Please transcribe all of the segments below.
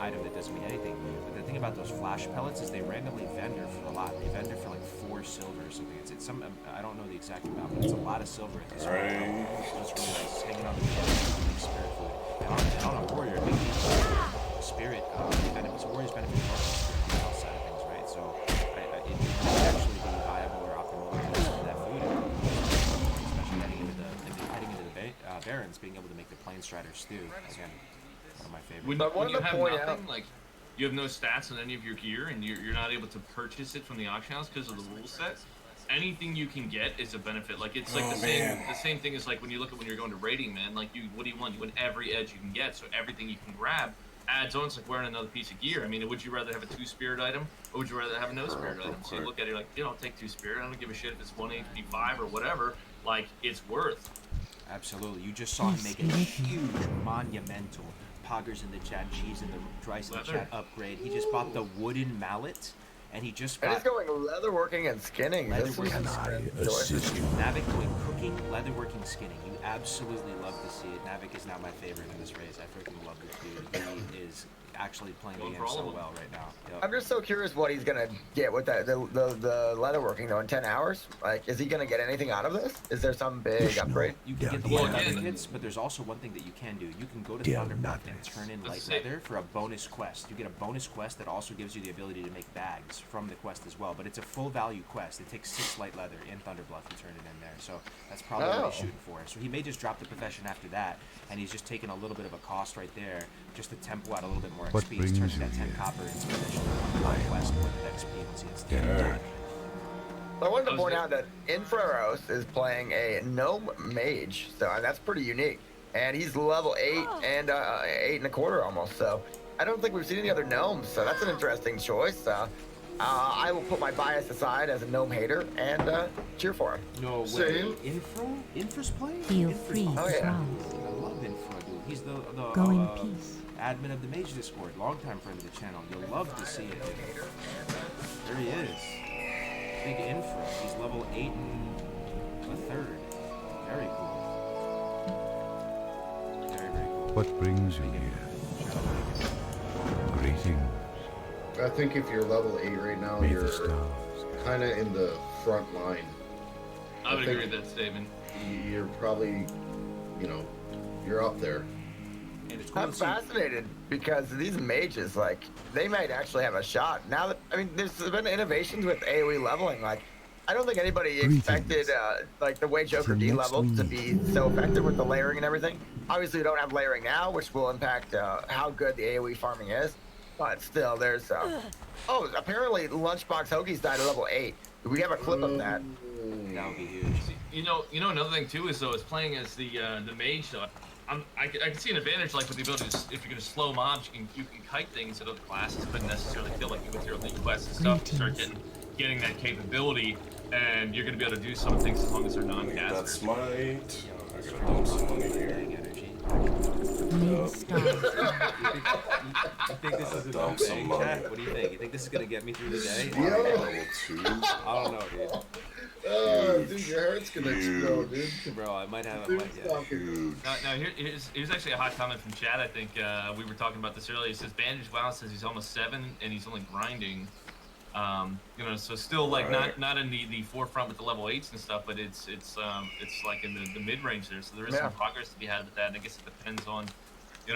item that doesn't mean anything. But the thing about those flash pellets is they randomly vendor for a lot. They vendor for like 4 silver or something. It's some, I don't know the exact amount, but it's a lot of silver at this point. So it's really nice. It's hanging on the end, spirit food. And on a warrior, spirit, warriors benefit from the health side of things, right? So it might actually be viable or optimal to use some of that food, especially heading into the Barrens, being able to make the Planestrider stew. Again, one of my favorites. When you have nothing, like you have no stats on any of your gear, and you're not able to purchase it from the auction house because of the rule set. Anything you can get is a benefit. Like it's like the same thing as like when you look at when you're going to raiding, man. Like what do you want? You want every edge you can get, so everything you can grab adds on. It's like wearing another piece of gear. I mean, would you rather have a 2 spirit item, or would you rather have a no spirit item? So you look at it like, I'll take 2 spirit. I don't give a shit if it's 1 HP 5 or whatever. Like it's worth. Absolutely. You just saw him make a huge, monumental. Poggers in the chat, cheese in the Dryce in the chat upgrade. He just bought the wooden mallet. And he just got... And he's going leatherworking and skinning. Leatherworking, Navik doing cooking, leatherworking, skinning. You absolutely love to see it. Navik is now my favorite in this race. I freaking love this dude. He is actually playing the game so well right now. Yep. I'm just so curious what he's gonna get with that the leatherworking though in 10 hours. Like, is he gonna get anything out of this? Is there some big upgrade? You can get the leather kits, but there's also one thing that you can do. You can go to Thunderblood and turn in light leather for a bonus quest. You get a bonus quest that also gives you the ability to make bags from the quest as well. But it's a full value quest. It takes 6 light leather in Thunderblood to turn it in there. So that's probably what he's shooting for. So he may just drop the profession after that, and he's just taking a little bit of a cost right there just to tempo out a little bit more XP. He's turning that 10 copper into one quest with XP once he hits the I wanted to point out that Infraros is playing a gnome mage, so that's pretty unique. And he's level 8 and 8 and a quarter almost. So I don't think we've seen any other gnomes. So that's an interesting choice. I will put my bias aside as a gnome hater and cheer for him. No way. Infra's playing? Feel free to yeah. I love Infra, dude. He's the go in peace. Admin of the Mage Discord, longtime friend of the channel. You'll love to see it. There he is. Big Infra. He's level 8 and a third. Very cool. Very, very cool. What brings you here? Greetings. I think if you're level 8 right now, May you're the stars. kind of in the front line. I would agree with that statement. You're probably, you're up there. And it's cool I'm fascinated because these mages, like, they might actually have a shot. Now that, I mean, there's been innovations with AoE leveling. Like, I don't think anybody expected, like, the way Joker D-leveled to be so effective with the layering and everything. Obviously, we don't have layering now, which will impact how good the AoE farming is. But still, there's... oh, apparently Lunchbox Hoagies died at level 8. We have a clip of that. That would be huge. You know, another thing, too, is, though, is playing as the mage, though. I can see an advantage, like with the ability to, if you're going to slow mobs, you can kite things that other classes couldn't necessarily feel like with your elite quests and stuff. You start getting that capability, and you're going to be able to do some things as long as they're non-casters. That's smite. I gotta dump some money here. Mid star. You think this is a dump thing, Jack? What do you think? You think this is going to get me through the day? Level 2. I don't know, dude. Dude, your heart's gonna explode, dude. Bro, I might have a Now here's actually a hot comment from Chad. I think we were talking about this earlier. He says Bandage WoW says he's almost 7 and he's only grinding. So still like not in the forefront with the level 8s and stuff, but it's like in the mid range there. So there is some progress to be had with that. And I guess it depends on,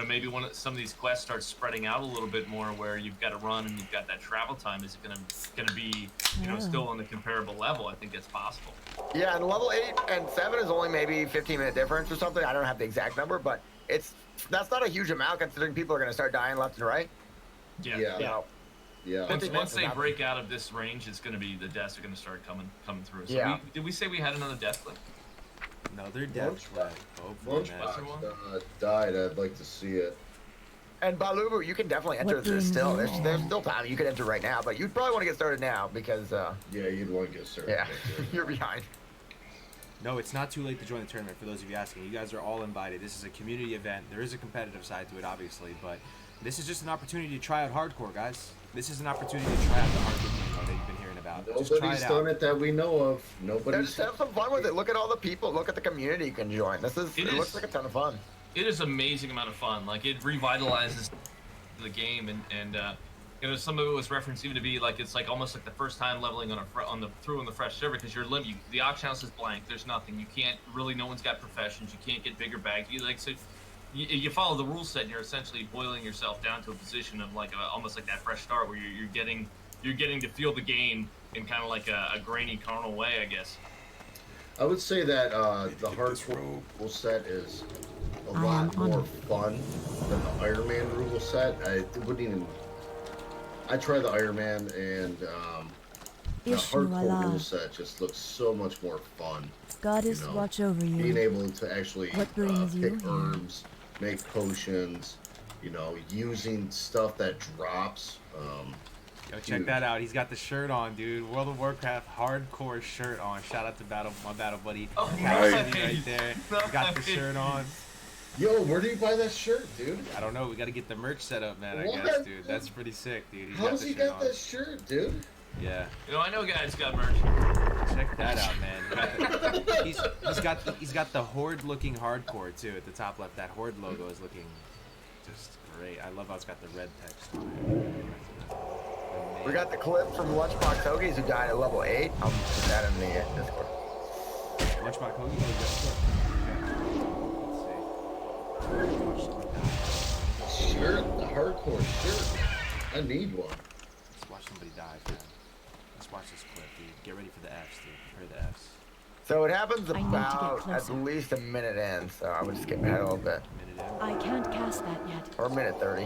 maybe some of these quests start spreading out a little bit more, where you've got to run and you've got that travel time. Is it gonna be still on the comparable level? I think that's possible. Yeah, and level 8 and 7 is only maybe 15-minute difference or something. I don't have the exact number, but that's not a huge amount considering people are going to start dying left and right. Yeah. Yeah. Once they break out of this range, it's going to be the deaths are going to start coming through. So did we say we had another death clip? Another death clip. Lunchbox died. I'd like to see it. And Balubu, you can definitely enter this still. There's still time. You can enter right now, but you'd probably want to get started now because... yeah, you'd want to get started. Yeah, you're behind. No, it's not too late to join the tournament, for those of you asking. You guys are all invited. This is a community event. There is a competitive side to it, obviously, but this is just an opportunity to try out hardcore, guys. This is an opportunity to try out the hardcore game that you've been hearing about. Nobody's done it that we know of. Just have some fun with it. Look at all the people. Look at the community you can join. It looks like a ton of fun. It is an amazing amount of fun. Like, it revitalizes the game, and you know, some of it was referenced even to be like it's like almost like the first time leveling on the fresh server because you're the auction house is blank. There's nothing. You can't really. No one's got professions. You can't get bigger bags. You follow the rule set, and you're essentially boiling yourself down to a position of like almost like that fresh start where you're getting to feel the game in kind of like a grainy carnal way, I guess. I would say that the hardcore rule set is a lot more fun than the Iron Man rule set. I tried the Iron Man, and the hardcore rule set just looks so much more fun. Goddess watch over you. Being able to actually What brings you pick here? herbs, make potions, using stuff that drops. Yo, check that out. He's got the shirt on, dude. World of Warcraft hardcore shirt on. Shout out to my battle buddy. Oh, Cassidy right there. He's got the shirt on. Yo, where do you buy that shirt, dude? I don't know. We got to get the merch set up, man. I What? guess, dude. That's pretty sick, dude. How's he got that shirt, dude? Yeah. I know guys got merch. Check that out, man. He's got the horde looking hardcore too at the top left. That horde logo is looking just great. I love how it's got the red text on it. We got the clip from Lunchbox Hoagies who died at level 8. I'll put that in the Discord. Lunchbox Hoagie. Let's see. Shirt, the hardcore shirt. I need one. Let's watch somebody die, man. Let's watch this clip, dude. Get ready for the Fs, dude. Prepare the Fs. So it happens I need to get about at closer. least a minute in, so I would skip ahead a little bit. Minute in. I can't cast that yet. Or a minute 30.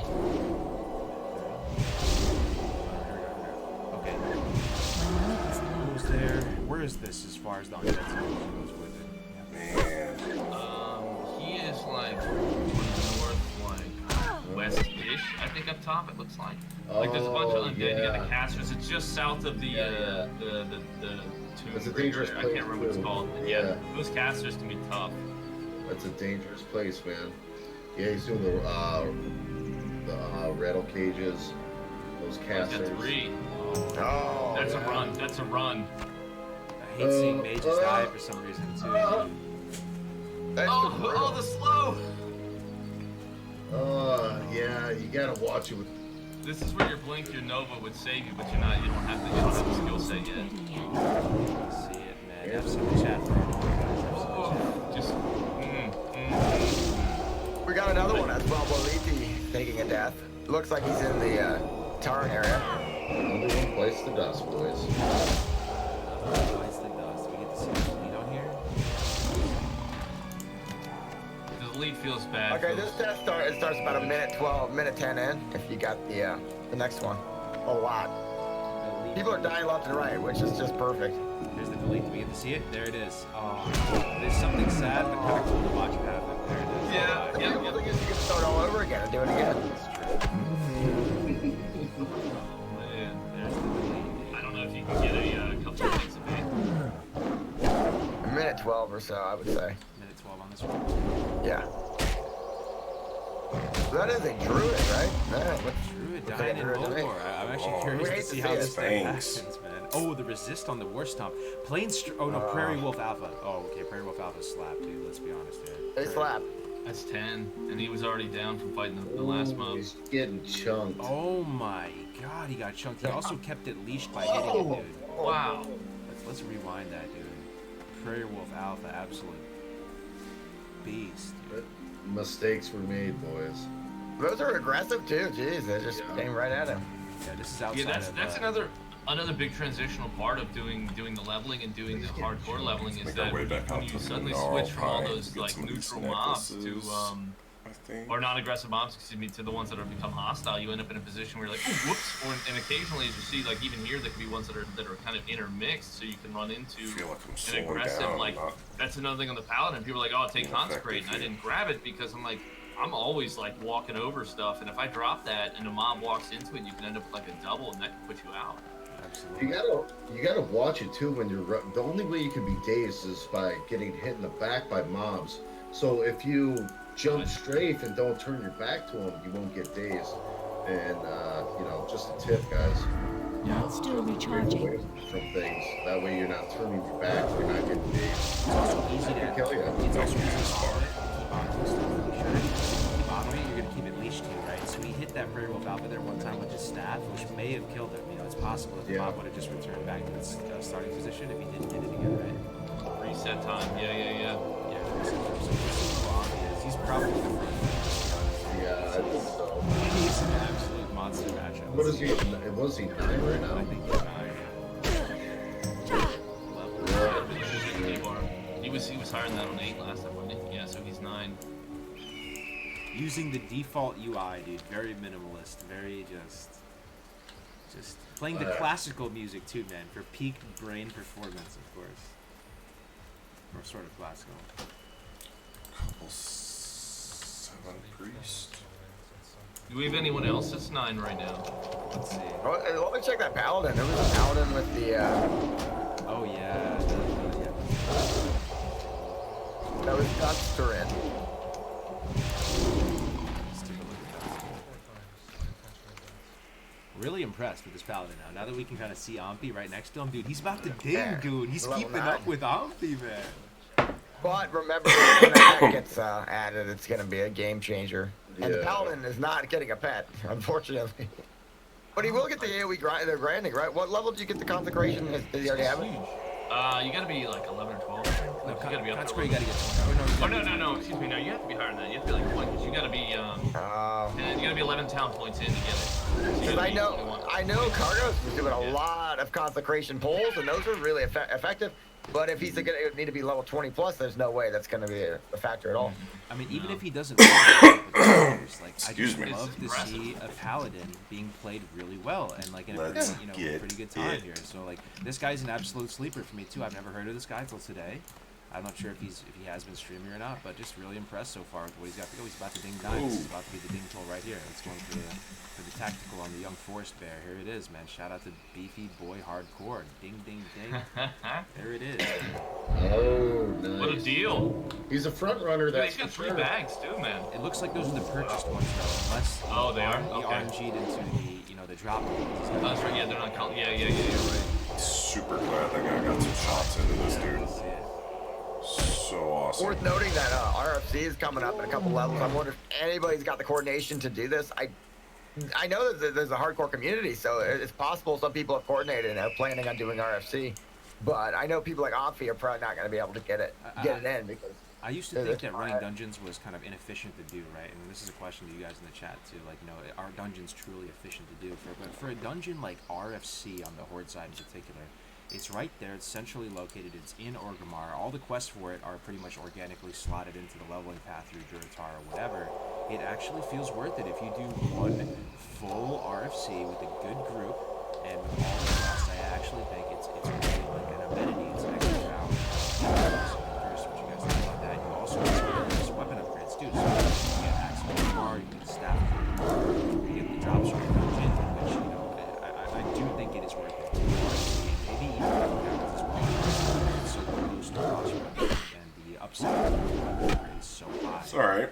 Okay. My life is low. Who's there? Where is this as far as the onset goes with it? Man. He is like north, like west-ish, I think up top. It looks like. Like there's a bunch of undead. You got the casters. It's just south of the tomb. It's a dangerous there. I place, can't remember what it's too. called. Yeah. Those casters can be tough. That's a dangerous place, man. Yeah, he's doing the rattle cages, those He's got casters. 3. Oh, That's yeah. a run. That's a run. I hate seeing mages die for some reason too. That's Oh, the slow. Yeah, you gotta watch it with. This is where your blink, your Nova would save you, but you don't have the skill set yet. Ready yet. See it, man. Have some chat for it, guys. Have some chat. Just. We got another one as well. Boliti taking a death. Looks like he's in the Tarn area. Only one place to dust, boys. What's the dust? We get to see the lead on here. The lead feels bad. Okay, this test starts about a minute 12, minute 10 in. If you got the next one, a lot. People are dying left and right, which is just perfect. Here's the delete. We get to see it. There it is. Oh, there's something sad but kind of cool to watch happen. There it is. Yeah, The yeah, beautiful yeah. thing is you can start all over again and do it again. Man, There's the delete. I don't know if you can get a couple of things of it. A minute 12 or so, I would say. Minute 12 on this one. Yeah. That is a druid, right? Man, what's Druid what's dying that in druid to me? Lore. I'm actually Oh, curious we to hate to see see how it. this thing Thanks. happens, man. Oh, the resist on the War Stomp. Oh no, Prairie Wolf Alpha. Oh, okay, Prairie Wolf Alpha slapped, dude. Let's be honest here. They slap. That's 10, and he was already down from fighting the last mob. He's getting chunked. Oh my god, he got chunked. He also kept it leashed by hitting it, dude. Wow. Let's rewind that, dude. Prairie Wolf Alpha, absolute beast, dude. Mistakes were made, boys. Those are aggressive too. Jeez, they just came right at him. Yeah, this is outside Yeah, that's of, another big transitional part of doing the leveling and doing the hardcore leveling is Make that our way back when out you to the suddenly gnarl switch from all pine, those get like some of these neutral mobs to necklaces, I think. or non-aggressive mobs, excuse me, to the ones that are become hostile, you end up in a position where you're like, oh, whoops, and occasionally as you see, like even here, there can be ones that are kind of intermixed, so you can run into I feel like I'm an slowing aggressive, down, like not that's another thing on the paladin. People are like, oh, take being consecrate, and I effective didn't grab it because I'm like, I'm always like walking over stuff, and if I drop that and a mob walks into it, you can end up with like a double, and that can put you out. absolutely. You gotta watch it too when you're. The only way you can be dazed is by getting hit in the back by mobs. So if you jump strafe and don't turn your back to them, you won't get dazed. And just a tip, guys. Yeah. Still Away recharging. from things. That way you're not turning your back. You're not getting dazed. It's also easy to Kill ya. It's also easy to keep on to stuff. Keep on it. You're gonna keep it leashed to, right? So he hit that Prairie Wolf over there one time with his staff, which may have killed him. You know, it's possible that the mob would have just returned back to its starting position if he didn't hit it again, right? Reset time. Yeah. Yeah, reset time. So we'll see who Omni is. He's probably the front man, to be honest. Yeah, I think so. He's an absolute monster matchup. What is he? Was he 9 right now? I think he's 9. He was higher than that on 8 last time, wasn't he? Yeah, so he's 9. Using the default UI, dude. Very minimalist. Very just playing the classical music too, man, for peak brain performance, of course. Or sort of classical. Couple 7 priest. Do we have anyone else that's 9 right now? Let's see. Oh, let me check that paladin. There was a paladin with the. Oh yeah. That was Dusterin. Let's take a look at that. Really impressed with this paladin now. Now that we can kind of see Ampy right next to him, dude, he's about to ding, Yeah, dude. He's level keeping 9. up with Ampy, man. But remember, when that pet gets added, it's going to be a game changer. And the Yeah. paladin is not getting a pet, unfortunately. But he will get the AoE the grinding, right? What level did you get the consecration? Does he already have it? You gotta be like 11 or 12. No, You gotta be up there. Consecrate, you gotta get 20. Oh no, excuse me. No, you have to be higher than that. You have to be like 20 because you gotta be you gotta be 11 town points in to get it. So you Because gotta I be know, 21. I know Cargos was doing a lot of consecration pulls, and those are really effective. But if he's going to need to be level 20 plus, there's no way that's going to be a factor at all. I mean, even if he doesn't play like, I Excuse just me. love to see a paladin being played really well and like in a Let's pretty, get pretty good time it. here. So like, this guy's an absolute sleeper for me too. I've never heard of this guy until today. I'm not sure if he has been streaming or not, but just really impressed so far with what he's got to go. He's about to ding 9. This is about to be the ding toll right here. Let's go for the tactical on the young forest bear. Here it is, man. Shout out to Beefy Boy Hardcore. Ding, ding, ding. There it is. Oh, nice. What a deal! He's a front runner. Dude, That's he's got for 3 sure. bags too, man. It looks like those are the purchased ones though, unless Oh, they are? he Okay. RNG'd into the drop ones. Oh, that's right. Yeah, they're not called. Yeah, you're right. Super glad that guy got some shots into this dude. So awesome. Worth noting that RFC is coming up in a couple levels. I wonder if anybody's got the coordination to do this. I know that there's a hardcore community, so it's possible some people have coordinated and are planning on doing RFC. But I know people like Amphi are probably not going to be able to get it in because I used to think that running dungeons was kind of inefficient to do, right? And this is a question to you guys in the chat too. Like, are dungeons truly efficient to do? But for a dungeon like RFC on the Horde side in particular, it's right there. It's centrally located. It's in Orgrimmar. All the quests for it are pretty much organically slotted into the leveling path through Durotar or whatever. It actually feels worth it if you do one full RFC with a good group and with all the quests. I actually think it's really like an amenity. It's an extra value. First, what you guys think about that? You also get these weapon upgrades too. So you get access to the bar, you get staff, you get the drops from the dungeon, which I do think it is worth it. Maybe even as well. It's so close to cost and the upside of the upgrade is so high. It's alright.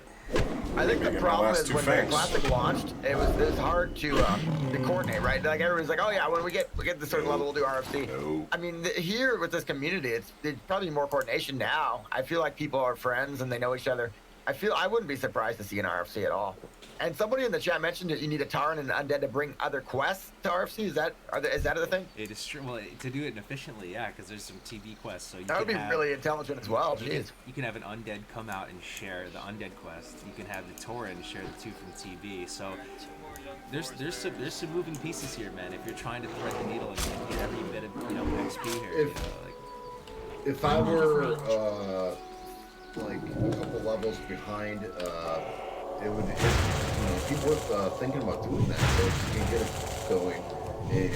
I think the Making my problem last is two when the fangs. classic launched, it was hard to coordinate, right? Like everybody's like, oh yeah, when we get this certain level, we'll do RFC. No. I mean, here with this community, it's probably more coordination now. I feel like people are friends and they know each other. I wouldn't be surprised to see an RFC at all. And somebody in the chat mentioned that you need a Taran and an Undead to bring other quests to RFC. Is that the thing? It is true. Well, to do it efficiently, yeah, because there's some TV quests. So you That would can be have, really intelligent as well. Jeez. you can have an undead come out and share the undead quest. You can have the Tauren share the 2 from TV. So there's some moving pieces here, man. If you're trying to thread the needle and get every bit of XP here, If I were like a couple levels behind, it would be worth thinking about doing that. So if you can get it going, and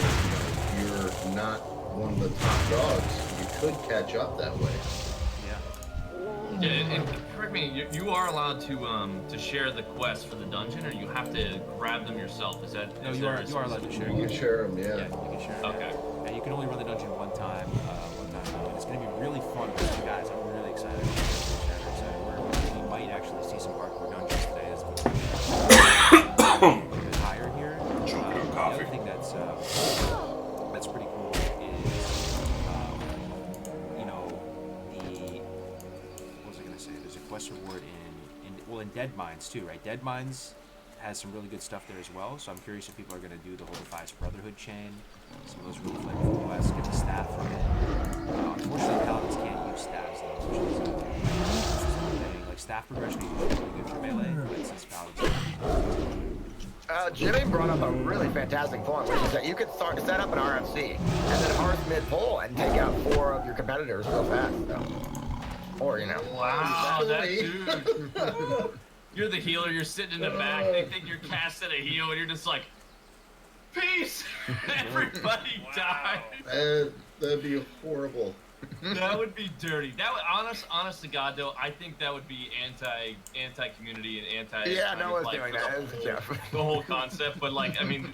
you're not one of the top dogs, you could catch up that way. Yeah, and correct me, you are allowed to share the quest for the dungeon, or you have to grab them yourself. Is that? No, is you there are a allowed to share. You can share them, Yeah, yeah. you can share. Okay. And you can only run the dungeon one time. And it's going to be really fun with you guys. I'm really excited. We might actually see some hardcore dungeons today as well. A bit higher here. Choking on The coffee. other thing that's pretty cool is, what was I going to say? There's a quest reward in Dead Mines too, right? Dead Mines has some really good stuff there as well. So I'm curious if people are going to do the whole Defiance Brotherhood chain. Some of those really flavorful quests, get the staff from it. Unfortunately, paladins can't use staffs though, which is thing. Like staff progression is really good for melee, but since paladins Jimmy brought up a really fantastic point, which is that you could start set up an RFC and then Hearth mid pull and take out 4 of your competitors real fast. So. Or, you know. Wow, that dude. You're the healer, you're sitting in the back, they think you're casting a heal, and you're just like, peace! Everybody died. That'd be horrible. That would be dirty. That would, honest to God though, I think that would be anti community and anti. Yeah, no one's doing that. It was a joke. The whole concept, but like, I mean,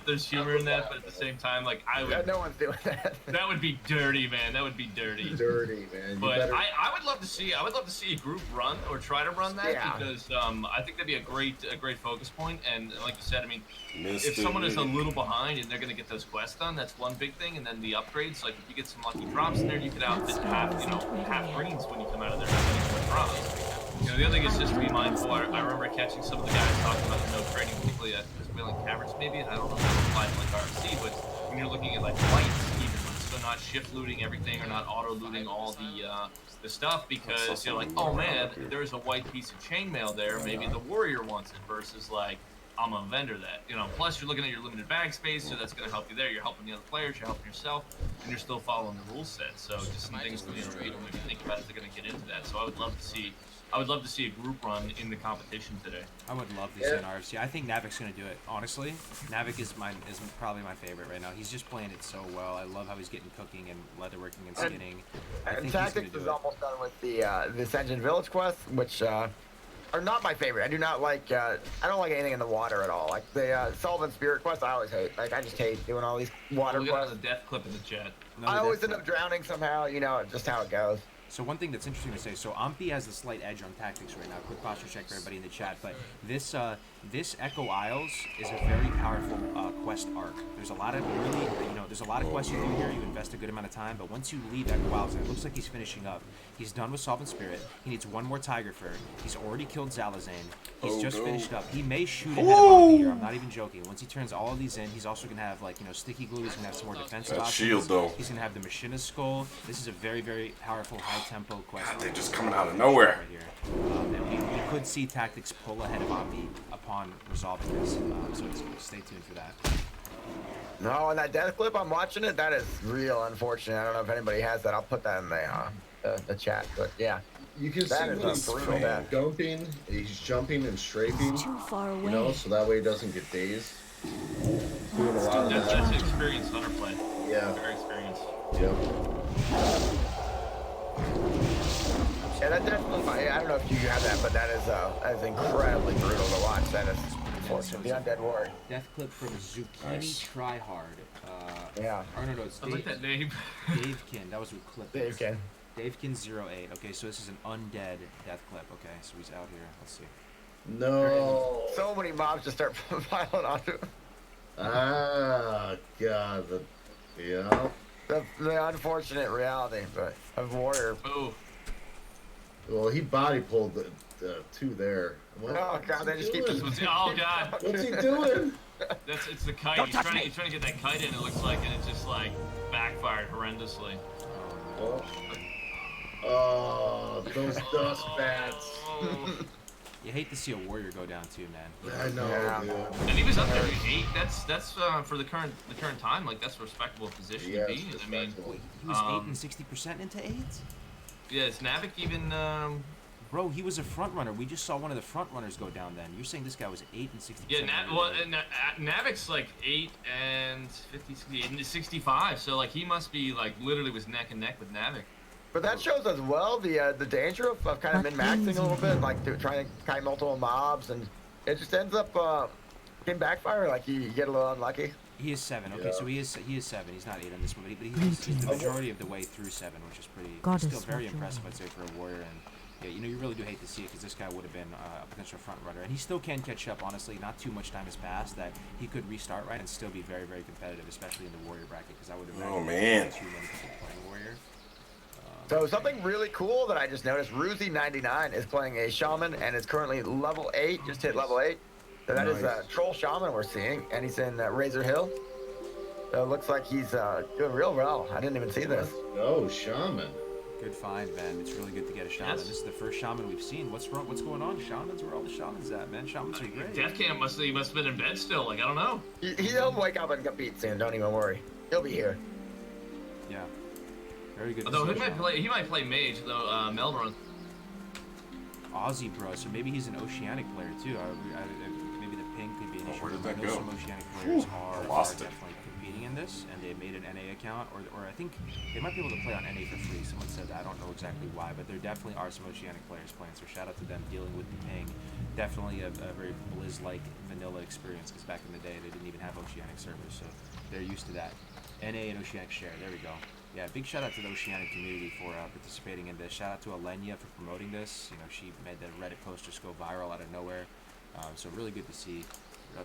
there's humor in that, but at the same time, like, I would. Yeah, no one's doing that. That would be dirty, man. That would be dirty. Dirty, man. But I would love to see. I would love to see a group run or try to run that because I think that'd be a great focus point. And like you said, I mean, if someone is a little behind and they're gonna get those quests done, that's one big thing. And then the upgrades, like if you get some lucky drops in there, you could outfit half greens when you come out of there with drops. You know, the other thing is just to be mindful. I remember catching some of the guys talking about the no trading, particularly at Wailing Caverns, maybe. And I don't know if that applies to like RFC, but when you're looking at like whites, even so, not shift looting everything or not auto looting all the stuff because you're like, oh man, there's a white piece of chainmail there. Maybe the warrior wants it versus like. I'm a vendor that, you know, plus you're looking at your limited bag space, so that's going to help you there. You're helping the other players, you're helping yourself, and you're still following the rule set. So just some things to think about if they're going to get into that. So I would love to see a group run in the competition today. I would love to see an RFC. I think Navic's going to do it. Honestly, Navic is probably my favorite right now. He's just playing it so well. I love how he's getting cooking and leatherworking and skinning. And Tactics is almost done with the this Engine Village quest, which are not my favorite. I do not like. I don't like anything in the water at all. Like the Sullivan Spirit quest, I always hate. Like I just hate doing all these water We got quests. the death clip in the chat. I always end up drowning somehow. You know, just how it goes. So one thing that's interesting to say, so Ampi has a slight edge on tactics right now. Quick posture check for everybody in the chat, but this Echo Isles is a very powerful quest arc. There's a lot of really, there's a lot of quests you do here. You invest a good amount of time, but once you leave Echo Isles, and it looks like he's finishing up. He's done with Solvent Spirit. He needs one more Tiger Fur. He's already killed Zalazane. He's just finished up. He may shoot ahead of Ampi here. I'm not even joking. Once he turns all of these in, he's also gonna have sticky glue. He's gonna have some more defensive options. Shield though. He's gonna have the Machina's Skull. This is a very, very powerful high tempo quest. God, they're just coming out of nowhere. Right here. And we could see Tactics pull ahead of Ampi upon resolving this. So stay tuned for that. No, and that death clip, I'm watching it. That is real unfortunate. I don't know if anybody has that. I'll put that in the chat. But yeah, You can see that is when he's a brutal death. jumping, he's jumping and strafing, Too far away. you know, so that way he doesn't get dazed. Doing a lot of That's that. experienced hunter play. Yeah. Very experienced. Yep. Yeah, that death clip, I don't know if you have that, but that is incredibly brutal to watch. That is unfortunate. The Undead Warrior. Death clip from Zucchini Tryhard. Yeah. Or no, it's I like that name. Davekin. That was with clip. Davekin. Davekin08. Okay, so this is an undead death clip. Okay, so he's out here. Let's see. No. So many mobs just start piling onto him. Ah, God. Yeah. The unfortunate reality, but of Warrior. Oh, Well, he body pulled the two there. What- Oh God, they just keep doing? oh God. What's he doing? It's the kite. He's trying to get that kite in. It looks like, and it just like backfired horrendously. Oh, those dust bats. Oh. You hate to see a warrior go down too, man. I know, Yeah. dude. And he was up there at 8. That's for the current time. Like that's a respectable position Yeah, to be it's in. I mean, respectable. He was 8 and 60% into 8? yeah, is Navik even? Bro, he was a front runner. We just saw one of the front runners go down then. You're saying this guy was 8 and 60%? Yeah, Navik's like 8 and 50, 68 and 65. So like he must be like literally was neck and neck with Navik. But that shows as well the danger of kind of min-maxing a little bit, like trying to kite multiple mobs, and it just ends up getting backfire. Like you get a little unlucky. He is 7. Okay, Yeah. so he is 7. He's not 8 on this one, but he's the majority of the way through 7, which is pretty Goddess still very watch impressive, over. I'd say, for a warrior. And yeah, you really do hate to see it because this guy would have been a potential front runner, and he still can catch up. Honestly, not too much time has passed that he could restart right and still be very, very competitive, especially in the warrior bracket. Because I would have Oh, man. 2 wins playing warrior. So something really cool that I just noticed, Ruzy99 is playing a shaman and is currently level 8, just hit level 8. So that is Nice. Troll Shaman we're seeing, and he's in Razor Hill. So it looks like he's doing real well. I didn't even see this. Let's go, Shaman. Good find, man. It's really good to get a shaman. Yes. This is the first shaman we've seen. What's wrong? What's going on? Shamans? Where are all the shamans at, man? Shamans are great. Death Camp he must have been in bed still. Like I don't know. He'll wake up and compete soon. Don't even worry. He'll be here. Yeah. Very good. to Although see a shaman. he might play mage though. Melbourne. Aussie, bro. So maybe he's an oceanic player too. Maybe the ping could be an issue. where did I that know go? some oceanic players are lost it. definitely competing in this, and they made an NA account, or I think they might be able to play on NA for free. Someone said that. I don't know exactly why, but there definitely are some oceanic players playing. So shout out to them dealing with the ping. Definitely a very Blizz-like vanilla experience, because back in the day they didn't even have oceanic servers, so they're used to that. NA and oceanic share. There we go. Yeah, big shout out to the Oceanic community for participating in this. Shout out to Alenia for promoting this. You know, she made the Reddit post just go viral out of nowhere. So really good to see.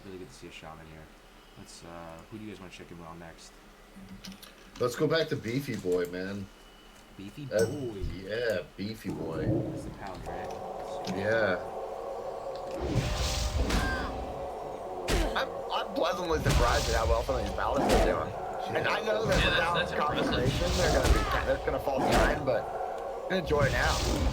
Really good to see a shaman here. Let's. Who do you guys want to check in on next? Let's go back to Beefy Boy, man. Beefy Boy. Yeah, Beefy Boy. That's the pound, right? Yeah. I'm pleasantly surprised at how well some of these paladins are doing. And I know that Yeah, without that's impressive. concentration, they're gonna fall behind, but I'm gonna enjoy it now. People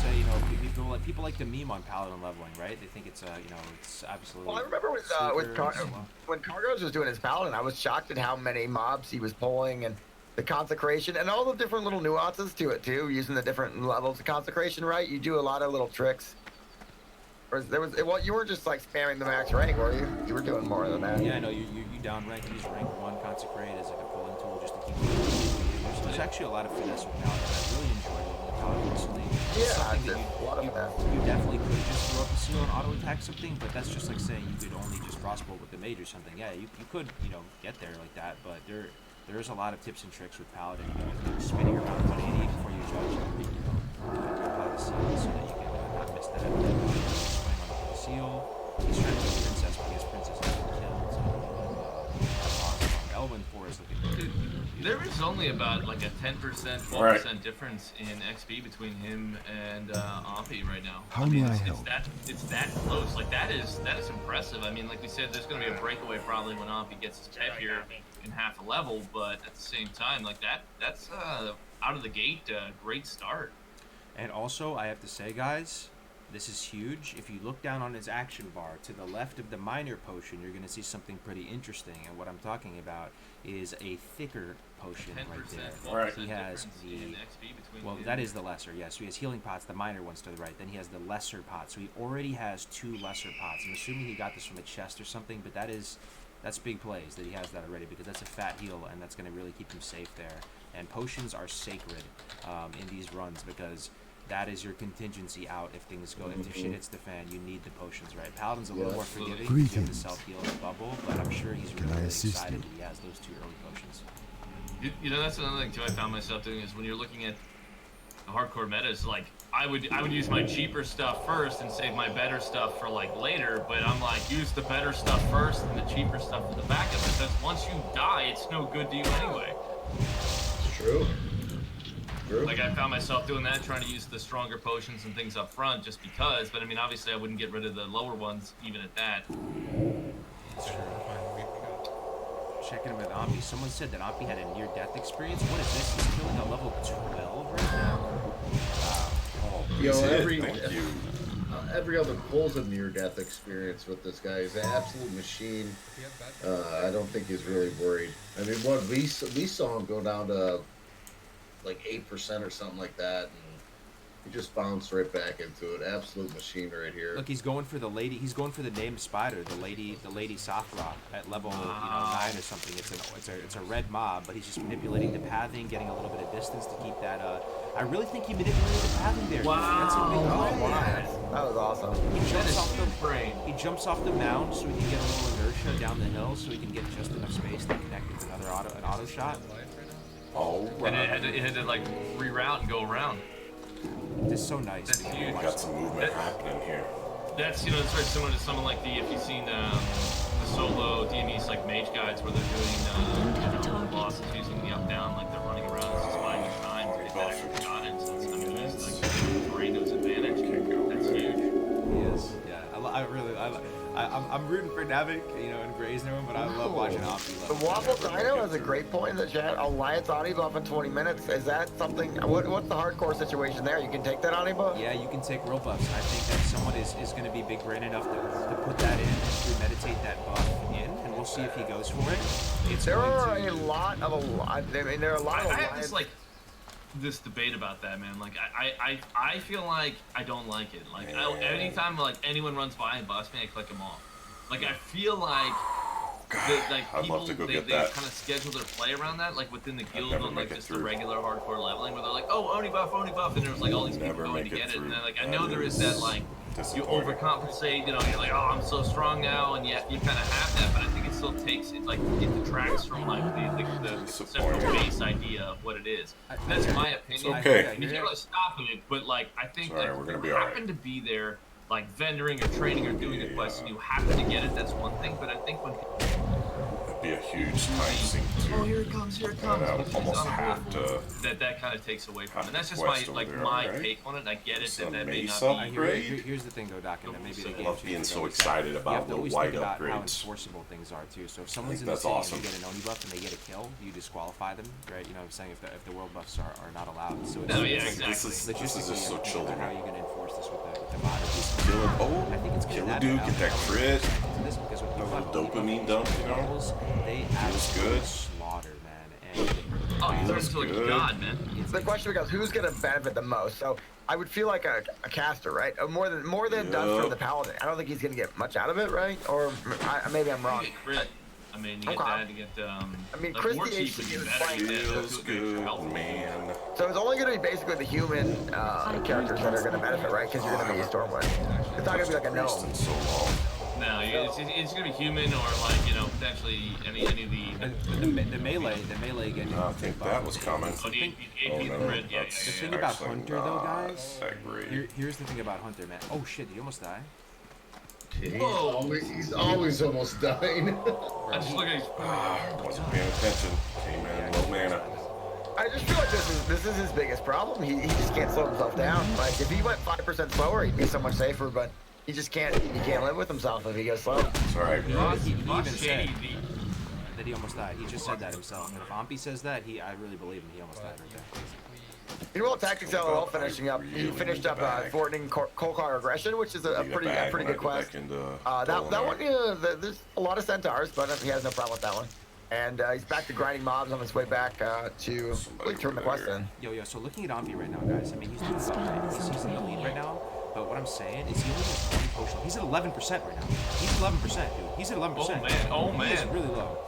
say, you know, people like the meme on paladin leveling, right? They think it's you know, it's absolutely. Well, I remember with sleeper and slow. when Cargos was doing his paladin, I was shocked at how many mobs he was pulling and the consecration and all the different little nuances to it too. Using the different levels of consecration, right? You do a lot of little tricks. Well, you weren't just like spamming the max rank, were you? You were doing more than that. Yeah, no, you down rank, use rank 1 consecrate as like a pulling tool just to keep moving. There's actually a lot of finesse with paladin. I really enjoyed leveling paladin recently. It's Yeah, something that a lot of finesse. you definitely could just throw up a seal and auto attack something, but that's just like saying you could only just crossbow with the mage or something. Yeah, you could, you know, get there like that, but there's a lot of tips and tricks with paladin. You know, spinning around 180 before you judge, you know, apply the seal so that you can not miss that. Swing on the seal. He's trying to kill princess, but he has princess not killed. So that's awesome. Elwyn 4 is looking good. There is only about like a 10%, 12% Right. difference in XP between him and Ompi right now. How may I it's help? it's that close. Like that is impressive. I mean, like we said, there's going to be a breakaway probably when Ompi gets his pet here in half a level, but at the same time, like that's out of the gate, great start. And also, I have to say, guys, this is huge. If you look down on his action bar to the left of the minor potion, you're going to see something pretty interesting. And what I'm talking about is a thicker potion 10%, right there. 12% Right. He has difference the in XP between well, him that is the lesser, yes. So he has healing pots, the minor ones to the right. Then he has the lesser pot. So he already has 2 lesser pots. I'm assuming he got this from a chest or something, but that's big plays that he has that already, because that's a fat heal, and that's going to really keep him safe there. And potions are sacred in these runs, because that is your contingency out if things go, if shit hits the fan, you need the potions, right? Paladin's a little more forgiving because you have the Greetings. self-heal and the bubble, but I'm sure he's really, I really assist excited you? that he has those 2 early potions. You know, that's another thing too I found myself doing is when you're looking at the hardcore metas, like I would use my cheaper stuff first and save my better stuff for like later, but I'm like, use the better stuff first and the cheaper stuff for the backup, because once you die, it's no good to you anyway. It's true. True. Like I found myself doing that, trying to use the stronger potions and things up front just because, but I mean, obviously I wouldn't get rid of the lower ones even at that. Checking in with Ompi. Someone said that Ompi had a near-death experience. What is this? He's killing a level 12 right now? Yo, He's hit. every Thank you. every other pull's a near-death experience with this guy. He's an absolute machine. I don't think he's really worried. I mean, what we saw him go down to like 8% or something like that, and he just bounced right back into it. Absolute machine right here. Look, he's going for the lady. He's going for the named spider, the lady Safra at level 9 or something. It's a red mob, but he's just manipulating the pathing, getting a little bit of distance to keep that. I really think he manipulated the pathing there. Wow. That's a big play. That was awesome. He That jumps is off the brain. He jumps off the mound so he can get a little inertia down the hill, so he can get just enough space to connect with an auto shot. All And right. it had to like reroute and go around. It's so nice. That's huge. We've got some movement happening here. That's, you know, it's very similar to someone like if you've seen the solo DMEs like Mage Guides where they're doing the bosses using the up-down, like they're running around, it's just buying the time to get that extra shot in. So it's, I mean, it's like brain to his advantage. That's huge. He is. Yeah, I I'm rooting for Navik, you know, and Graze and everyone, but I love watching Ompi. The Waffle Dino has a great point in the chat. Alliance Onibuff in 20 minutes. Is that something? What's the hardcore situation there? You can take that Onibuff? Yeah, you can take real buffs. And I think that someone is going to be big brain enough to put that in and premeditate that buff in, and we'll see if he goes for it. There are a lot of I mean, there are a lot of I have this like this debate about that, man. Like I feel like I don't like it. Like anytime like anyone runs by and buffs me, I click them off. Like I feel like I'd people love to go they get that. kind of schedule their play around that, like within the guild never on like make it just the through. regular hardcore leveling, where they're like, oh, Oni buff, and there's like all these people Never going to make it get it, and through. then like I That know there is is that like you disappointing. overcompensate, you know, you're like, oh, I'm so strong now, and yet you kind of have that, but I think it still takes it like it detracts from like the central base idea of what it is. That's my opinion. It's okay. And you gotta stop it, but like I think Sorry, like we're if gonna you be all right. happen to be there, like vendoring or training or doing a quest, and you happen to get it, that's one thing. But I think when That'd be a huge time sink too. oh, here it comes, And I would which is almost have unavoidable, to. that kind of takes away from it. have And that's just quest my over like there, my right? take on it. I get it Some that may Mesa not be. upgrade? Here's the thing, though, Doc, and then maybe the I game love being changer, so though, is that excited you about have to the always white think about how upgrades. enforceable things are too. So if someone's in that's the city awesome. and they get an Oni buff and they get a kill, you disqualify them, right? You know what I'm saying? If the world buffs are not allowed. So it's, No, yeah, it's exactly. This is logistically, just so you have to think chill to about how me. you're going to enforce this with the modders. Kill it. Oh, I think it's going kill to a add dude, an get that element crit. to this because with A people little dopamine dump, you know? levels, they Feels absolutely good. slaughter, man. And Oh, you turn Feels into like a good. god, man. The question becomes who's going to benefit the most. So I would feel like a caster, right? More than does for Yup. the paladin. I don't think he's going to get much out of it, right? Or maybe I'm wrong. You get crit. I mean, you get Okay. that. You get I mean, like Chris war the chief AC would be is better. playing- You get Feels extra good, health. man. So it's only going to be basically the human characters that are going to benefit, right? Because you're going to be a Stormwind. It's not going to be like a Priest gnome. in so long. No, it's gonna be human or like you know potentially any of the. the melee again. I think that was coming. Oh, the Oh AP no, crit, yeah, that's The thing yeah. about actually Hunter, though, not guys, that great. Here's the thing about Hunter, man. Oh shit, did he almost die? He's always almost dying. I just look at his. Wasn't paying attention. Came in low mana. I just feel like this is his biggest problem. He just can't slow himself down. Like if he went 5% slower, he'd be so much safer. But he just can't. He can't live with himself if he goes slow. It's alright, bro. He even Ross said Shady, that he almost died. He just said that himself. And if Ampi says that, I really believe him. He almost died right there. You know what Tactics LOL finishing up? He finished up thwarting Kolkar aggression, which is a pretty good quest. That one, there's a lot of centaurs, but he has no problem with that one. And he's back to grinding mobs on his way back to really turn the quest in. Yo, so looking at Ampi right now, guys. I mean, he's doing well, right? He's in the lead right now. But what I'm saying is he only has one potion. He's at 11% right now. He's 11%, dude. He's at 11%. Oh man. He is really low.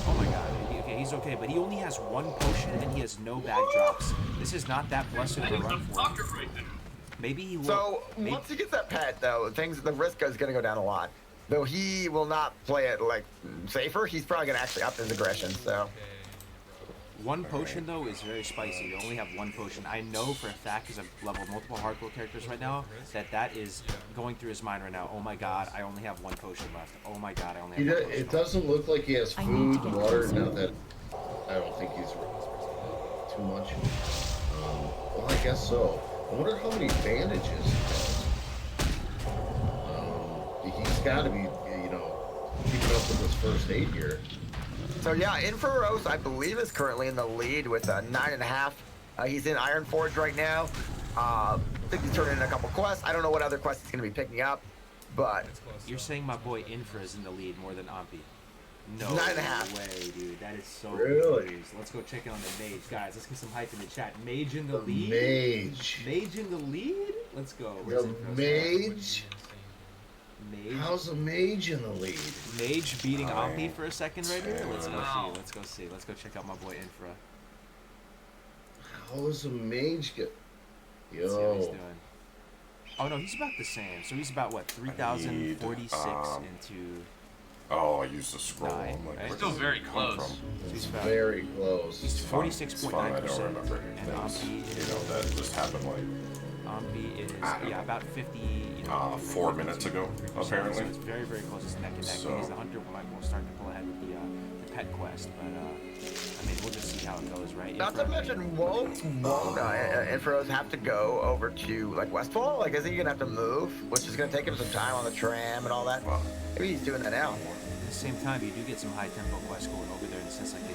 Oh my god. Okay, he's okay, but he only has one potion and he has no bag drops. This is not that blessed of a He's a run for him. fucker right there. Maybe he will. So once he gets that pet, though, the risk is going to go down a lot. Though he will not play it like safer, he's probably going to actually up his aggression. So One potion, though, is very spicy. You only have one potion. I know for a fact, because I've leveled multiple hardcore characters right now, that is going through his mind right now. Oh my god, I only have one potion left. Oh my god, I only have one potion It left. doesn't look like he has I need to food, get water. closer. Not that I don't think he's too much. Well, I guess so. I wonder how many bandages he has. He's got to be, keeping up with his first aid here. So yeah, Inferos, I believe, is currently in the lead with 9.5. He's in Iron Forge right now. I think he's turning in a couple quests. I don't know what other quests he's going to be picking up, but You're saying my boy Infra is in the lead more than Ampi? No 9.5. way, dude. That is so Really? confused. Let's go check in on the mage, guys. Let's get some hype in the chat. Mage in the lead. Mage. Mage in the lead. Let's go. The Where's Infra? mage? Mage. How's a mage in the lead? Mage beating Ampi for a second right here. Let's go Wow. see. Let's go see. Let's go check out my boy Infra. How does a mage get? Let's see what he's Yo. doing. Oh no, he's about the same. So he's about what, 3,046 into. Oh, I used the scroll. Nine, I'm like, right? where Still does it very come close. from? So he's about Very close. he's It's fine. 46.9%. I don't remember And things. Ampi You know, that just happened like Ombi is about 50. You know, 4 minutes ago, 3%, apparently. So it's very, very close. It's neck and neck. So- He's the hunter. Will start to pull ahead with the pet quest, but I mean, we'll just see how it goes, right? Not to mention, won't Infros have to go over to like Westfall? Like, is he gonna have to move, which is gonna take him some time on the tram and all that? Well, Maybe he's doing that now. At the same time, you do get some high tempo quests going over there in the sense like they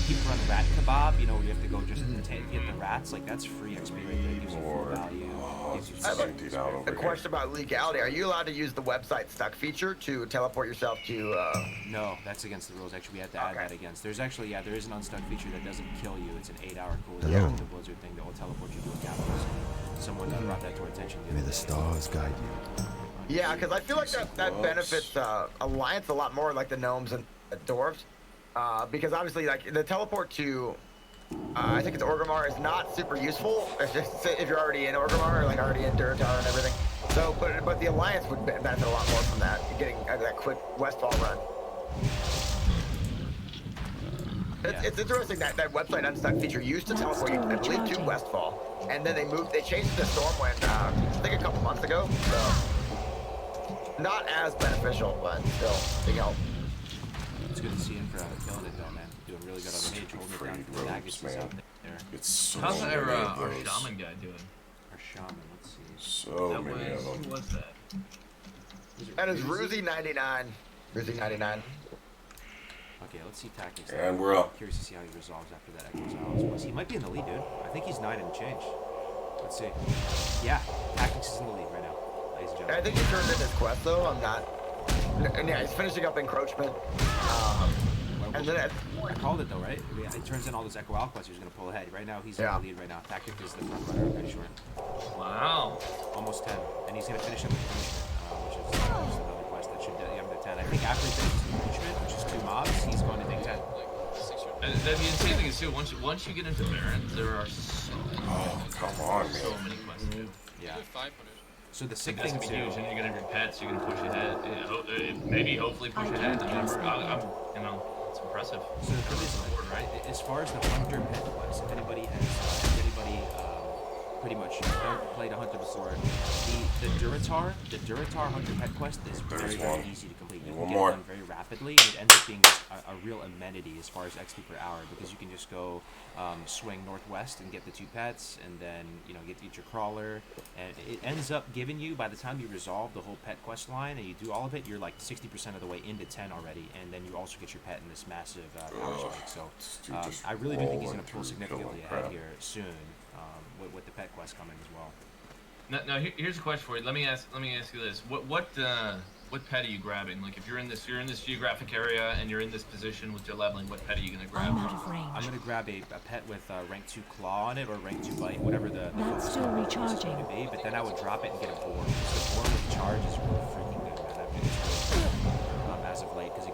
keep running rat kebab. You know, where you have to go just get the rats. Like that's free XP right there. Gives you full Lord. value. Gives you I have emptied out over a question about legality. Are you allowed to use the website stuck feature to teleport yourself to? No, that's against the rules. Actually, we have to add that against. There's actually, there is an unstuck feature that doesn't kill you. It's an 8-hour cooldown. Hello. The Blizzard thing that will teleport you to a capital. Someone brought that to our attention. May the stars guide you. Yeah, because I feel like that benefits Alliance a lot more, like the gnomes and the dwarves, because obviously, like the teleport to, I think it's Orgrimmar is not super useful if you're already in Orgrimmar or like already in Durotar and everything. So, but the Alliance would benefit a lot more from that, getting that quick Westfall run. It's interesting that website unstuck feature used to teleport you, I believe, to Westfall, and then they changed it to Stormwind, I think a couple months ago. So. Not as beneficial, but still, big help. It's good to see him for killing it though, man. Doing really good on the mage, holding it down for the daggers out there. it's so How's many our of those. shaman guy doing? Our shaman, let's see. So That many was, of who them. was that? That is Ruzy99. Ruzy99. Okay, let's see tactics. And we're up. Curious to see how he resolves after that Echo's. He might be in the lead, dude. I think he's 9 and change. Let's see. Yeah, tactics is in the lead right now. Ladies and I gentlemen. think he turned in his quest though. I'm not. And yeah, he's finishing up encroachment. And then I called it though, right? I mean, he turns in all those Echo Al quests. He's gonna pull ahead. Right now, he's in Yeah. the lead right now. Tactic is the front runner, I'm pretty sure. Wow. Almost 10, and he's gonna finish up with punishment, which is another quest that should get him to 10. I think after he finishes punishment, which is 2 mobs, he's going to take 10. And the insane thing is too, once you get into Baron, there are Oh, come on, so man. many quests to do. Yeah. So the sick That's thing gonna be too. huge, and you're gonna have your pets. You're gonna push ahead. Maybe, hopefully, push ahead. You know, it's impressive. So the thing is, right? As far as the hunter pet quest, if anybody pretty much played a hunter before, the Durotar hunter pet quest is very, very easy to complete. You can get it done very rapidly, and it ends up being just a real amenity as far as XP per hour, because you can just go swing northwest and get the 2 pets, and then get your crawler, and it ends up giving you, by the time you resolve the whole pet quest line and you do all of it, you're like 60% of the way into 10 already, and then you also get your pet in this massive power spike. So I really do think he's going to pull significantly ahead here soon with the pet quest coming as well. Now here's a question for you. Let me ask you this: what pet are you grabbing? Like, if you're in this geographic area and you're in this position with your leveling, what pet are you gonna grab? I'm out of range. I'm gonna grab a pet with rank 2 claw on it or rank 2 bite, whatever the That's still recharging. to be. But then I would drop it and get a boar. The boar with charge is really freaking good, man. I've been as of late because you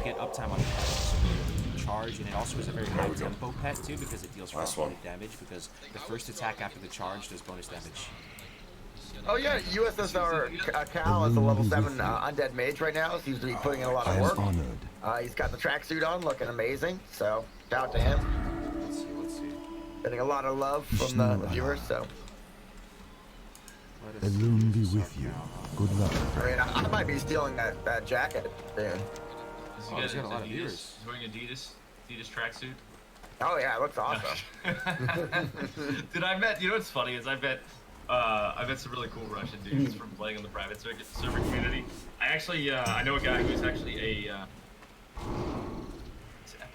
get uptime on the pet, so you charge, and it also is a very high tempo pet too because it deals front-loaded damage. Because the first attack after the charge does bonus damage. Oh yeah, USSR Cal is a level 7 undead mage right now. Seems to be putting in a lot I of am work. honored. He's got the tracksuit on, looking amazing. So shout out to him. Let's see. Getting a lot of love from the viewers. So Let us see. Elune be with you. Good luck. I mean, I might be stealing that jacket soon. He's got a lot of viewers. He's wearing Adidas tracksuit. Oh yeah, it looks awesome. Dude, you know what's funny is I met some really cool Russian dudes from playing on the private server community. I know a guy who's actually a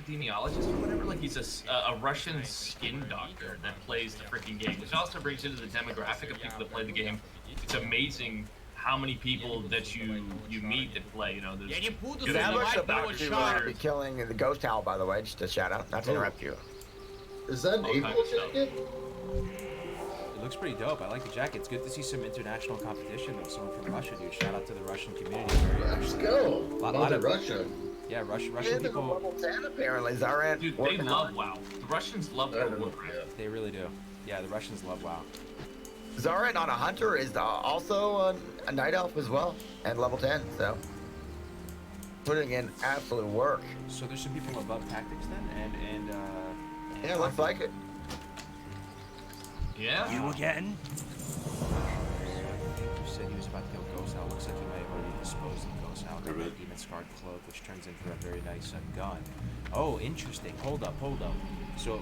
epidemiologist or whatever. Like, he's a Russian skin doctor that plays the freaking game, which also brings into the demographic of people that play the game. It's amazing how many people that you meet that play. There's good Savage about doctors, to be lawyers, killing the ghost owl, by the way. Just a shout out, not to interrupt you. Is that an all kinds April of stuff. jacket? It looks pretty dope. I like the jacket. It's good to see some international competition though. Someone from Russia, dude. Shout out to the Russian community. Let's go. Lot of Russia. Yeah, Russian And people. level 10 apparently. Zaran. Dude, they love WoW. The Russians love World of Warcraft. They really do. Yeah, the Russians love WoW. Zaran on a hunter is also a night elf as well, and level 10. So putting in absolute work. So there's some people above tactics then, and Yeah, looks like it. Yeah. You again? said he was about to kill Ghost Owl. Looks like he might have already disposed of Ghost Owl. Got Maybe. that Demon Scarred Cloak, which turns into a very nice gun. Oh, interesting. Hold up. So,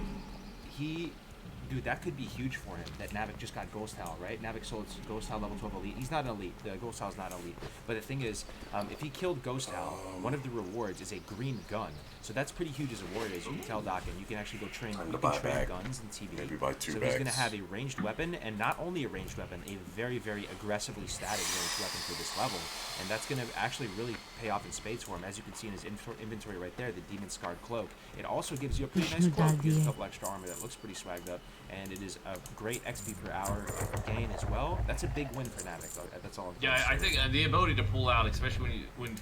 dude, that could be huge for him. That Navik just got Ghost Owl, right? Navik sold Ghost Owl level 12 elite. He's not an elite. The Ghost Owl's not elite. But the thing is, if he killed Ghost Owl, one of the rewards is a green gun. So that's pretty huge as a warrior, as you can tell, Doc. And you can actually go train. Time You to can buy a train bag. guns in TV. Maybe buy 2 so bags. he's gonna have a ranged weapon, and not only a ranged weapon, a very, very aggressively statted ranged weapon for this level. And that's gonna actually really pay off in spades for him. As you can see in his inventory right there, the Demon Scarred Cloak. It also gives you a pretty nice cloak. It gives a couple extra armor that looks pretty swagged up, and it is a great XP per hour gain as well. That's a big win for Navik. That's all. Yeah, I think the ability to pull out, especially when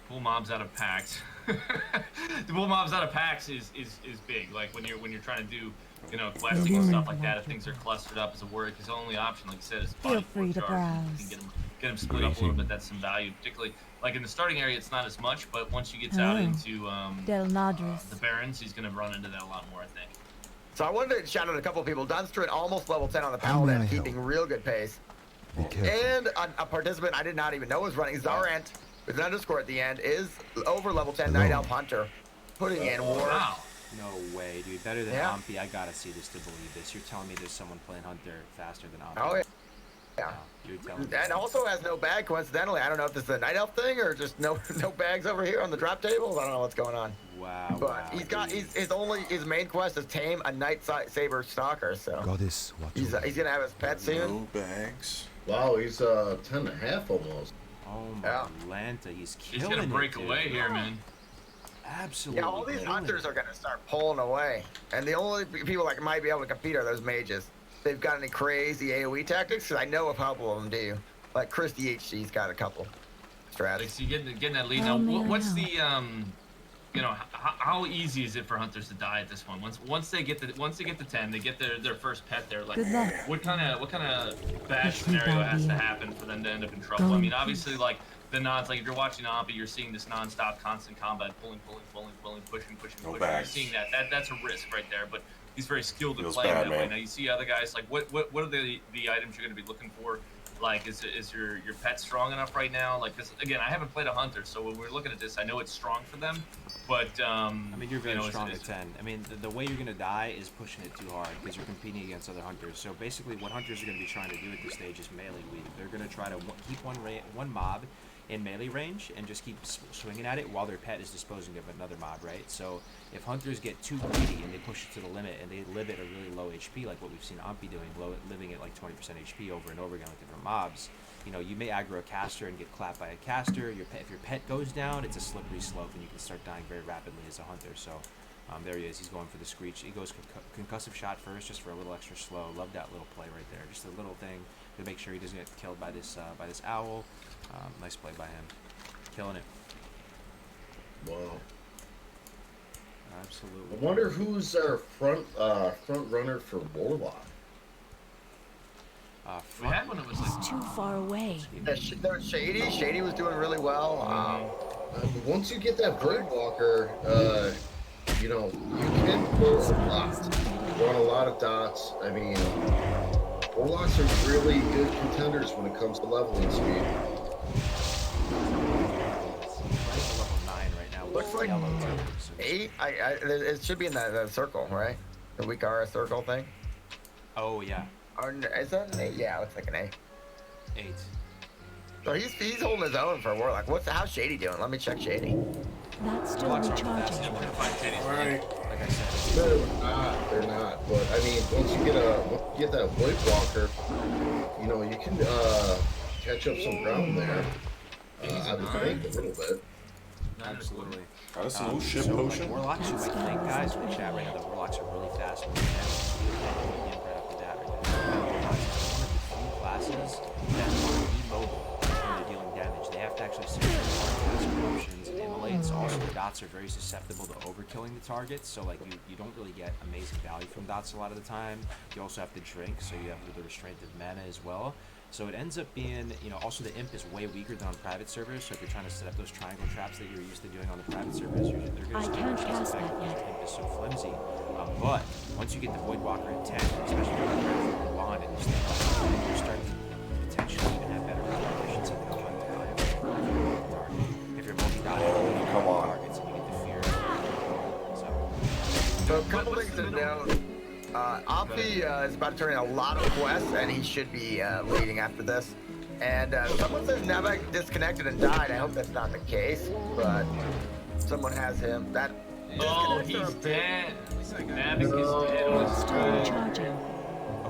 pull mobs out of packs, to pull mobs out of packs is big. Like when you're trying to do, questing and stuff like that. If things are clustered up as a warrior, because the only option, like I said, is Feel body free to charge. browse. You can get them split up a little bit. That's some value, particularly like in the starting area. It's not as much, but once you get out Oh. into Del Nadris. the Barrens, he's gonna run into that a lot more, I think. So I wanted to shout out a couple of people. Dunstrid almost level 10 on the How may I Paladin, help? keeping real good pace. Be careful. And a participant I did not even know was running, Zarant, with an underscore at the end, is over level 10 Night Elf Hunter, putting in war. Wow. No way, dude. Better than Yeah. Ompi. I gotta see this to believe this. You're telling me there's someone playing Hunter faster than Ompi? Oh, yeah. Yeah. Wow, you're telling me. And also has no bag, coincidentally. I don't know if this is a Night Elf thing or just no bags over here on the drop tables. I don't know what's going on. Wow. But wow, he's got dude. his main quest is tame a Night Saber Stalker. So Goddess, watch he's over gonna have his pet soon. No bags. Wow, he's 10 and a half almost. Oh my Yeah. Lanta, he's He's killing gonna break it, dude. away here, man. Absolutely. Yeah, all these killing hunters it. are gonna start pulling away, and the only people that might be able to compete are those mages. They've got any crazy AOE tactics? 'Cause I know a couple of them do. Like Chris DHC's got a couple Like, strategies. so you getting that lead. Oh, Now, man, what's wow. the how easy is it for hunters to die at this one? Once they get to 10, they get their first pet there. Like, Good luck. what kind of bad That's a good scenario has to idea. happen for them to end up in trouble? Go I in mean, peace. obviously, like the nods, like if you're watching Ompi, you're seeing this non-stop, constant combat, pulling, pushing. No You're bags. seeing that's a risk right there. But he's very skilled at Feels playing bad, that way. man. Now you see other guys like what are the items you're going to be looking for? Like, is your pet strong enough right now? Like, 'cause again, I haven't played a hunter, so when we're looking at this, I know it's strong for them, but I mean, you're very you know, strong it's- at 10. I mean, the way you're going to die is pushing it too hard because you're competing against other hunters. So basically, what hunters are going to be trying to do at this stage is melee weave. They're going to try to keep one mob in melee range and just keep swinging at it while their pet is disposing of another mob, right? So if hunters get too greedy and they push it to the limit and they live at a really low HP, like what we've seen Ompi doing, living at like 20% HP over and over again with different mobs, you may aggro a caster and get clapped by a caster. If your pet goes down, it's a slippery slope and you can start dying very rapidly as a hunter. So there he is. He's going for the screech. He goes concussive shot first, just for a little extra slow. Love that little play right there. Just a little thing to make sure he doesn't get killed by this owl. Nice play by him. Killing it. Wow. Absolutely. I wonder who's our front runner for Warlock. we had one that was like Too far away. There was Shady. Shady was doing really well. Once you get that Voidwalker, you can pull a lot, run a lot of dots. I mean, Warlocks are really good contenders when it comes to leveling speed. Level 9 right now. Looks like yellow too. So 8. It should be in the circle, right? The Wikara circle thing. oh yeah, Or is that an 8? Yeah, it looks like an 8. 8. So he's holding his own for Warlock. How's Shady doing? Let me check Shady. That's still Warlocks aren't fast. recharging. we're gonna find titties. Alright. Like I said. They're not. But I mean, once you get that Voidwalker, you can catch up some ground there. I would think a little bit. Absolutely. Got us a little ship So, potion. like, warlocks, you might think, guys, in the chat right now, the warlocks are really fast. But right off the bat, right there. Warlocks is one of the few classes that are immobile when they're dealing damage. They have to actually sit there and cast corruptions and immolates. Also, the dots are very susceptible to overkilling the targets, so like you don't really get amazing value from dots a lot of the time. You also have to drink, so you have the restraint of mana as well. So it ends up being, also the imp is way weaker than on private servers. So if you're trying to set up those triangle traps that you're used to doing on the private servers, they're going I to can't just cast the fact that that yet. the imp is so flimsy. But once you get the Voidwalker at 10, especially when you're bond and you start to potentially even have better Omni is about to turn in a lot of quests, and he should be leading after this. And someone says Navak disconnected and died. I hope that's not the case, but someone has him. That Oh, he's dead. Navik is dead on the Storm screen. charging.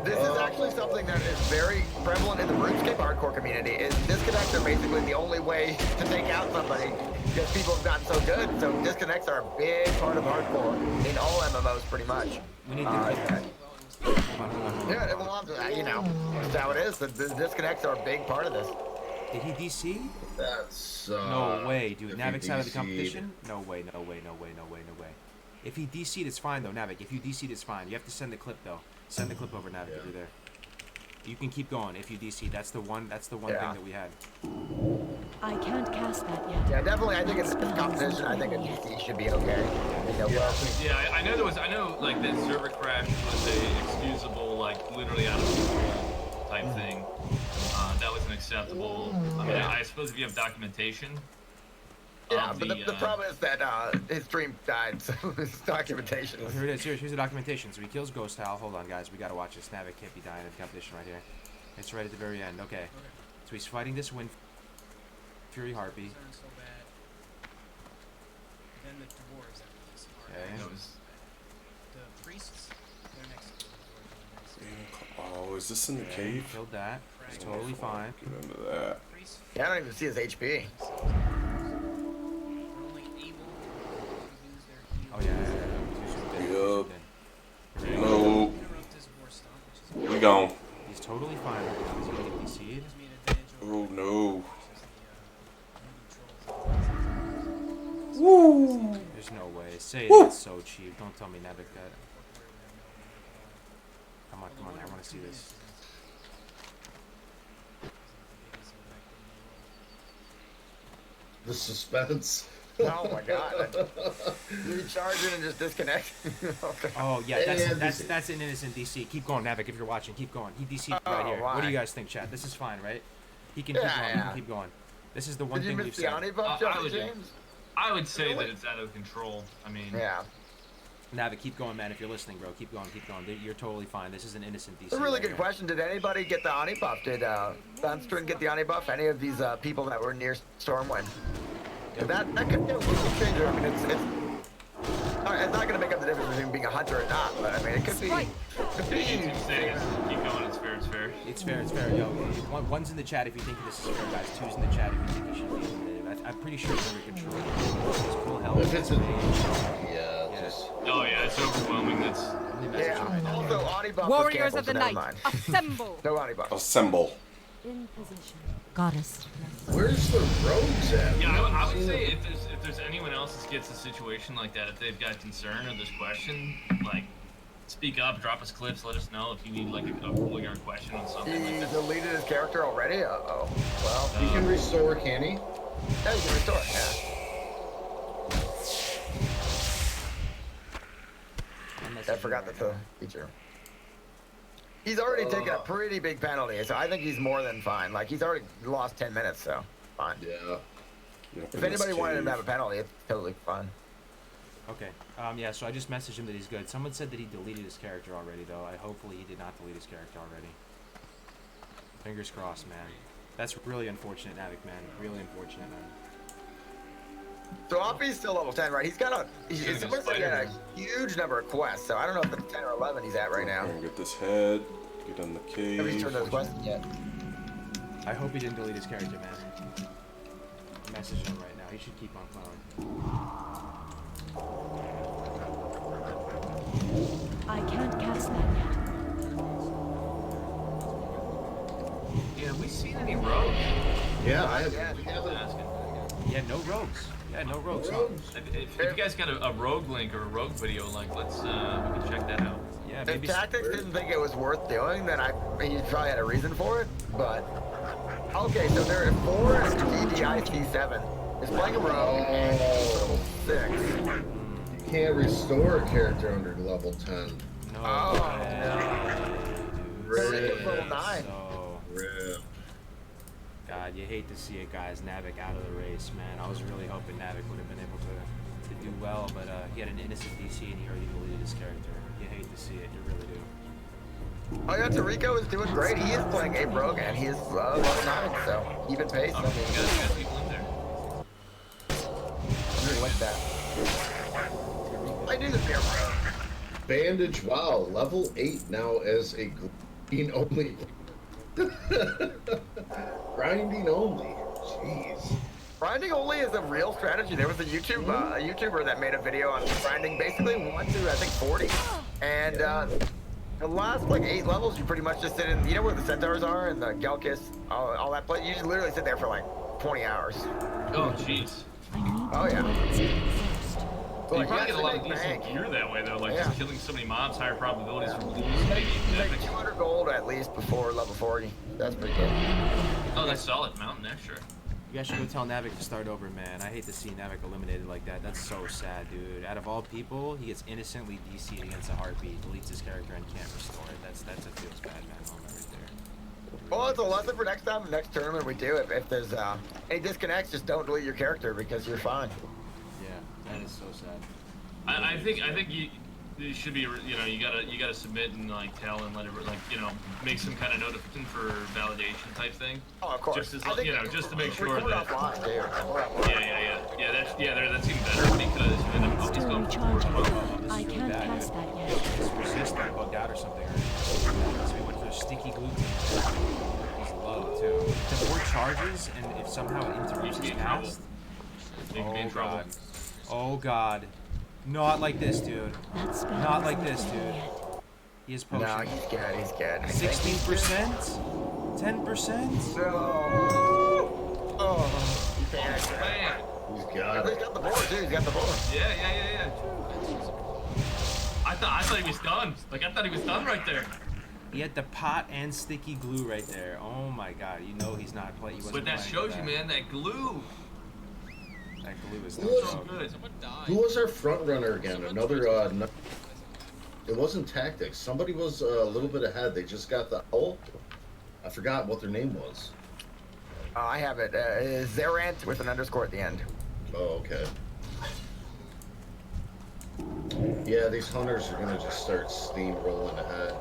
This is actually something that is very prevalent in the RuneScape hardcore community. Is disconnects are basically the only way to take out somebody because people have gotten so good. So disconnects are a big part of hardcore in all MMOs, pretty much. We need to hold on. Yeah, well, you know, that's how it is. The disconnects are a big part of this. Did he DC? That's No way, dude. if he Navik's out of the DC'd. competition? No way, no way, no way, no way, no way. If he DC'd, it's fine, though, Navik. If you DC'd, it's fine. You have to send the clip, though. Send the clip over, Navik, if you're there. You can keep going if you DC. That's the one thing that we had. I can't cast that yet. Yeah, definitely. I think it's competition. I think a DC should be okay. You know, Yeah, I know like the server crash was a excusable, like literally out of control type thing. That wasn't acceptable. I mean, I suppose if you have documentation. yeah, of but the problem is that his stream died, so his documentation Oh, was... here it is. Here's the documentation. So he kills Ghost Hal. Hold on, guys. We gotta watch this. Navik can't be dying in the competition right here. It's right at the very end. Okay. So he's fighting this Wind Fury Harpy. So bad. Then the dwarves after this are Okay. That was the priests. They're next to the dwarves. Oh, is this in the Okay, cave? killed that. It's totally fine. Get into that. Priests Yeah, I don't even see his HP. are only able to use their heal. Oh yeah. Yup. Yup. No. Interrupt his war stomp, which is We gone. He's totally fine right now. He's gonna get DC'd. gives me an advantage over Oh no. versus the Woo. There's no way. Say Woo. that's so cheap. Don't tell me Navik got it. Come on, come on. I want to see this. The suspense. Oh my god. Recharge it and just disconnect. Okay. Oh yeah, Yeah, that's an innocent DC. Keep going, Navik. If you're watching, keep going. He DC'd Oh, right here. What do why? you guys think, chat? This is fine, right? He can Yeah, keep going. He yeah. can keep going. This is the one Did you thing miss we've the said. Oni buff, I Justin would- James? I would say Really? that it's out of control. I mean, Yeah. Navik, keep going, man. If you're listening, bro, keep going, keep going. You're totally fine. This is an innocent DC. It's a really right good here. question. Did anybody get the Oni buff? Did Sunstern get the Oni buff? Any of these people that were near Stormwind? That could be a little changer. I mean, it's not going to make up the difference between being a hunter or not, but I mean, it could be. Could be keep saying it. Keep going. It's fair. It's fair. It's fair, it's fair. Yo, one's in the chat if you think this is fair, guys. Two's in the chat if you think he should be eliminated. I'm pretty sure it's under control. It's full health. If it's a, mage. yeah, just Oh yeah, it's overwhelming. That's Let me message him right Yeah. now. Also, Oni buff was Warriors canceled, of the so never night, mind. assemble! No Oni buff. Assemble. In position. Goddess. where's the rogues at? yeah. I would Seen say it. if there's anyone else that gets a situation like that, if they've got concern or this question, like speak up, drop us clips, let us know if you need like a ruling or a question on something He like that. deleted his character already? Uh-oh. Well, He can restore, can he? yeah, you can restore it, yeah. I forgot that's a feature. He's already taken a pretty big penalty, so I think he's more than fine. Like, he's already lost 10 minutes, so fine. Yeah. If anybody wanted him to have a penalty, it's totally fine. Okay. Yeah, so I just messaged him that he's good. Someone said that he deleted his character already, though. Hopefully he did not delete his character already. Fingers crossed, man. That's really unfortunate, Navik, man. Really unfortunate, man. So Offie's still level 10, right? He's got he's He's supposed to get a huge number of quests, so I don't know if it's 10 or 11 he's at right now. Gonna get this head. Get in the Have you cave. turned those quests yet? I hope he didn't delete his character, man. I'm messaging him right now. He should keep on playing. I can't cast that yet. Yeah, have we seen any rogues? Yeah, I have. Yeah, we yeah. haven't- Asking. Yeah, no rogues. Yeah, no rogues. Rogues. If you guys got a rogue link or a rogue video, like let's we can check that out. Yeah, If maybe. Tactics didn't think it was worth doing, then he probably had a reason for it, but... Okay, so there are 4 DDIC7. Is playing a rogue and level 6. You can't restore a character under level 10. No. Oh, way, no. dude. Really? Level 9. So, Rip. God, you hate to see it, guys. Navik out of the race, man. I was really hoping Navik would have been able to do well, but he had an innocent DC and he already deleted his character. He You hate to see it. You really do. Oh yeah, Tarico is doing great. He is playing Ape Rogue, and he is level 9, so even pace. I mean, You got people in there. I like that. I do the beer. Bandage, wow, level 8 now as a green only. Grinding only. Jeez. Grinding only is a real strategy. There was a YouTuber that made a video on grinding basically 1 to I think 40, and the last like 8 levels you pretty much just sit in. You know where the centaurs are and the Gelkis, all that place. You just literally sit there for like 20 hours. Oh, jeez. I need Oh, yeah. weapons first. You Like, probably you get a lot of actually make decent bank. gear that way, though. Like, Yeah. just killing so many mobs, higher probabilities for losing. You make 200 gold at least before level 40. That's pretty good. Oh, that's solid. Mountain extra. You guys should go tell Navik to start over, man. I hate to see Navik eliminated like that. That's so sad, dude. Out of all people, he gets innocently DC'd against a heartbeat, deletes his character, and can't restore it. That's a feels bad, man. Moment right there. Well, it's a lesson for next time. Next tournament we do, if there's any disconnects, just don't delete your character because you're fine. Yeah, that is so sad. I think you should be, you know, you gotta submit and like tell and let it, like, you know, make some kind of notification for validation type thing. Oh, of course. Just as, I think you know, just to make sure record that. offline, too. Record offline. That seems better because then he's Still going forward as recharging. well. This I is really can't bad. cast that yet. His resist got bugged out or something. So we went for a sticky glue team. He's low too. The 4 charges, and if somehow it interrupts his cast. They can be in trouble. God. Oh god. Not like this, dude. That spell Not like isn't this, ready dude. yet. He is No, potion. he's good. He's good. 16%? 10%? No. Oh, he panicked. Man. He's He's got it. got the board, too. He's got the board. Yeah. I thought he was done. Like, I thought he was done right there. He had the pot and sticky glue right there. Oh my god. You know he's not playing. But that shows you, man, that glue. That glue is Who no was- joke. Good. Someone died. Who was our front runner again? Another, it wasn't tactics. Somebody was a little bit ahead. They just got the owl. I forgot what their name was. I have it. Zerant with an underscore at the end. Oh, okay. Yeah, these hunters are gonna just start steamrolling ahead.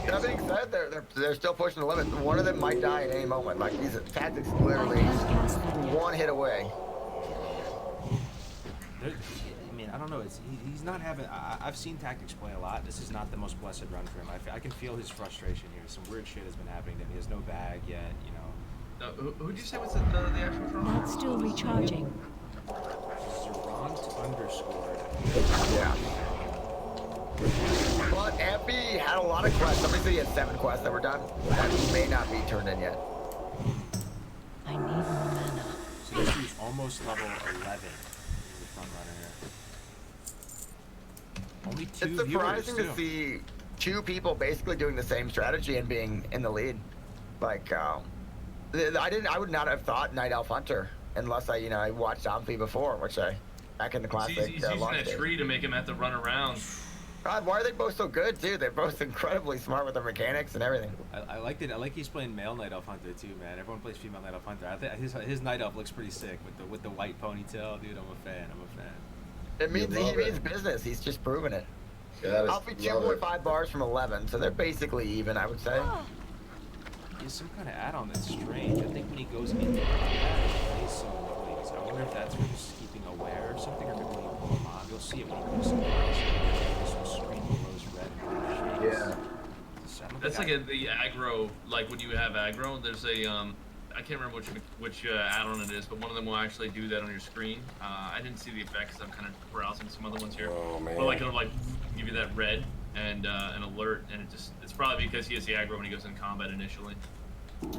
That being said, they're still pushing the limit. One of them might die at any moment. Like these tactics, literally I can't cast that yet. one hit away. I mean, I don't know. He's not having. I've seen Tactics play a lot. This is not the most blessed run for him. I can feel his frustration here. Some weird shit has been happening to him. He has no bag yet, you know. Who'd you say was the actual drone? That's still recharging. Zerant underscore. Yeah. But Effie had a lot of quests. Somebody said he had 7 quests that were done. That may not be turned in yet. I need more mana. So he's almost level 11. He's the front runner here. Only 2 It's surprising viewers, to too. see 2 people basically doing the same strategy and being in the lead. Like, I would not have thought Night Elf Hunter unless I watched Zombie before, which back in the classic. He's using launch that days. tree to make him have to run around. God, why are they both so good too? They're both incredibly smart with their mechanics and everything. I liked it. I like he's playing male Night Elf Hunter too, man. Everyone plays female Night Elf Hunter. I think his Night Elf looks pretty sick with the white ponytail, dude. I'm a fan. It means he love means it. business. He's just proven it. Got I'll be it. Love it. 2.5 bars from 11, so they're basically even, I would say. He has some kind of add-on that's strange. I think when he goes into combat, it plays some noise. I wonder if that's for just keeping aware or something, or maybe when you pull him on, you'll see it when you pull something else. Some screen glows red and green shades. Yeah. So I don't That's think like the aggro, like when you have aggro, there's a, I can't remember which add-on it is, but one of them will actually do that on your screen. I didn't see the effect because I'm kind of browsing some other ones here. Oh, man. But like it'll like give you that red and an alert, and it's probably because he has the aggro when he goes in combat initially.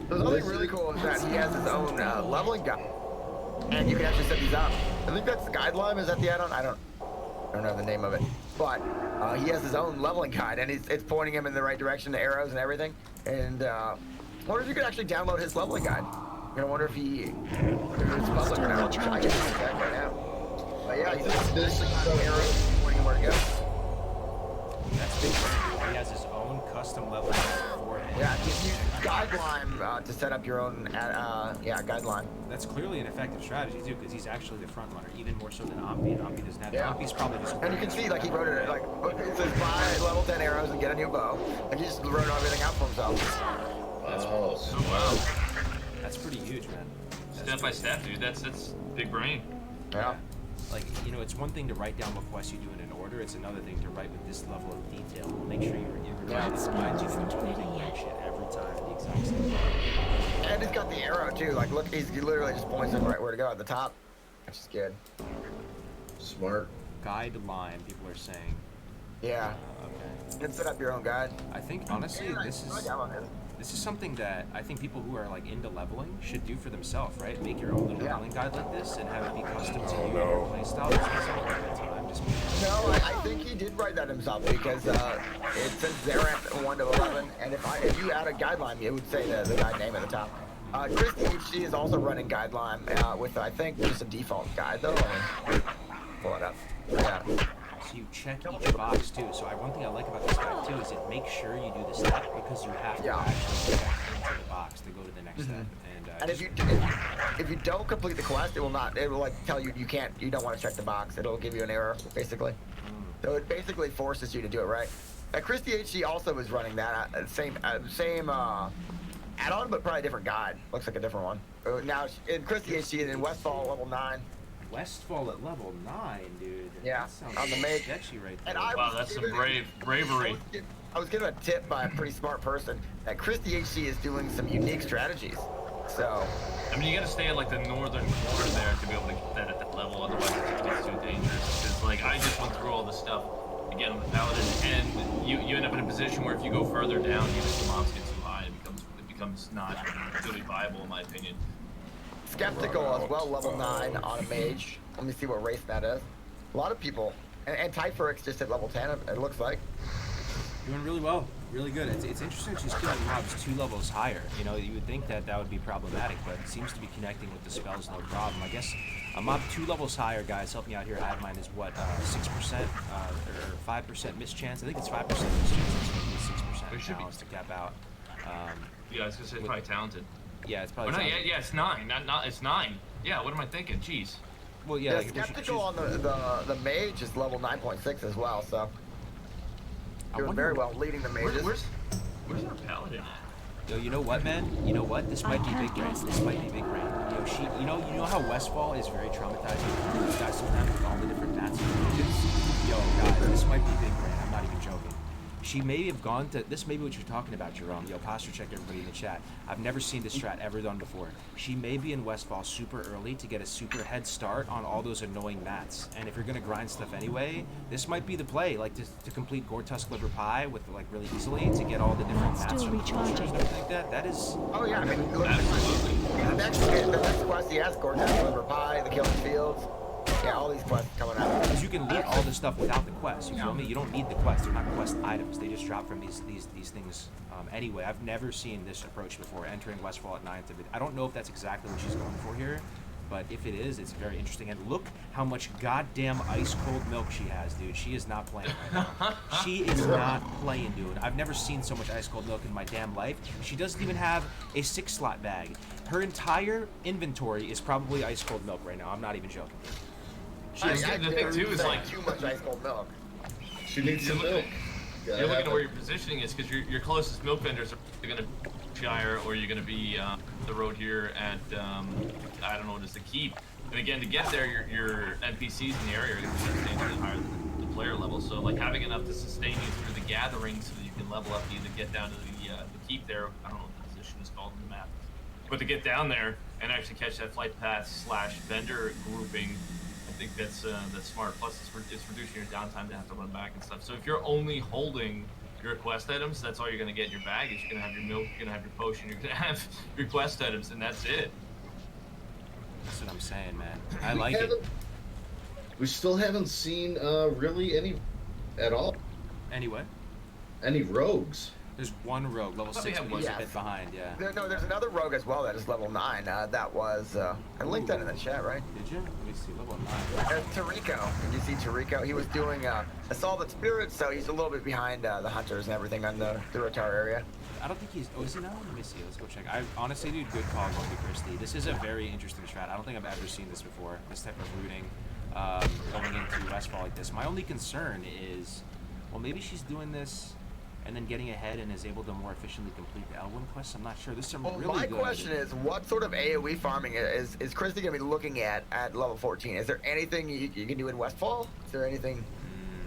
The other thing really cool is that he has his own leveling guide, and you can actually set these up. I think that's the guideline. Is that the add-on? I don't know the name of it, but he has his own leveling guide, and it's pointing him in the right direction, the arrows and everything. And I wonder if you could actually download his leveling guide. I wonder if it's public or not. I can check right now. But yeah, he's basically got arrows pointing him where to go. that's big. He has his own custom level for Yeah, just use guideline to set up your own. Guideline. That's clearly an effective strategy too, because he's actually the front runner, even more so than Ampi. And Ampi doesn't have. Yeah. Ampi's probably just. And you can see, like, he wrote it, like, it says buy level 10 arrows and get a new bow. And he just wrote everything out for himself. Oh, So wow. That's pretty huge, man. Step by step, dude. That's big brain. Yeah. Like, you know, it's one thing to write down what quests you do in an order. It's another thing to write with this level of detail. Make sure you're reminded you that you're doing that shit every time the exact same way. And he's got the arrow, too. Like, look, he literally just points him right where to go at the top. Which is good. smart. Guideline, people are saying. Yeah. Okay. You can set up your own guide. I think, honestly, this is something that I think people who are like into leveling should do for themselves, right? Make your own little leveling guide like this and have it be custom to you and your playstyle. No, I think he did write that himself because it says Xerath 1 to 11, and if you add a guideline, it would say the guide name at the top. Chris HG is also running guideline with, I think, just a default guide though. I mean, pull it up. Yeah. So you check each box too. So one thing I like about this guide too is it makes sure you do the step because you have to actually check into the box to go to the next step. And if you don't complete the quest, it will like tell you you don't want to check the box. It'll give you an error basically. So it basically forces you to do it right. Christy HG also is running that same add-on, but probably a different guide. Looks like a different one. Now in Christy HG and in Westfall level 9. Westfall at level 9, dude. Yeah, That sounds on the mage. sketchy right there. And Wow, that's some bravery. I was given a tip by a pretty smart person that Christy HG is doing some unique strategies. So, I mean, you gotta stay at like the northern corner there to be able to get that at that level, otherwise it's too dangerous. Because like I just went through all this stuff again on the paladin, and you end up in a position where if you go further down, even if the mobs get too high, it becomes not really viable in my opinion. Skeptical as well, level 9 on a mage. Let me see what race that is. A lot of people, and Typhorix just at level 10. It looks like. Doing really well, really good. It's interesting she's killing mobs 2 levels higher. You know, you would think that would be problematic, but it seems to be connecting with the spells no problem. I guess a mob 2 levels higher, guys, help me out here. I have mine is what, 6% or 5% miss chance. I think it's 5% miss chance. It's 6% now to cap out. Yeah, I was gonna say it's probably talented. Yeah, it's probably. Oh, no, yeah, it's 9. Not it's 9. Yeah, what am I thinking? Jeez. Well, yeah. Like, Skeptical on the mage is level 9.6 as well, so. Doing very well, leading the mages. Where's our paladin at? Yo, you know what, man? You know what? This might be big brain. This might be big brain. You know how Westfall is very traumatizing for these guys sometimes with all the different mats and images? Yo, guys, this might be big brain. I'm not even joking. She may have gone to, this may be what you're talking about, Jerome. Yo, posture check everybody in the chat. I've never seen this strat ever done before. She may be in Westfall super early to get a super head start on all those annoying mats. And if you're gonna grind stuff anyway, this might be the play, like to complete Gore Tusk Liver Pie with like really easily to get all the different mats Still from recharging. and everything like that. That is. Oh yeah, I mean, look, Absolutely. the next quest he has, Gore Tusk Liver Pie, the Killing Fields. Yeah, all these quests coming out. Because you can loot all this stuff without the quest. You feel me? You don't need the quest. They're not quest items. They just drop from these things anyway. I've never seen this approach before. Entering Westfall at 9. I don't know if that's exactly what she's going for here, but if it is, it's very interesting. And look how much goddamn ice cold milk she has, dude. She is not playing right now. She is not playing, dude. I've never seen so much ice cold milk in my damn life. She doesn't even have a 6-slot bag. Her entire inventory is probably ice cold milk right now. I'm not even joking. The thing too is like too much ice cold milk. She needs some milk. You're looking at where your positioning is because your closest milk vendors are going to be Shire or you're going to be the road here at I don't know what is the keep. And again, to get there, your NPCs in the area are going to be substantially higher than the player level. So like having enough to sustain you through the gathering so that you can level up to either get down to the keep there. I don't know what the position is called on the map, but to get down there and actually catch that flight path / vendor grouping. I think that's smart. Plus, it's reducing your downtime to have to run back and stuff. So if you're only holding your quest items, that's all you're gonna get in your baggage. You're gonna have your milk, you're gonna have your potion, you're gonna have your quest items, and that's it. That's what I'm saying, man. I like it. We still haven't seen really any at all. Anyway, Any rogues? there's one rogue, level 6, but he's a bit behind, yeah. There's another rogue as well that is level 9. That was I linked that in the chat, right? Did you? Let me see, level 9. Tariko. Did you see Tariko? He was doing Assault at Spirits, so he's a little bit behind the hunters and everything on the Durotar area. I don't think he's. Oh, is he not? Let me see. Let's go check. I honestly, dude, good call going to Christie. This is a very interesting strat. I don't think I've ever seen this before. This type of rooting going into Westfall like this. My only concern is, well, maybe she's doing this and then getting ahead and is able to more efficiently complete the Elwyn quest. I'm not sure. There's some Well, really my good. question is, what sort of AoE farming is Christy going to be looking at level 14? Is there anything you can do in Westfall? Is there anything?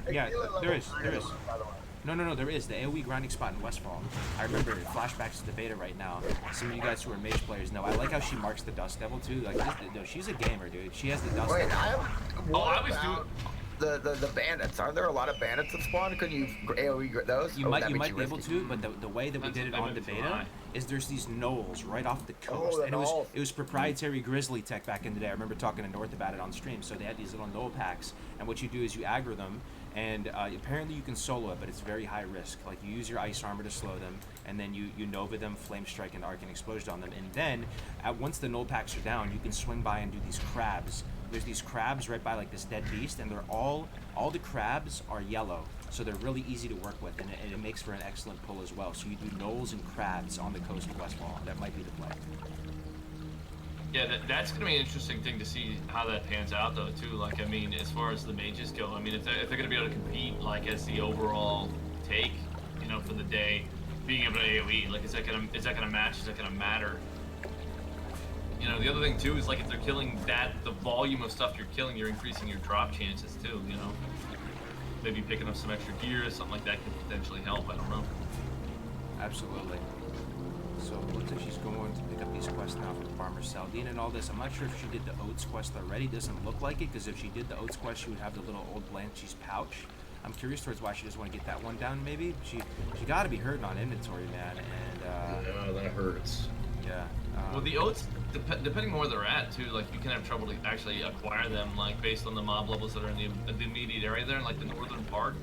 Yeah, Level there is. 9, There is. by the way. No, there is. The AoE grinding spot in Westfall. I remember flashbacks to the beta right now. Some of you guys who are mage players know. I like how she marks the Dust Devil too. Like, no, she's a gamer, dude. She has the Dust Wait, Devil. I was doing. The bandits. Aren't there a lot of bandits that spawn? Could you AoE those? You Or would might that be be too able risky? to, but the way that we did it on the beta is there's these knolls right off the coast, the and knolls. it was proprietary Grizzly tech back in the day. I remember talking to North about it on stream. So they had these little knoll packs, and what you do is you aggro them, and apparently you can solo it, but it's very high risk. Like you use your ice armor to slow them, and then you Nova them, flame strike, and arcane explosion on them, and then once the knoll packs are down, you can swing by and do these crabs. There's these crabs right by like this dead beast, and they're all the crabs are yellow, so they're really easy to work with, and it makes for an excellent pull as well. So you do knolls and crabs on the coast of Westfall. That might be the play. Yeah, that's gonna be an interesting thing to see how that pans out, though, too. Like, I mean, as far as the mages go, I mean, if they're gonna be able to compete, like, as the overall take, you know, for the day, being able to AOE, like, is that gonna match? Is that gonna matter? You know, the other thing too is like if they're killing the volume of stuff you're killing, you're increasing your drop chances too. You know, maybe picking up some extra gear or something like that could potentially help. I don't know. Absolutely. So it looks like she's going to pick up these quests now from Farmer Saldine and all this. I'm not sure if she did the Oats quest already. Doesn't look like it, because if she did the Oats quest, she would have the little old Blanche's pouch. I'm curious towards why she doesn't want to get that one down. Maybe she got to be hurting on inventory, man. And Yeah, that hurts. yeah. Well, the oats, depending on where they're at too, like you can have trouble to actually acquire them, like based on the mob levels that are in the immediate area there, in like the northern part.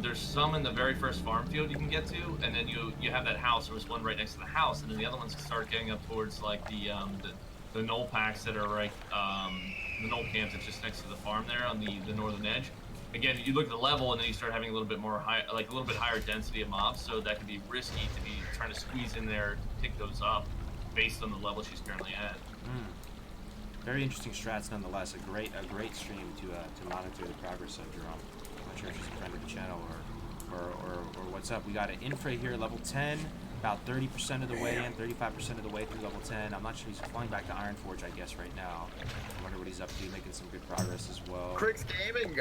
There's some in the very first farm field you can get to, and then you have that house. There was one right next to the house, and then the other ones start getting up towards like the knoll packs that are like the knoll camps that's just next to the farm there on the northern edge. Again, you look at the level, and then you start having a little bit more high, like a little bit higher density of mobs, so that can be risky to be trying to squeeze in there, pick those up, based on the level she's currently at. Very interesting strats nonetheless. A great stream to monitor the progress of Jerome. I'm not sure if she's a friend of the channel or what's up. We got an infra here, level 10, about 30% of the way in, 35% of the way through level 10. I'm not sure, he's flying back to Ironforge, I guess, right now. I wonder what he's up to, making some good progress as well. Crix Gaming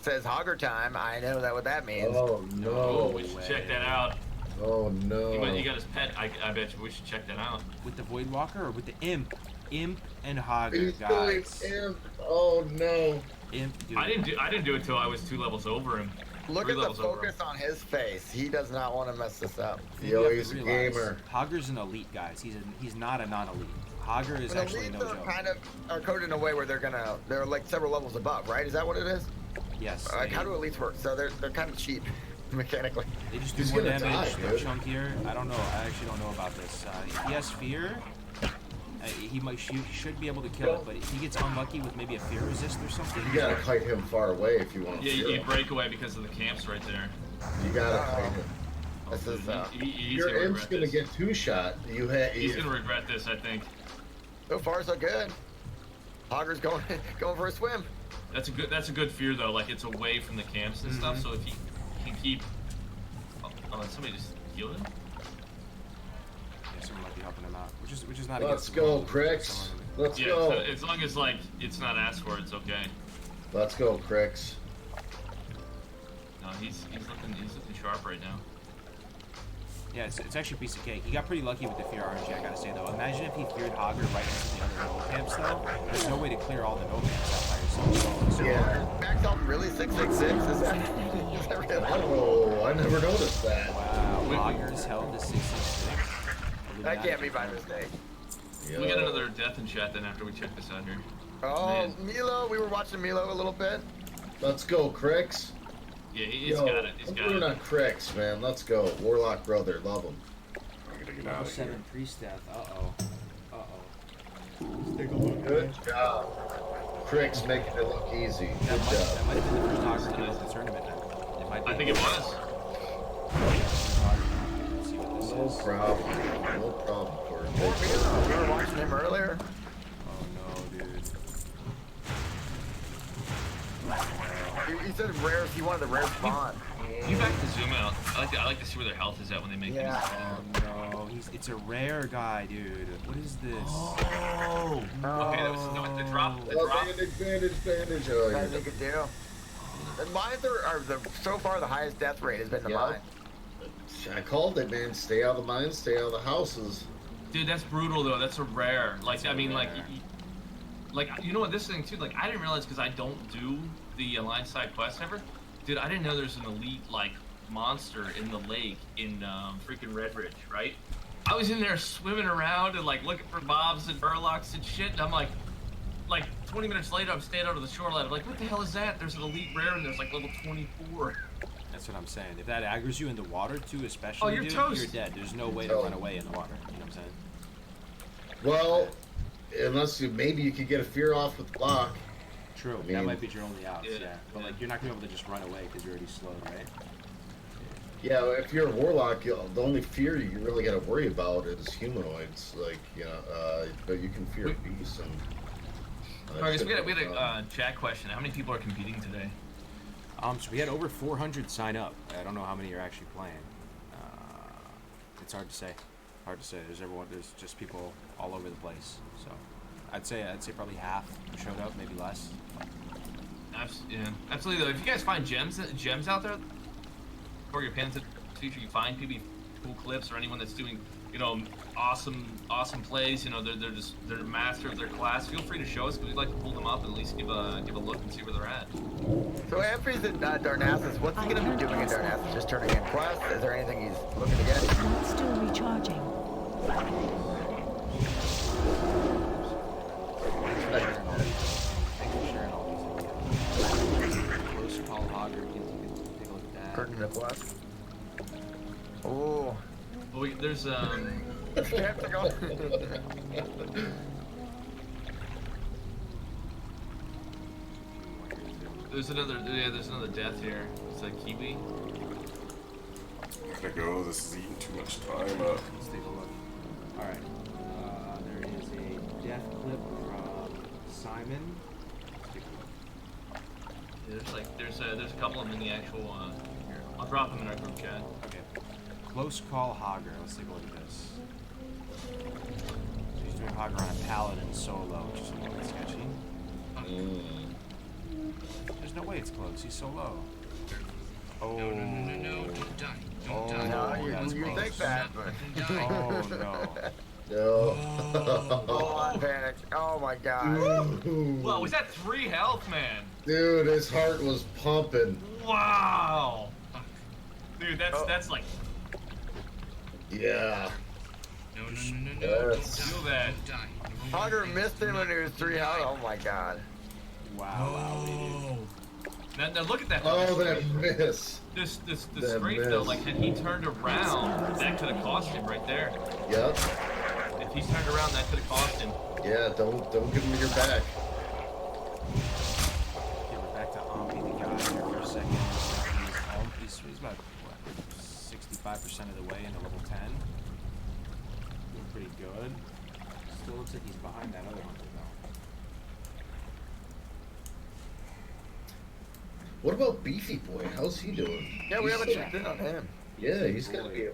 says Hogger time. I know what that means. Oh Oh, no. we should check that out. Oh no. He got his pet. I bet you we should check that out. With the Voidwalker or with the Imp? Imp and Hogger, He's going guys. in. Oh no. Imp, dude. I didn't do it till I was 2 levels over him. Look 3 at the levels over focus him. on his face. He does not want to mess this up. You Yo, have to he's a realize, gamer. Hogger's an elite, guys. He's not a non-elite. Hogger is But actually elites no are joke. kind of are coded in a way where they're like several levels above, right? Is that what it is? Yes. Like they- how do elites work? So they're kind of cheap mechanically. They just do He's more gonna damage, die, they're dude. chunkier. I don't know. I actually don't know about this. If he has fear, he should be able to kill it, but if he gets unlucky with maybe a fear resist or something, You gotta kite him far away if you want to. Yeah, you break away because of the camps right there. You gotta kite him. This is He's Your gonna imp's regret gonna this. get 2-shot. He's gonna regret this, I think. so far so good. Hogger's going for a swim. That's a good fear though. Like it's away from the camps and stuff. So if he can keep, somebody just heal him. yeah, someone might be helping him out, which is not. Let's against the go, rule. Crix. Someone- Let's Yeah, go. so as long as like it's not asked for, it's okay. Let's go, Crix. No, he's looking sharp right now. Yeah, it's actually a piece of cake. He got pretty lucky with the fear RNG, I gotta say though. Imagine if he feared Hogger right next to the other no camps though. There's no way to clear all the no camps out by yourself. So, Yeah. Max health really 666. Is that really? Oh, I never noticed that. wow, Hogger's held to 666. That can't be by mistake. We got another death in chat then after we check this out here. Oh, Man. Milo. We were watching Milo a little bit. Let's go, Crix. Yeah, he's Yo, got it. He's I'm got rooting it. on Crix, man. Let's go. Warlock brother, love him. I'm gonna get Level out of here. 7 priest death. Uh-oh. Good job. Crix making it look easy. Good That job. might have been the first Hogger kill of the tournament then. It might be. I think it was. Let's see what this No problem. No problem, Corey. We were watching him earlier. Oh no, dude. He said rare. He wanted the rare spawn. You back to zoom out. I like to see where their health is at when they make Yeah. these. Oh no, it's a rare guy, dude. What is this? Oh. Okay, that was no, the drop. The Oh, drop. bandage. Oh, That's yeah. a good deal. And mines are so far the highest death rate has been the Yeah. mine. I called it, man. Stay out of the mines, stay out of the houses. Dude, that's brutal though. That's a rare. Like, I mean, like, rare. like, you know what? This thing too. Like, I didn't realize because I don't do the line side quest ever. Dude, I didn't know there's an elite like monster in the lake in freaking Red Ridge, right? I was in there swimming around and like looking for mobs and burlocks and shit, and I'm like 20 minutes later, I'm standing out of the shoreline. I'm like, what the hell is that? There's an elite rare and there's like level 24. That's what I'm saying. If that aggro's you in the water too, especially, you're dude, toast. you're dead. There's no way to run away in the water. You know what I'm saying? Well, unless maybe you could get a fear off with block. True. I mean, that might be your only outs, yeah, yeah. But like, you're not gonna be able to just run away because you're already slowed, right? Yeah, if you're a warlock, the only fear you really got to worry about is humanoids. Like, but you can fear beasts and. Alright, so we had a chat question. How many people are competing today? So we had over 400 sign up. I don't know how many are actually playing. It's hard to say. There's just people all over the place. So I'd say probably half showed up, maybe less. Yeah, absolutely though. If you guys find gems out there, or you're paying attention to the future, you find people, cool clips, or anyone that's doing, awesome plays. They're a master of their class. Feel free to show us because we'd like to pull them up and at least give a look and see where they're at. So Amphy's in Darnassus. What's he gonna be doing in Darnassus? Just turning in quests? Is there anything he's looking to get? Not still recharging. Close call hogger. You can take a look at that. Curtain the quest. Ooh. Well, there's Skeptical. there's another death here. It's like Kiwi. Gotta go. This is eating too much time up. Let's take a look. All right. There is a death clip from Simon. Let's take a look. Yeah, there's a couple of them in the actual. I'll drop them in our group chat. Okay. Close call hogger. Let's take a look at this. So he's doing hogger on a paladin solo, which is a little bit sketchy. There's no way it's close. He's so low. Oh. No, don't die. Don't die. No, that's you close. think that, but. Oh no. No. Oh, I'm panicked. Oh my god. Whoa, was that 3 health, man? Dude, his heart was pumping. Wow. Dude, that's like. Yeah. No. Yes. Feel Don't that. die. Don't die. Hogger missed him when he was 3 health. Oh my god. Wow. Now look at that. Oh, that miss. This That straight though, miss. like had he turned around, that could have cost him right there. Yep. If he's turned around, that could have cost him. Yeah, don't give him your back. Okay, we're back to Omni, the guy here for a second. He's about, what, 65% of the way into level 10. Doing pretty good. Still looks like he's behind that other hunter, though. What about Beefy Boy? How's he doing? Yeah, we haven't checked in on him. Yeah, he's gotta be.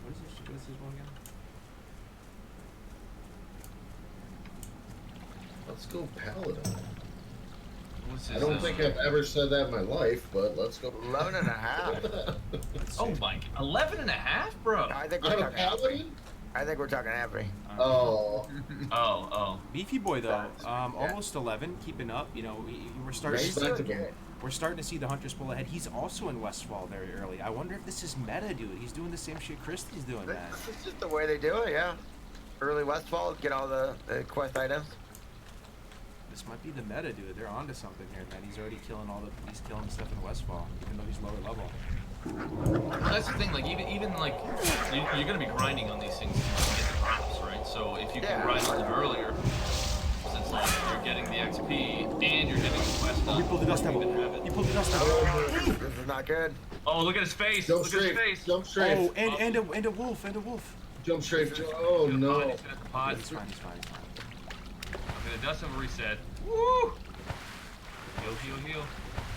What is his one again? Let's go Paladin. What's I his, don't think I've ever said that in my life, but let's go. 11 and a half. Let's Oh see. my, 11 and a half, bro. I think we're I'm a talking. Paladin? I think we're talking Amphy. Oh. Oh. Beefy boy though, almost 11, keeping up. We're starting. Yeah, he's doing Respectable. good. We're starting to see the hunters pull ahead. He's also in Westfall very early. I wonder if this is meta, dude. He's doing the same shit Christie's doing, man. This is just the way they do it, yeah. Early Westfall, get all the quest items. This might be the meta, dude. They're onto something here, man. He's already killing he's killing stuff in Westfall, even though he's lower level. That's the thing. Like even like you're gonna be grinding on these things to get the drops, right? So if you can Yeah. grind on them earlier, mobs, it's like you're getting the XP and you're getting the quest done. You pulled the dust devil. You pulled the dust devil. This is not good. Oh, look at his face! Jump Look at his straight. face! Jump straight. Oh, and a wolf, and a wolf. Jump straight. Oh He's no. got the pod. He's fine, he's fine, he's fine. Okay, the dust devil reset. Woo! Heal, heal, heal.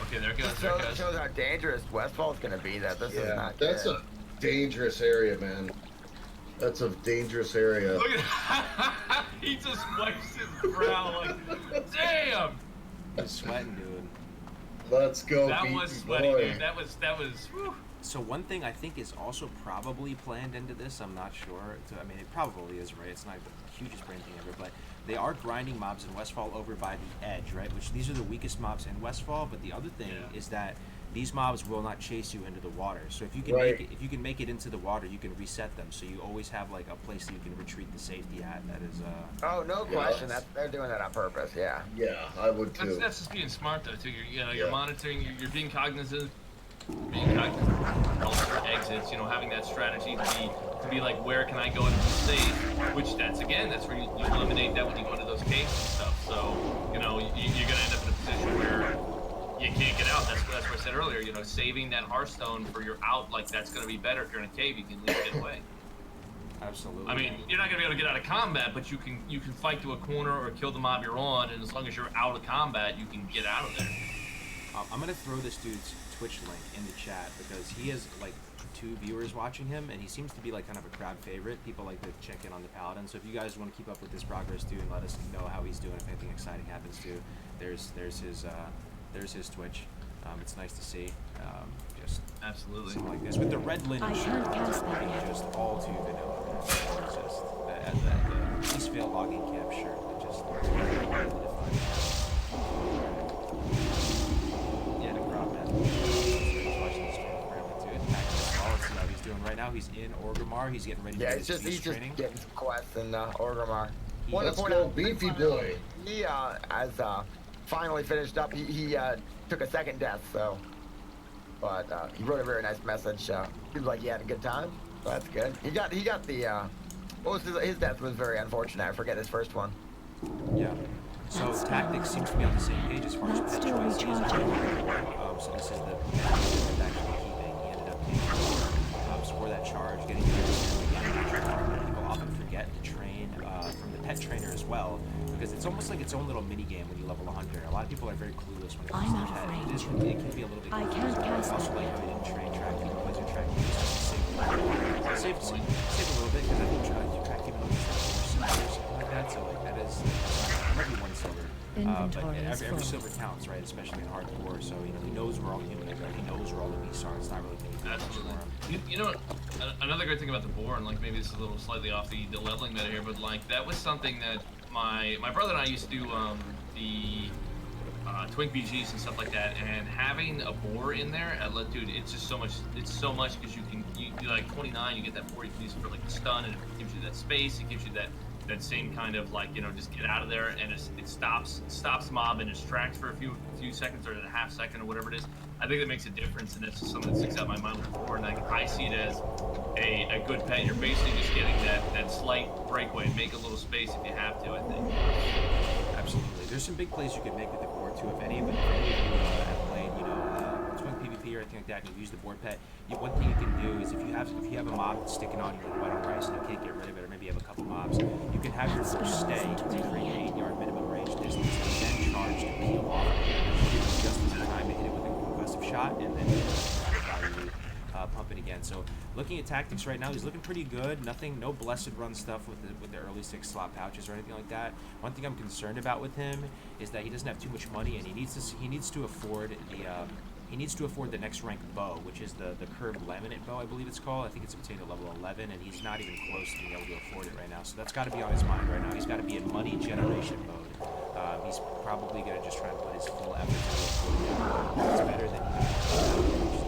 Okay, there it goes. There it goes. Shows how dangerous Westfall's gonna be. That this is Yeah, not that's good. a dangerous area, man. That's a dangerous area. Look at he just wipes his brow like, damn! He's sweating, dude. Let's go, That beaten was sweaty, boy. dude. That was, whew. So one thing I think is also probably planned into this, I'm not sure. I mean, it probably is, right? It's not the hugest brain thing ever, but they are grinding mobs in Westfall over by the edge, right? Which these are the weakest mobs in Westfall. But the other thing is that these mobs will not chase you into the water. So if you can make it into the water, you can reset them. So you always have like a place that you can retreat the safety at. That is. Oh, no question. They're doing that on purpose. Yeah. Yeah, I would too. That's just being smart though too. You're Yeah. monitoring. You're being cognizant. Being cognizant of exits. Having that strategy to be like, where can I go and be safe? Which that's where you eliminate that when you go into those caves and stuff. So you're gonna end up in a position where you can't get out. That's what I said earlier. Saving that Hearthstone for your out, like that's gonna be better if you're in a cave. You can at least get away. Absolutely. I mean, you're not gonna be able to get out of combat, but you can fight to a corner or kill the mob you're on, and as long as you're out of combat, you can get out of there. I'm gonna throw this dude's Twitch link in the chat because he has like 2 viewers watching him, and he seems to be like kind of a crowd favorite. People like to check in on the Paladin. So if you guys want to keep up with his progress too, and let us know how he's doing, if anything exciting happens too, there's his Twitch. It's nice to see. Just absolutely something like this with the red linen I shirt, can't cast that yet. just all too vanilla. It's just the Peace Veil logging camp shirt that just yeah, the crowd man. Watching the stream apparently too. Let's see how he's doing right now. He's in Orgrimmar. He's getting ready to do his beast training. Getting some quests in Orgrimmar. Let's go, beefy boy. He has finally finished up. He took a second death, so. But he wrote a very nice message. He was like he had a good time, so that's good. He got the. What was his death was very unfortunate. I forget his first one. Yeah. So Tactics seems to be on the same page as far as That's pet still choice. He is recharging. so this is the pet that he's actually keeping. He ended up taking for that charge, getting people often forget to train from the pet trainer as well, because it's almost like its own little mini game when you level a hunter. A lot of people are very clueless when it comes I'm to out of pet. range. It can be a little bit. I can't cast also that like yet. how you didn't train track people as you're tracking. Save a little bit because I think track even though it's like 4 silver or something like that. So like that is maybe 1 silver. But Inventory is every full. silver counts, right? Especially in hardcore. So he knows where all the humans are. He knows where all the beasts are. It's not really anything much Absolutely. for him. You know what? Another great thing about the boar, and like maybe this is a little slightly off the leveling meta here, but like that was something that my brother and I used to do the Twink BGs and stuff like that, and having a boar in there, dude, it's just so much. It's so much because you like 29, you get that boar, you can use it for like the stun, and it gives you that space. It gives you that same kind of like just get out of there, and it stops mob in its tracks for a few seconds or a half second or whatever it is. I think that makes a difference, and that's just something that sticks out in my mind with the boar. And I see it as a good pet. You're basically just getting that slight breakaway. Make a little space if you have to, I think. Absolutely. There's some big plays you could make with the board too. If any of you have played, Twink PvP or anything like that, and you use the board pet, one thing you can do is if you have a mob that's sticking on you like white on rice and you can't get rid of it, or maybe you have a couple mobs, you can have your boar stay to create an 8-yard minimum range distance, and then charge to peel off. Give you just enough time to hit it with a concussive shot, and then value pump it again. So looking at Tactics right now, he's looking pretty good. No blessed run stuff with the early 6 slot pouches or anything like that. One thing I'm concerned about with him is that he doesn't have too much money, and he needs to afford the next rank bow, which is the curved laminate bow, I believe it's called. I think it's obtained at level 11, and he's not even close to being able to afford it right now. So that's got to be on his mind right now. He's got to be in money generation mode. He's probably going to just try and put his full effort into affording that bow. It's better than the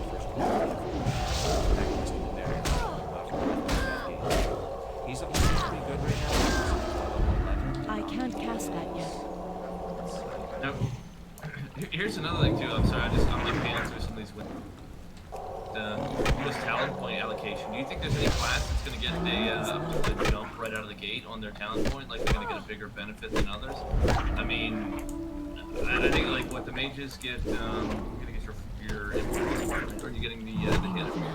first quarter. He's pretty good right now. I can't cast that yet. Now, here's another thing too. I'm sorry, I'm like panning through some of these. US talent point allocation, do you think there's any class that's going to get a jump right out of the gate on their talent point? Like they're going to get a bigger benefit than others? I mean, I think like what the mages get, you're going to get your are you getting the hit?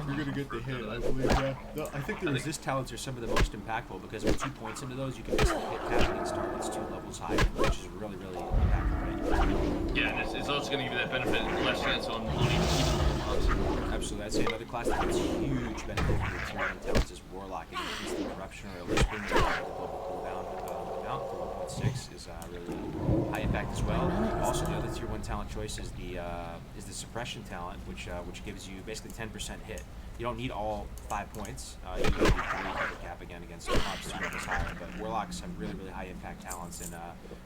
You're gonna get the hit, I believe. Yeah. No, I think the resist talents are some of the most impactful because with 2 points into those, you can just hit casting targets 2 levels higher, which is really, really impactful, right? Yeah, and it's also going to give you that benefit, less chance on even mobs. Absolutely. I'd say another class that gets huge benefit from the tier 1 talents is Warlock. It increases the corruption or whispering the global cooldown amount to 1.6 is really high impact as well. Also, the other tier 1 talent choice is the suppression talent, which gives you basically 10% hit. You don't need all 5 points. You can do 3 to cap again against mobs 2 levels higher. But Warlocks have really, really high impact talents and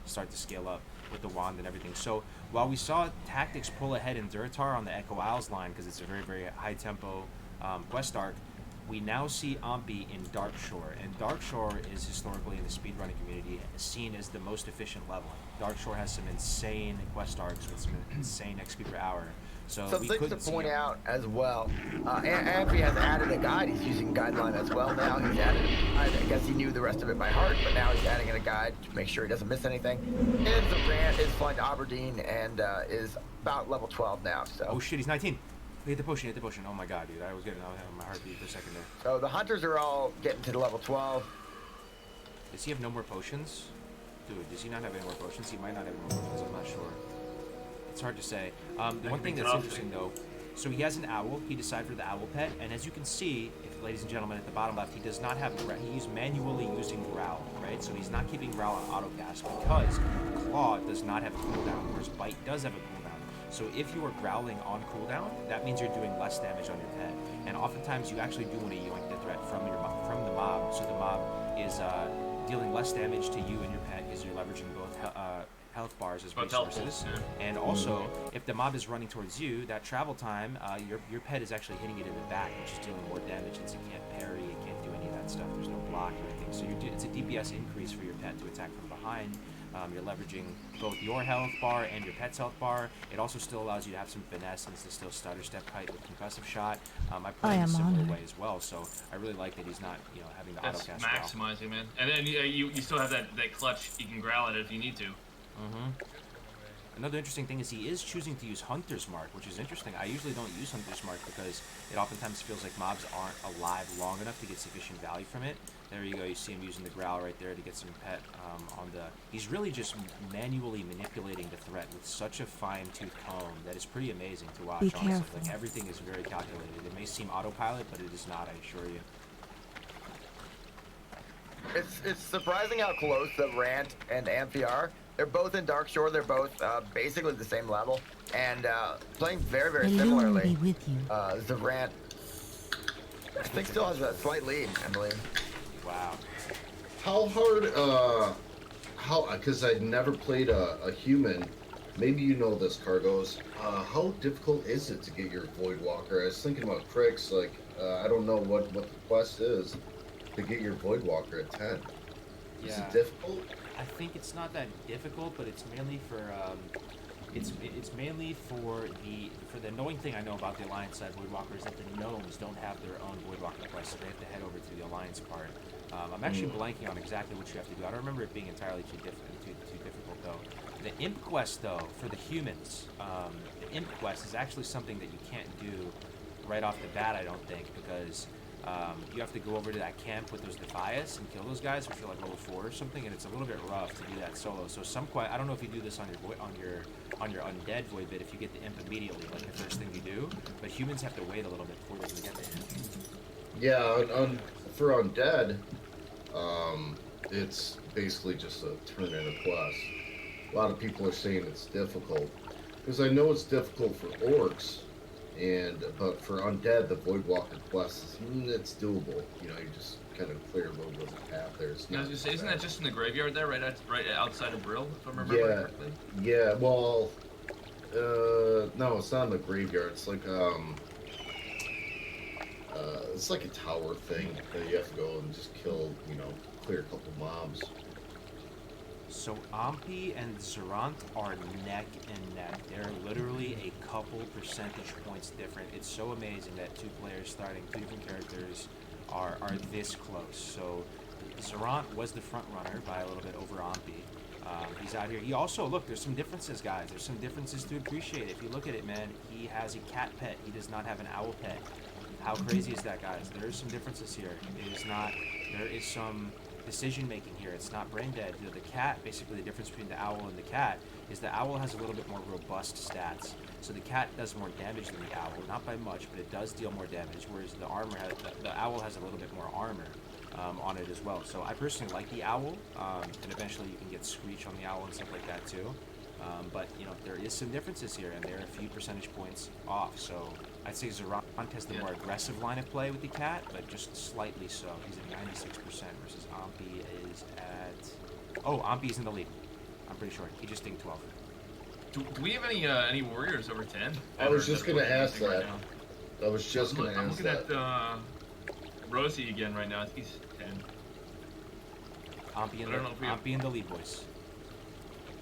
start to scale up with the wand and everything. So while we saw Tactics pull ahead in Duratar on the Echo Isles line because it's a very, very high tempo quest arc, we now see Ampi in Darkshore, and Darkshore is historically in the speedrunning community seen as the most efficient leveling. Darkshore has some insane quest arcs with some insane XP per hour. So Some we things couldn't to see point him. out as well. Ampi has added a guide. He's using guideline as well now. He's added. I guess he knew the rest of it by heart, but now he's adding in a guide to make sure he doesn't miss anything. And Zabrant is flying to Aberdeen and is about level 12 now. So. Oh shit, he's 19. Hit the potion, hit the potion. Oh my god, dude. I was having my heartbeat for a second there. So the hunters are all getting to the level 12. Does he have no more potions? Dude, does he not have any more potions? He might not have any more potions, I'm not sure. It's hard to say. One thing that's interesting though, so he has an owl. He decided for the owl pet, and as you can see, ladies and gentlemen, at the bottom left, he does not have, he's manually using Growl, right? So he's not keeping Growl on autocast because Claw does not have a cooldown, whereas Bite does have a cooldown. So if you are growling on cooldown, that means you're doing less damage on your pet. And oftentimes you actually do want to yoink the threat from the mob, so the mob is dealing less damage to you and your pet because you're leveraging both health bars as resources. And also, if the mob is running towards you, that travel time, your pet is actually hitting it in the back, which is dealing more damage since it can't parry, it can't do any of that stuff. There's no block or anything. So it's a DPS increase for your pet to attack from behind. You're leveraging both your health bar and your pet's health bar. It also still allows you to have some finesse and to still stutter step kite with concussive shot. I play in a similar way as well, so I really like that he's not, having the That's autocast. maximizing, man. And then you still have that clutch. You can growl at it if you need to. Another interesting thing is he is choosing to use Hunter's Mark, which is interesting. I usually don't use Hunter's Mark because it oftentimes feels like mobs aren't alive long enough to get sufficient value from it. There you go, you see him using the Growl right there to get some pet on the... He's really just manually manipulating the threat with such a fine-tooth comb that is pretty amazing to watch, honestly. Careful. Like, everything is very calculated. It may seem autopilot, but it is not, I assure you. It's surprising how close the Rant and Amphi are. They're both in Darkshore. They're both basically the same level and playing very, very similarly. Be with you. The Rant, I think, still has a slight lead, I believe. Wow. How hard, because I never played a human, maybe you know this, Cargos, how difficult is it to get your Voidwalker? I was thinking about Crix, like, I don't know what the quest is to get your Voidwalker at 10. Is it difficult? I think it's not that difficult, but it's mainly for it's mainly for the annoying thing I know about the Alliance side Voidwalker is that the gnomes don't have their own Voidwalker quest, so they have to head over to the Alliance part. I'm actually blanking on exactly what you have to do. I don't remember it being entirely too difficult though. The Imp quest though for the humans, the Imp quest is actually something that you can't do right off the bat, I don't think, because you have to go over to that camp with those Defias and kill those guys, which are like level 4 or something, and it's a little bit rough to do that solo. So I don't know if you do this on your undead void bit if you get the imp immediately, like the first thing you do. But humans have to wait a little bit before they can get the imp. Yeah, for undead, it's basically just a turn in a quest. A lot of people are saying it's difficult because I know it's difficult for orcs. But for undead, the Voidwalker quest is it's doable. You just kind of clear a little bit of the path there. It's I was gonna say, isn't that just in the graveyard there, right outside of Brill, if I remember correctly? Yeah. Well, no, it's not in the graveyard. It's like it's like a tower thing that you have to go and just kill, clear a couple mobs. So Ampi and Zerant are neck and neck. They're literally a couple percentage points different. It's so amazing that two players starting two different characters are this close. So Zerant was the front runner by a little bit over Ampi. He's out here. He also, look, there's some differences, guys. There's some differences to appreciate. If you look at it, man, he has a cat pet. He does not have an owl pet. How crazy is that, guys? There are some differences here. There is some decision making here. It's not brain dead. The cat, basically the difference between the owl and the cat is the owl has a little bit more robust stats. So the cat does more damage than the owl, not by much, but it does deal more damage, whereas the owl has a little bit more armor on it as well. So I personally like the owl, and eventually you can get Screech on the owl and stuff like that too. But you know, there is some differences here, and they're a few percentage points off. So I'd say Zerant has the more aggressive line of play with the cat, but just slightly so. He's at 96% versus Ampi is at... Oh, Ampi's in the lead. I'm pretty sure. He just dinged 12. Do we have any warriors over 10? I was just gonna ask right that. now? I was just gonna I'm ask looking that. at Rosie again right now. I think he's 10. Ampi in the lead, boys.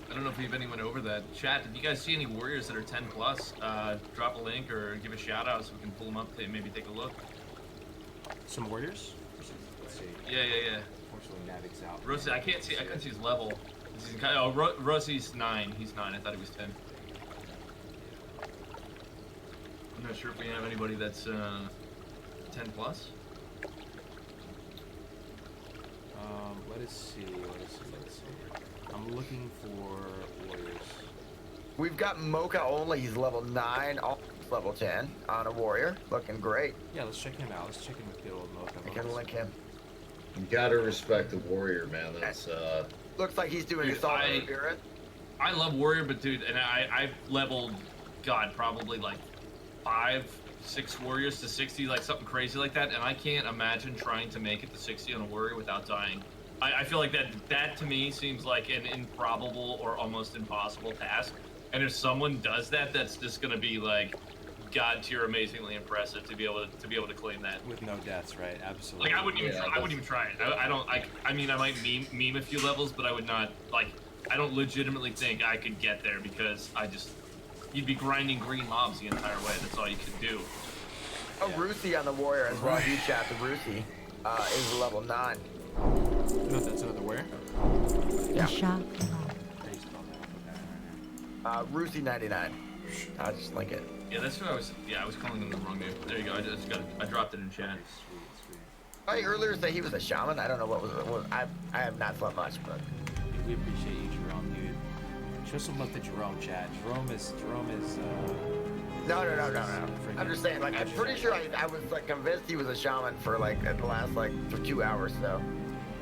I don't know if we have anyone over that. Chat, did you guys see any warriors that are 10 plus? Drop a link or give a shout out so we can pull them up and maybe take a look. Some warriors? Let's see. Yeah. Unfortunately, Navig's out. Rosie, I couldn't see his level. Rosie's 9. He's 9. I thought he was 10. I'm not sure if we have anybody that's 10 plus. Let us see. I'm looking for warriors. We've got Mocha only. He's level 9, level 10 on a warrior. Looking great. Yeah, let's check him out. Let's check in with good old Mocha. I can link him. You gotta respect the warrior, man. That's Looks like he's doing Dude, a solid spirit. I love warrior, but dude, and I've leveled, God, probably like 5-6 warriors to 60, like something crazy like that, and I can't imagine trying to make it to 60 on a warrior without dying. I feel like that to me seems like an improbable or almost impossible task. And if someone does that, that's just gonna be like God tier amazingly impressive to be able to claim that with no deaths, right? Absolutely. Like I wouldn't even try it. I mean I might meme a few levels, but I would not like. I don't legitimately think I could get there because you'd be grinding green mobs the entire way. That's all you could do. Oh, yeah. Rusi on the warrior as well. You chat the Rusi is level 9. No, that's another where? Yeah. Rusi 99. I'll just link it. Yeah, that's what I was. Yeah, I was calling them the wrong name. There you go. I dropped it in chat. I earlier said he was a shaman. I don't know what was. I have not slept much, but we appreciate you, Jerome, dude. Show some love to Jerome, Chad. Jerome is. No. I'm just saying, like, I'm pretty sure I was like convinced he was a shaman for like at the last for 2 hours. So.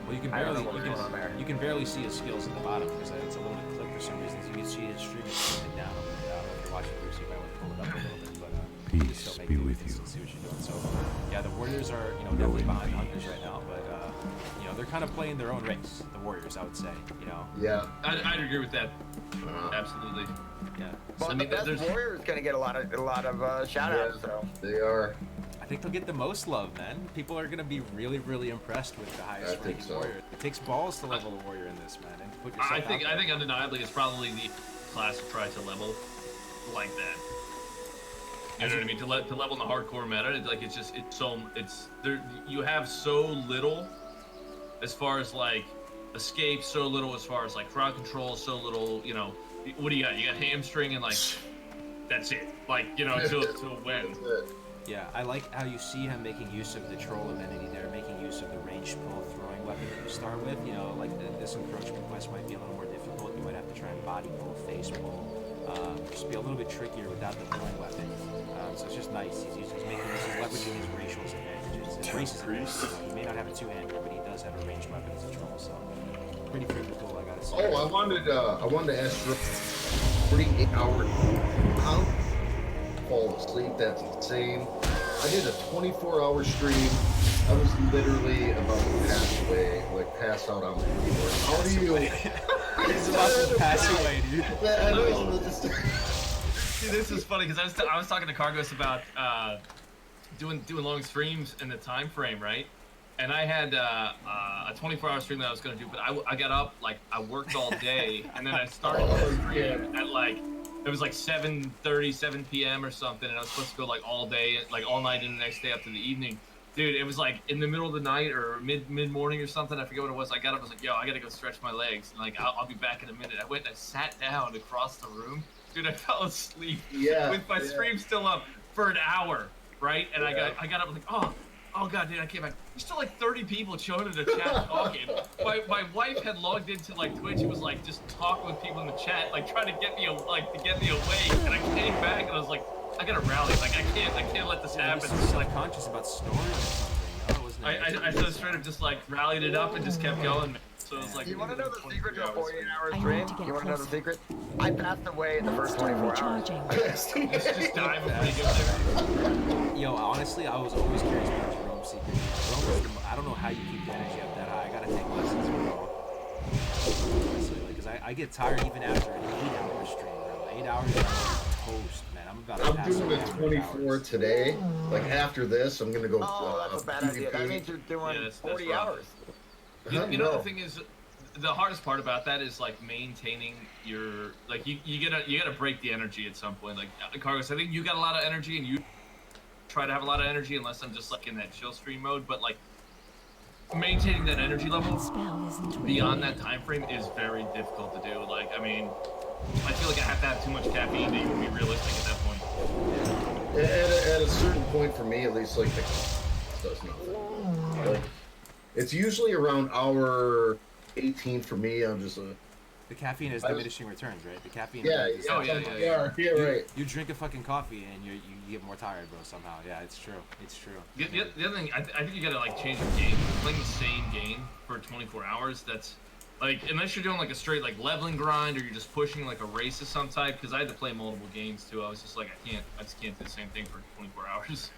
Well, you can barely see his skills at the bottom because it's a little bit clipped for some reason. So you can see his stream is slipping down. If you're watching Bruce, you might want to pull it up a little bit, but peace be with you. See what you're doing. So, yeah, the Warriors are definitely behind the Hunters right now, but they're kind of playing their own race. The Warriors, I would say. Yeah. I'd agree with that. Absolutely. Yeah. Well, the best Warrior is gonna get a lot of shout outs. So they are. I think they'll get the most love, man. People are gonna be really, really impressed with the highest ranked warrior. It takes balls to level a warrior in this, man, and put yourself I think out there. undeniably it's probably the class to try to level like that. You know what I mean? To level in the hardcore meta, like it's there. You have so little as far as like escape, so little as far as like crowd control, so little. What do you got? You got hamstring and like that's it. Like to win. Yeah, I like how you see him making use of the troll amenity there, making use of the ranged pull throwing weapon that you start with. Like this encroachment quest might be a little more difficult. You might have to try and body pull, face pull, just be a little bit trickier without the throwing weapon. So it's just nice. He's leveraging his racial advantages. His race is he may not have a two-hander, but he does have a ranged weapon as a troll. So pretty freaking cool, I gotta say. Oh, I wanted to ask for 48 hours. How? Fall asleep, that's insane. I did a 24-hour stream. I was literally about to pass out on the keyboard. How do you? He's about to pass away, dude. See, this is funny because I was talking to Cargos about doing long streams and the time frame, right? and I had a 24-hour stream that I was gonna do, but I got up, like, I worked all day, and then I started the stream at like, it was like 7:30, 7 p.m. or something, and I was supposed to go like all day, like all night and the next day up to the evening. Dude, it was like in the middle of the night or mid morning or something. I forget what it was. I got up, I was like, yo, I gotta go stretch my legs. And like, I'll be back in a minute. I went and I sat down across the room. Dude, I fell asleep with my stream still up for an hour, right? And I got up, like, oh god, dude, I came back. There's still like 30 people chilling in the chat talking. My wife had logged into like Twitch and was like just talking with people in the chat, like trying to get me awake. And I came back and I was like, I gotta rally. Like I can't let this happen. You're so conscious about snoring or something. No, wasn't it? I so straight up just like rallied it up and just kept going. Man. So it was like. You want to know the secret to a 48-hour I stream? need to get You want to know the closer. secret? I passed away in the Let's first start 24 hours. recharging. Just diving pretty good there. Yo, honestly, I was always curious about Jerome's secret. Jerome, I don't know how you keep the energy up that high. I gotta take lessons, bro. Honestly, like, cause I get tired even after an 8-hour stream, bro. 8 hours, I'm toast, man. I'm about to I'm pass doing away a after 24 hours. today. Like after this, I'm gonna go. Oh, that's a bad idea. That means you're doing Yeah, that's 40 rough. hours. You know the thing is, the hardest part about that is like maintaining your like you gotta break the energy at some point. Like Carlos, I think you got a lot of energy and you try to have a lot of energy unless I'm just like in that chill stream mode. But like maintaining that energy level Spell isn't beyond really- that time frame is very difficult to do. Like I mean, I feel like I have to have too much caffeine to even be realistic at that point. At a certain point, for me at least, like the does nothing. Like it's usually around hour 18 for me. I'm just The caffeine has diminishing returns, right? The caffeine. yeah, is- yeah, right. You drink a fucking coffee and you get more tired, bro. Somehow, yeah, it's true. It's true. The other thing, I think you gotta like change your game. Playing the same game for 24 hours, that's like unless you're doing like a straight like leveling grind or you're just pushing like a race of some type. Because I had to play multiple games too. I was just like, I just can't do the same thing for 24 hours.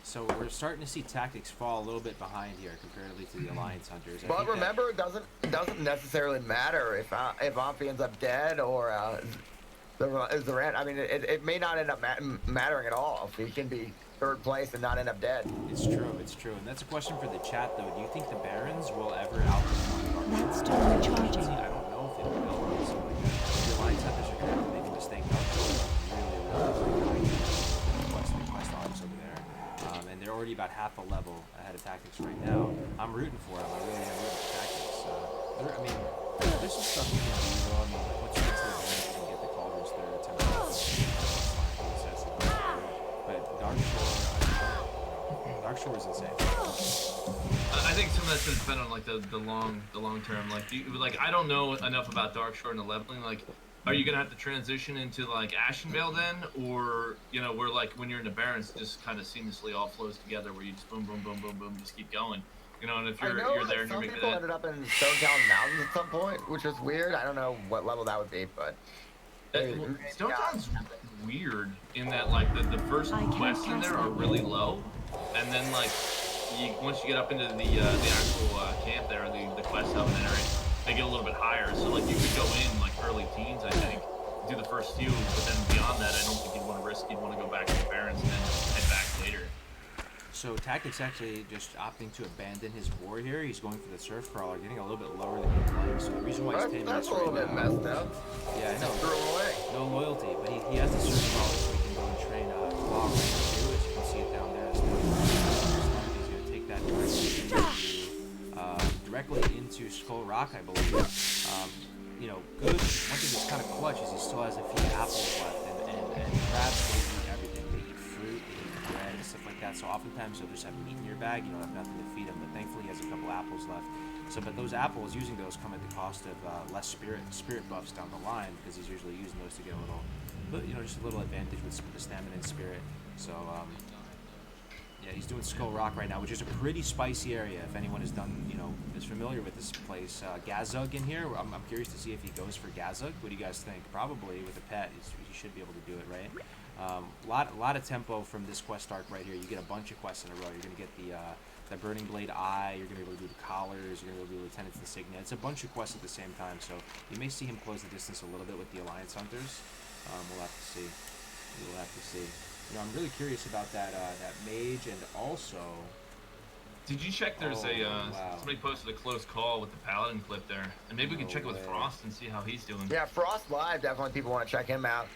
So we're starting to see tactics fall a little bit behind here comparatively to the Alliance Hunters. I But think that- remember, it doesn't necessarily matter if Amphi ends up dead or the rant. I mean, it may not end up mattering at all. If he can be third place and not end up dead. It's true, and that's a question for the chat though. Do you think the Barons will ever outperform Dark Let's Shore? start recharging. See, I don't know if they will. So like, the Alliance Hunters are going to make a mistake. Dark Shore really quest arms over there, and they're already about half a level ahead of Tactics right now. I'm rooting for them. I really am rooting for Tactics. I mean, there's some stuff you can do though. I mean, like once you get to the Barons, you can get the Cauldrons there, but Dark Shore is insane. I think some of that's gonna depend on like the long term. Like I don't know enough about Dark Shore and the leveling. Like, are you gonna have to transition into like Ashenvale then, or where like when you're in the Barrens, it just kind of seamlessly all flows together, where you just boom, boom, boom, boom, boom, just keep going. And if you're there and you're some making people that. ended up in Stone Town Mountains at some point, which was weird. I don't know what level that would be, but Stone Town's weird in that like the first I can't quests in cast there are that really yet. low, and then like once you get up into the actual camp there, the quest hub and area, they get a little bit higher. So like you could go in like early teens, I think, do the first few, but then beyond that, I don't think you'd want to risk. You'd want to go back to the Barrens and then head back later. So Tactics actually just opting to abandon his war here. He's going for the Surf Crawler, getting a little bit lower than he's playing. So the reason why he's taming that's this a little right bit now, messed up. yeah, I know, Threw him away. no loyalty, but he has the Surf Crawler, so he can go and train Claw right too, as you can see it down there. He's going to take that directly into Skull Rock, I believe. Good. One thing that's kind of clutch is he still has a few apples left, and crabs they eat everything. They eat fruit, they eat bread, and stuff like that. So oftentimes you'll just have meat in your bag. You don't have nothing to feed him, but thankfully he has a couple apples left. So, but those apples, using those, come at the cost of less spirit buffs down the line, because he's usually using those to get a little, just a little advantage with the stamina and spirit. So, yeah, he's doing Skull Rock right now, which is a pretty spicy area. If anyone is familiar with this place, Gazug in here. I'm curious to see if he goes for Gazug. What do you guys think? Probably with a pet, he should be able to do it, right? Lot of tempo from this quest arc right here. You get a bunch of quests in a row. You're gonna get the Burning Blade Eye. You're gonna be able to do the collars. You're gonna be able to do Lieutenant's Insignia. It's a bunch of quests at the same time, so you may see him close the distance a little bit with the Alliance Hunters. We'll have to see. I'm really curious about that mage, and also Did you check? There's wow. somebody posted a close call with the Paladin clip there, and maybe we can No check it with way. Frost and see how he's doing. Yeah, Frost Live, definitely people want to check him out.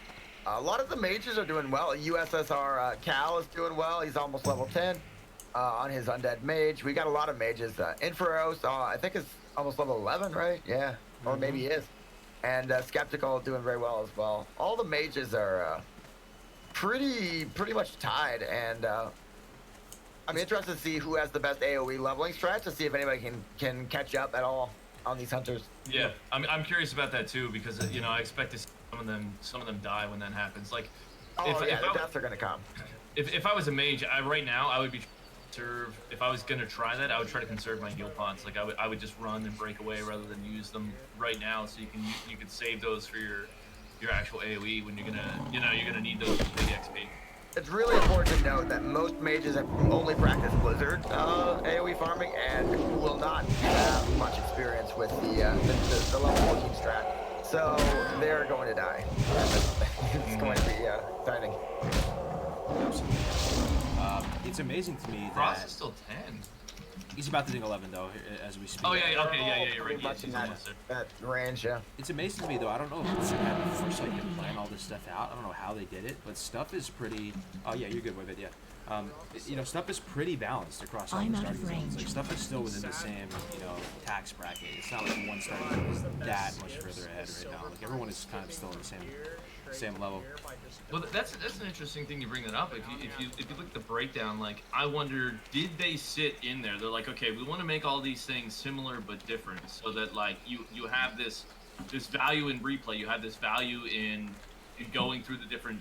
A lot of the mages are doing well. USSR Cal is doing well. He's almost level 10 on his undead mage. We got a lot of mages. Inferos, I think is almost level 11, right? Yeah, or maybe he is. And Skeptical doing very well as well. All the mages are pretty much tied, and I'm interested to see who has the best AOE leveling strat to see if anybody can catch up at all on these hunters. Yeah, I'm curious about that too because you know I expect to see some of them die when that happens. Like, The deaths are gonna come. If I was a mage, right now I would be conserve. If I was gonna try that, I would try to conserve my heal pots. Like I would just run and break away rather than use them right now. So you can save those for your actual AOE when you're gonna need those big XP. It's really important to note that most mages have only practiced Blizzard AoE farming and will not have much experience with the level 14 strat. So they're going to die. It's going to be exciting. It's amazing to me Frost that is still 10. he's about to ding 11 though as we speak. Oh yeah, okay, yeah, you're right. Pretty much in He's almost there. that range, yeah. It's amazing to me though. I don't know if Blizzard had the foresight to plan all this stuff out. I don't know how they did it, but stuff is pretty. Oh yeah, you're good with it. Yeah. Stuff is pretty balanced across all I'm the out of starting zones. range. Like stuff is still within the same, tax bracket. It's not like one starting zone is that much further ahead right now. Like everyone is kind of still in the same level. Well, that's an interesting thing you bring that up. If you look at the breakdown, like I wonder, did they sit in there? They're like, okay, we want to make all these things similar but different, so that like you have this value in replay, you have this value in going through the different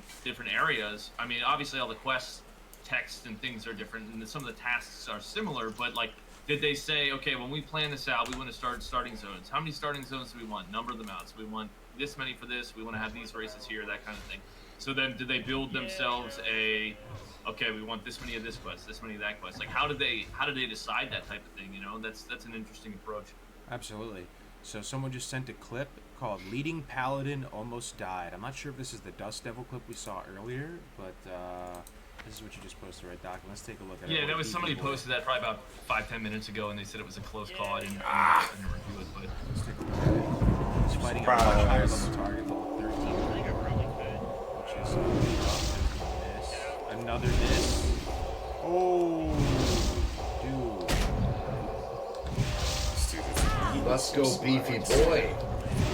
areas. I mean, obviously all the quests, text and things are different, and some of the tasks are similar, but like, did they say, okay, when we plan this out, we want to start starting zones. How many starting zones do we want? Number them out. So we want this many for this. We want to have these races here, that kind of thing. So then, did they build themselves okay, we want this many of this quest, this many of that quest? Like, how did they decide that type of thing? That's an interesting approach. Absolutely. So someone just sent a clip called "Leading Paladin Almost Died." I'm not sure if this is the Dust Devil clip we saw earlier, but this is what you just posted, right, Doc? Let's take a look at it. Yeah, that was somebody posted that probably about 5-10 minutes ago, and they said it was a close call. I didn't review it, but Let's take a look at it. He's fighting a much higher level target, level 13. Which is miss. Another miss. Oh, dude. Let's go, beefy boy.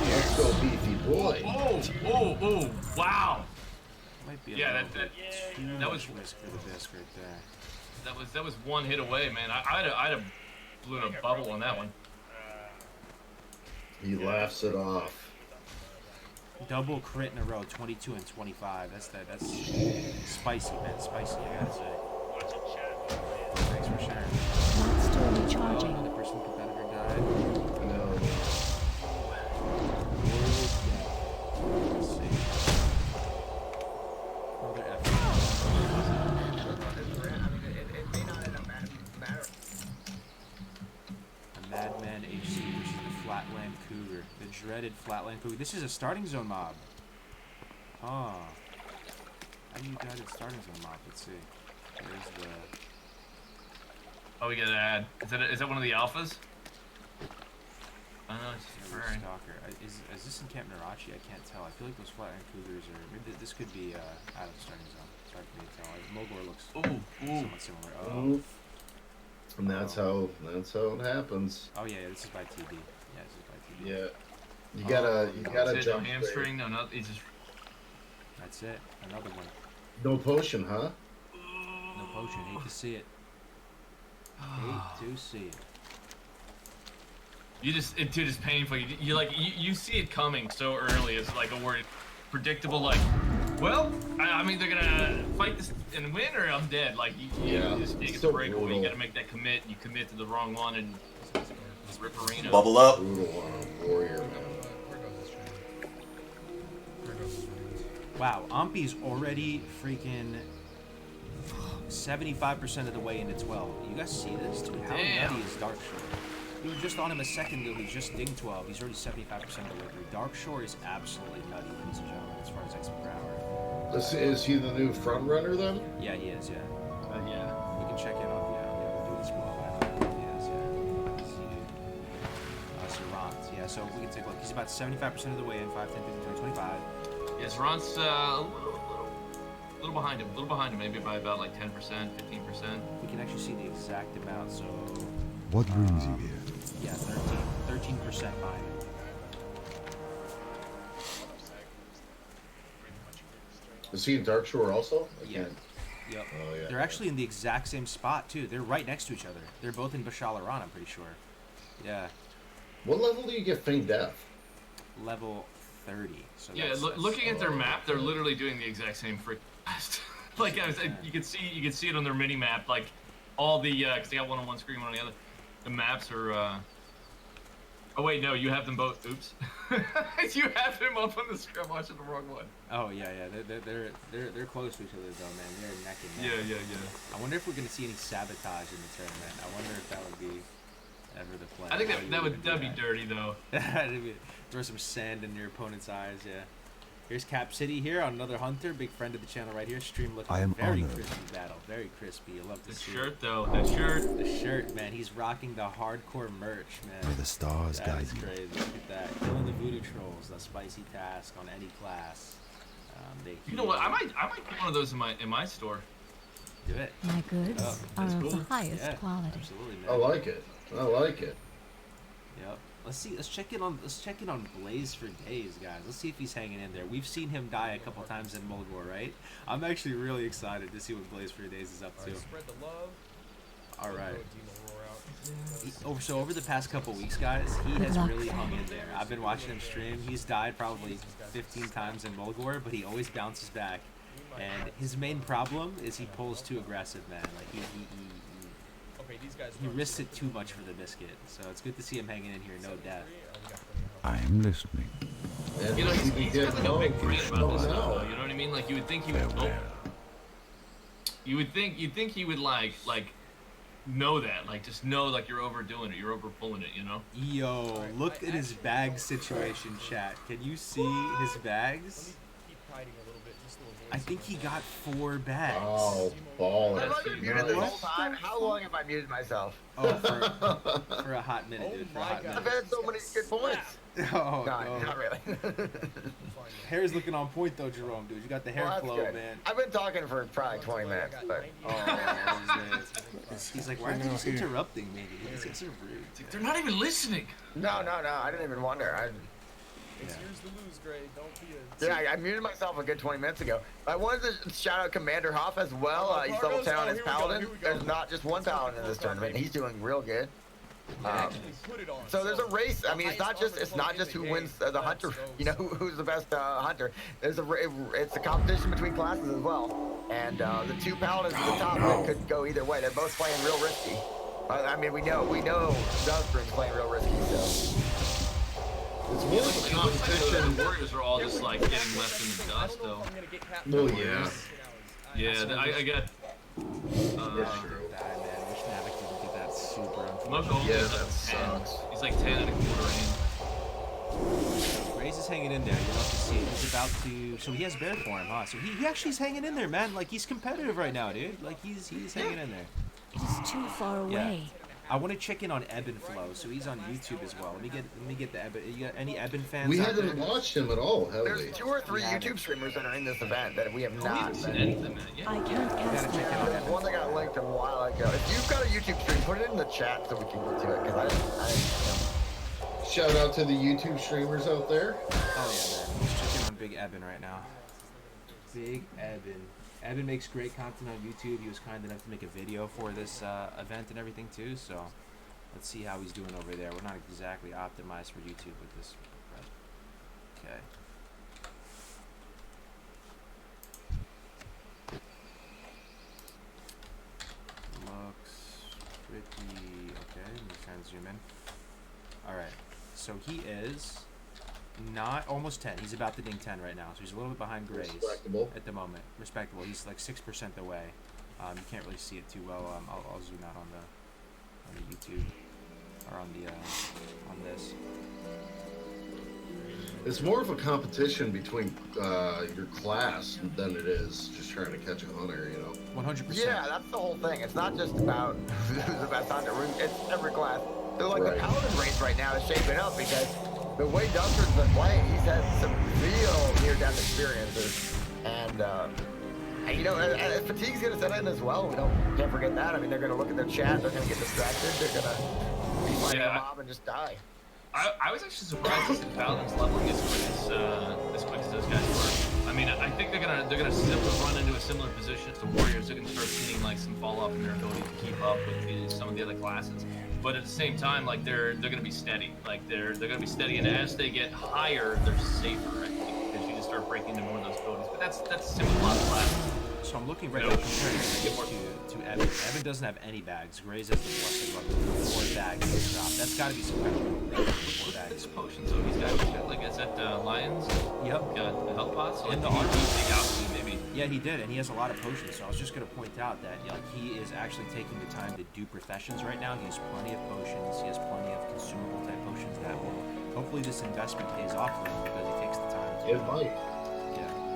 Let's go, beefy boy. Oh, wow. Might be a Yeah, little that bit was too much risk for the disc right there. that was one hit away, man. I'd have blew a bubble on that one. He laughs it off. Double crit in a row, 22 and 25. That's spicy, man. Spicy, I gotta say. Thanks for sharing. Not still Oh, recharging. another person competitor died. No. Let's see. Another F. It may not end up matter. A Madman HC, which is the Flatland Cougar. The dreaded Flatland Cougar. This is a starting zone mob. Huh. How do you guide a starting zone mob? Let's see. There's the... Oh, we got an ad. Is that one of the alphas? Oh, no, it's River Ferrari. Stalker. Is this in Camp Narachi? I can't tell. I feel like those Flatland Cougars are... Maybe this could be out of the starting zone. It's hard for me to tell. Mogor looks somewhat similar. Oh. And that's how it happens. Oh yeah, this is by TB. Yeah, this is by TB. Yeah. You gotta Is it jump. no hamstring? No, it's just. That's it. Another one. No potion, huh? No potion. Hate to see it. Hate to see it. Dude, it's painful. You see it coming so early. It's like a word, predictable. Like, well, I'm either gonna fight this and win, or I'm dead. Like, you get so the breakaway. brutal. You gotta make that commit. You commit to the wrong one and rip arena. Bubble up. Brutal on a warrior, man. Wow, Ampi's already freaking 75% of the way into 12. You guys see this? Dude, how Damn. nutty is Darkshore? We were just on him a second ago. He's just ding 12. He's already 75% of the way through. Darkshore is absolutely nutty, ladies and gentlemen, as far as XP per hour. Is he the new front runner then? Yeah, he is, yeah. Yeah. We can check in on, we'll do this more. So we can take a look. He's about 75% of the way in. 5, 10, 15, 20, 25. Yes, Ron's a little behind him. A little behind him, maybe by about like 10%, 15%. We can actually see the exact amount. So What brings you here? yeah, 13% behind him. Is he in Dark Shore also? I Yeah. can't- Yep. Oh, yeah. They're actually in the exact same spot too. They're right next to each other. They're both in Bashalaran, I'm pretty sure. Yeah. What level do you get Feign Death? Level 30. So Yeah, that's, looking at their map, they're literally doing the exact same freaking quest. Like you can see it on their mini map. Like all the because they got one on one screen, one on the other. The maps are. Oh wait, no, you have them both. Oops, you have them up on the screen. I'm watching the wrong one. Oh yeah, they're close to each other though, man. They're neck and neck. Yeah. I wonder if we're gonna see any sabotage in the tournament. I wonder if that would be ever the play. I think that'd be dirty though. Throw some sand in your opponent's eyes. Yeah. Here's Cap City here on another hunter, big friend of the channel right here. Stream looking I am very honored. crispy battle, very crispy. I love to The see shirt it. though, the shirt. The shirt, man. He's rocking the hardcore merch, man. May the stars That guide is you. crazy. Look at that. Killing the voodoo trolls, the spicy task on any class. You know what? I might get one of those in my store. do it. My goods Oh, are that's of cool. the highest Yeah, quality. absolutely, man. I like it. I like it. Yep. Let's check in on Blaze for days, guys. Let's see if he's hanging in there. We've seen him die a couple times in Mulgore, right? I'm actually really excited to see what Blaze for days is up to. Spread the love. All right. Throw a Demon Roar out. So over the past couple weeks, guys, he has really hung in there. I've been watching him stream. He's died probably 15 times in Mulgore, but he always bounces back. And his main problem is he pulls too aggressive, man. Like Okay, these guys he run risks it super too much for the biscuit. So it's good to see him hanging in here, no death. I am listening. And You know, he's get got like a big home. brain about this Oh, stuff, no. though. You know what I mean? Like you would think he would. Oh, Farewell. you'd think he would like know that, like just know like you're overdoing it, you're over pulling it, you know? Yo, look at his bag situation, chat. Can you see his bags? keep hiding a little bit just to avoid I think he got 4 bags. Oh, baller. Have I been muted this What? whole time? How long have I muted myself? Oh, for a hot minute, dude. For a my hot God. I've minute. had so many good points. Oh, No, no. not really. Hair's looking on point though, Jerome, dude. You got the hair Well, that's flow, good. man. I've been talking for probably 20 minutes, but Oh, he's like, why are they just interrupting me? Dude? These guys are rude. They're not even listening. no, I didn't even wonder. It's yours to lose, Gray. Don't be a. Yeah, I muted myself a good 20 minutes ago. I wanted to shout out Commander Hoff as well. He's level 10 on his Paladin. There's not just one Paladin in this tournament. He's doing real good. Put it on. So there's a race. I mean, it's not just who wins the hunter. You know, who's the best hunter. It's a competition between classes as well. And the 2 paladins at the top that could go either way. They're both playing real risky. I mean, we know Dunsbroom's playing real risky. So It's more like a The competition. Warriors are all just like getting left in the dust, though. Well, yeah. Yeah, I got. That's true. Die, man. Wish Navik didn't get that super unfortunate. Mo Gold Yeah, is that like 10. sucks. He's like 10 and a quarter in. Grace is hanging in there. You love to see it. He's about to. So he has bear form, huh? So he actually is hanging in there, man. Like he's competitive right now, dude. Like he's hanging in there. He's too far away. I want to check in on Ebb and Flow. So he's on YouTube as well. Let me get the Ebb. You got any Ebb fans? We out haven't there? watched him at all, have we? there's 2 or 3 YouTube streamers that are in this event that we have We not. haven't seen anything, man. Yeah. I can't cast gotta check it my out. There's one that got linked a while ago. If you've got a YouTube stream, put it in the chat so we can get to it. Because I Shout out to the YouTube streamers out there. Oh yeah, man. He's checking on Big Eben right now. Big Eben. Eben makes great content on YouTube. He was kind enough to make a video for this event and everything too. So let's see how he's doing over there. We're not exactly optimized for YouTube with this. But, okay. Looks pretty okay. Let me try and zoom in. All right. So he is not almost 10. He's about to ding 10 right now. So he's a little bit behind Grace Respectable. at the moment. Respectable. He's like 6% away. You can't really see it too well. I'll zoom out on the YouTube or on the on this. It's more of a competition between your class than it is just trying to catch a hunter, you know? 100%. yeah, that's the whole thing. It's not just about who's the best hunter. It's every class. So like Right. the paladin race right now is shaping up because the way Dunker's been playing, he's had some real near-death experiences, and you know, fatigue's gonna set in as well. Can't forget that. I mean, they're gonna look at their chat, they're gonna get distracted, they're gonna be fighting a mob and just die. I was actually surprised to see the Paladins leveling as quick as those guys were. I mean, I think they're gonna run into a similar position as the Warriors. They're gonna start seeing like some fall off in their ability to keep up with some of the other classes. But at the same time, like they're gonna be steady. Like they're gonna be steady, and as they get higher, they're safer. I think because you just start breaking into more of those abilities. But that's similar to a lot of classes. So I'm looking right now to Evan. Evan doesn't have any bags. Grays has the blessed luck with 4 bags to drop. That's got to be some kind of 4 bags. Potions. So he's got like is that Lions? Yep. Got the health pots. So in the he armor. take out maybe. Yeah, he did, and he has a lot of potions. So I was just gonna point out that like he is actually taking the time to do professions right now. He has plenty of potions. He has plenty of consumable type potions that will hopefully this investment pays off for him because he takes the time. It might.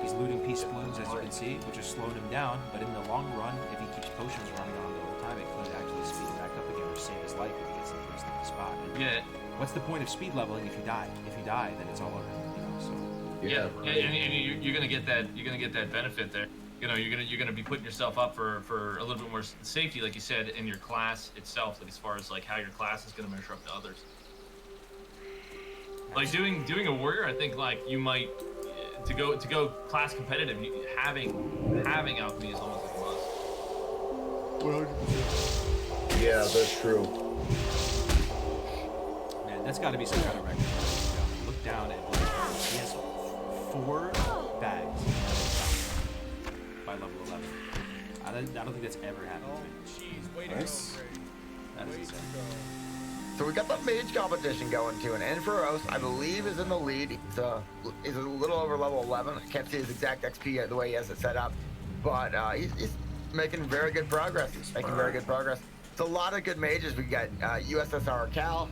He's looting peace balloons, as you can see, which is slowing him down. But in the long run, if he keeps potions running on the whole time, it could actually speed him back up again or save his life if he gets in the first spot. And Yeah. what's the point of speed leveling if you die? If you die, then it's all over. You know, so. Yeah, and you're gonna get that. You're gonna get that benefit there. You know, you're gonna be putting yourself up for a little bit more safety, like you said, in your class itself, like as far as like how your class is gonna measure up to others. Like doing a warrior, I think like you might to go class competitive. Having alchemy is almost like a must. Yeah, that's true. Man, that's got to be some kind of record. Look down and he has 4 bags by level 11. I don't think that's ever happened. Nice. That is insane. So we got the mage competition going too, and Enferos, I believe, is in the lead. He's a little over level 11. I can't see his exact XP the way he has it set up, but he's making very good progress. It's a lot of good mages. We got USSR Cal,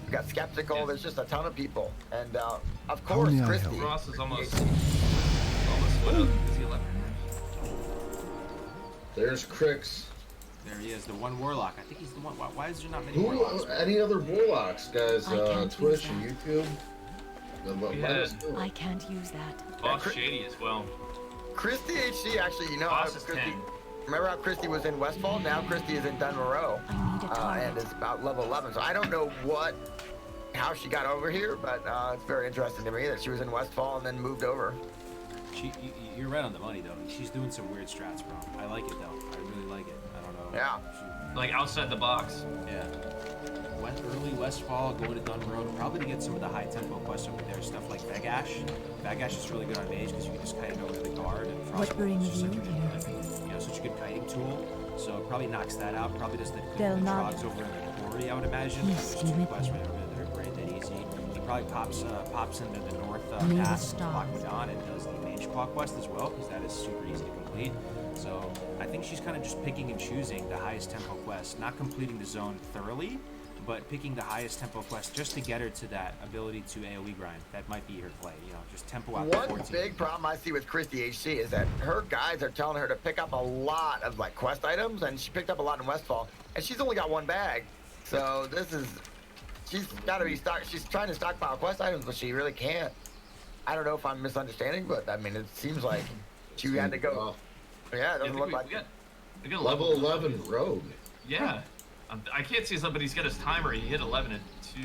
we got Skeptical. There's just a ton of people, and of course, may I Christy. help? Ross is almost split up because he left. There's Crix. There he is, the one warlock. I think he's the one. Why is there not many Who? warlocks? Any other warlocks, guys? I can't Twitch use and that. YouTube. Yeah. I can't use that. Boss Shady as well. Christy HC actually, you know, Boss is Christy. 10. Remember how Christy was in Westfall? Now Christy is in Dunmoreau, I need a target. and is about level 11. So I don't know how she got over here, but it's very interesting to me that she was in Westfall and then moved over. You're right on the money though. She's doing some weird strats, bro. I like it though. I really like it. I don't know. Yeah. Like outside the box. Yeah. Early Westfall, going to Dun Road, probably to get some of the high tempo quests over there. Stuff like Bagash. Bagash is really good on mage because you can just kite it over the guard. And What brings is just you such a here? good, you know, such a good kiting tool. So it probably knocks that out. Probably does the They'll not- trogs over in the quarry, I would imagine. Yes, There's 2 you quests may. right over there. They're great and easy. He probably pops into the north May the pass, stars. Lockwoodon, and does the mage claw quest as well because that is super easy to complete. So I think she's kind of just picking and choosing the highest tempo quest, not completing the zone thoroughly, but picking the highest tempo quest just to get her to that ability to AoE grind. That might be her play, you know, just tempo out to One 14. big problem I see with Christy HC is that her guys are telling her to pick up a lot of like quest items, and she picked up a lot in Westfall, and she's only got 1 bag. So she's got to be she's trying to stockpile quest items, but she really can't. I don't know if I'm misunderstanding, but I mean, it seems like she had to go. Yeah, it doesn't look like. We got Level 11 rogue. Yeah. I can't see his level, but he's got his timer. He hit 11 at 2.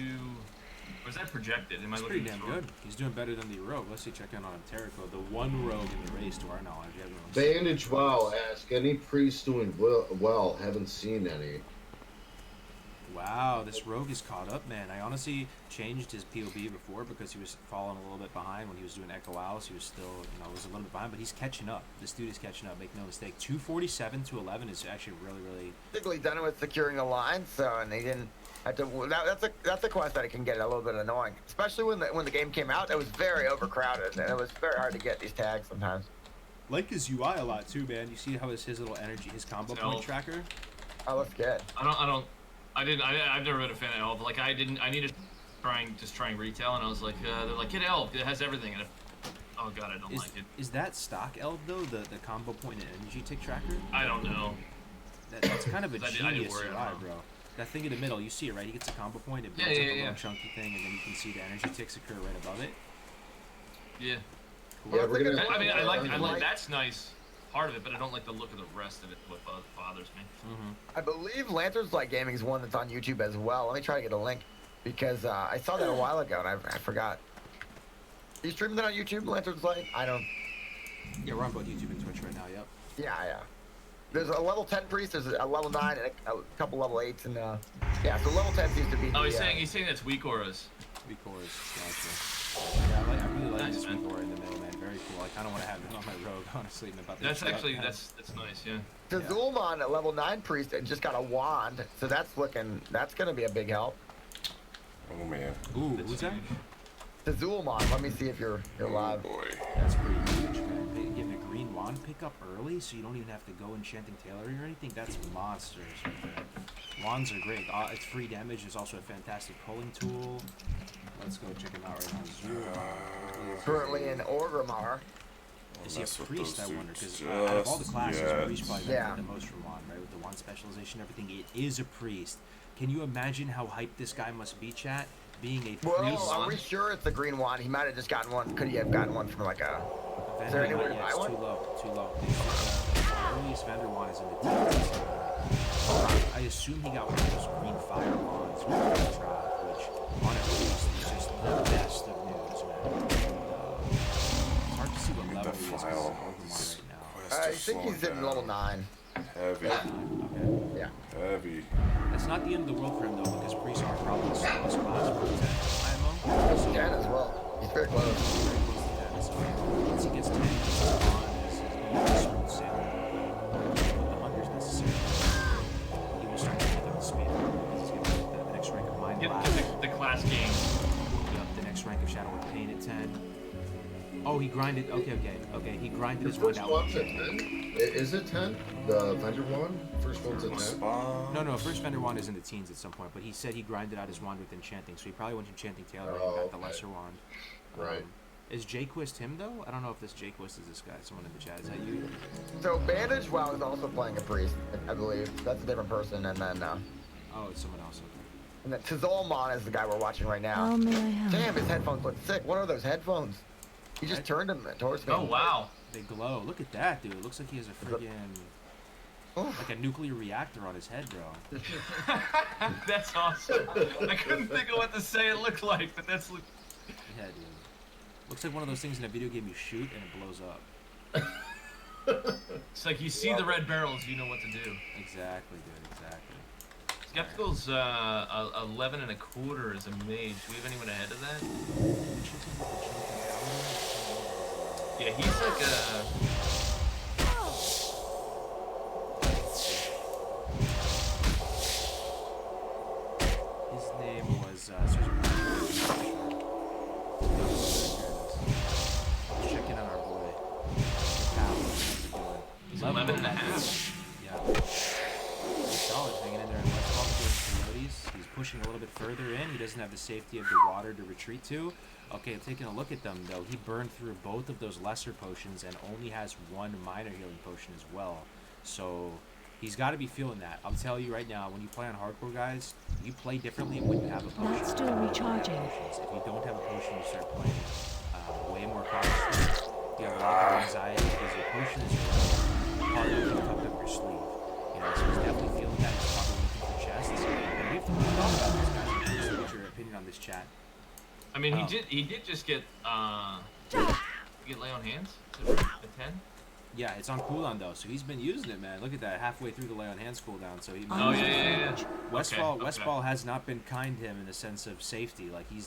Or is that projected? Am I He's looking pretty at damn this good. He's doing better than the rogue. Let's see, check in on Terrico, the one rogue in the race to our knowledge. Everyone's Bandage WoW ask any priest doing well. Haven't seen any. Wow, this rogue is caught up, man. I honestly changed his POB before because he was falling a little bit behind when he was doing Echo Owls. He was still, was a little bit behind, but he's catching up. This dude is catching up, make no mistake. 247 to 11 is actually really... Basically done it with securing a line, so and they didn't have to. That's a quest that it can get a little bit annoying, especially when the game came out. It was very overcrowded, and it was very hard to get these tags sometimes. Like his UI a lot too, man. You see how his little energy, his combo point tracker? Oh, that's good. I've never been a fan of Elf. Like I needed trying retail, and I was like, they're like, get Elf. It has everything. And oh god, I don't like it. Is that stock Elf though? The combo point and energy tick tracker? I don't know. That's kind of a I did genius worry, UI, I don't know. bro. That thing in the middle, you see it, right? He gets a combo point, it builds up a little chunky thing, and then you can see the energy ticks occur right above it. Yeah. Yeah, we're gonna. I mean, I like that's nice part of it, but I don't like the look of the rest of it. What bothers me. I believe Lanterns Light Gaming is one that's on YouTube as well. Let me try to get a link because I saw that a while ago and I forgot. Are you streaming that on YouTube, Lanterns Light? I don't. Yeah, we're on both YouTube and Twitch right now, yep. Yeah. There's a level 10 priest, there's a level 9, and a couple level 8s, and yeah, so level 10 seems to be. Oh, he's saying that's weak auras. Weak auras, gotcha. Yeah, I really like this weak aura in the middle, man. Very cool. I kind of want to have it on my rogue, honestly. About That's actually that's nice, yeah. The Zul'Mon, a level 9 priest, and just got a wand, so that's gonna be a big help. Oh man. Ooh, who's that? The Zul'Mon, let me see if you're live. Boy. That's pretty huge, man. Getting a green wand pickup early, so you don't even have to go enchanting tailoring or anything. That's monsters right there. Wands are great. It's free damage. It's also a fantastic pulling tool. Let's go check him out right now. Currently in Orgrimmar. Is he a Mess with priest, those I wonder? dudes Because out of all the just classes, yet. priest probably benefit the most from wand, right? With the wand specialization and everything, it is a priest. Can you imagine how hyped this guy must be, chat? Being a priest. Well, are we sure it's the green wand? He might have just gotten one. Could he have gotten one from like a? Is there anywhere to buy it's one? too low. The earliest vendor wand is in the teens. I assume he got one of those green fire wands with the drop, which on a priest is just the best of news, man. It's hard to see what level he is because he's Pokemon right now. I think he's in level 9. Heavy. Okay. Yeah. Heavy. That's not the end of the world for him though, because priests are probably the slowest class for 10 IMO. He's 10 as well. He's very close. Very close to 10. So once he gets 10, he's on he's going to smooth sailing. The hunters necessarily. He will start to pick up the speed. He's going to get the next rank of Mind Blast. Get the class game. Yep, the next rank of Shadow with Pain at 10. Oh, he grinded. Okay. He grinded The his one first out. one's at 10? Is it 10? The vendor one? First one's at 10? Spawn. No, first vendor wand is in the teens at some point, but he said he grinded out his wand with enchanting, so he probably went to enchanting tailoring and got the lesser wand. Right. Is Jayquist him though? I don't know if this Jayquist is this guy. Someone in the chat. Is that you? So Bandage WoW is also playing a priest, I believe. That's a different person, and then Oh, it's someone else. Okay. and then Tazolmon is the guy we're watching right now. How may I help? Damn, his headphones look sick. What are those headphones? He just turned them towards me. Oh wow. They glow. Look at that, dude. It looks like he has a friggin' like a nuclear reactor on his head, bro. That's awesome. I couldn't think of what to say it looked like, but that's Yeah, dude. Looks like one of those things in a video game you shoot and it blows up. it's like you see the red barrels, you know what to do. Exactly, dude. Exactly. Skeptical's 11 and a quarter as a mage. Do we have anyone ahead of that? Yeah, he's like a. His name was. Checking on our boy. How's it going? He's 11 and a half. Yeah. He's solid, hanging in there in West Palm doing coyotes. He's pushing a little bit further in. He doesn't have the safety of the water to retreat to. Okay, taking a look at them though, he burned through both of those lesser potions and only has one minor healing potion as well. So he's got to be feeling that. I'll tell you right now, when you play on hardcore, guys, you play differently when you have a potion. That's still recharging. If you don't have a potion, you start playing way more cautiously. You have a lot more anxiety because your potion is part of tucked up your sleeve. You know, so he's definitely feeling that. He's probably looking for chests. And we have to talk about this, guys. I'm curious to get your opinion on this, chat. I mean, he did just get lay on hands at 10. Yeah, it's on cooldown though, so he's been using it, man. Look at that, halfway through the lay on hands cooldown. So he. Oh yeah. Westfall has not been kind to him in the sense of safety. Like we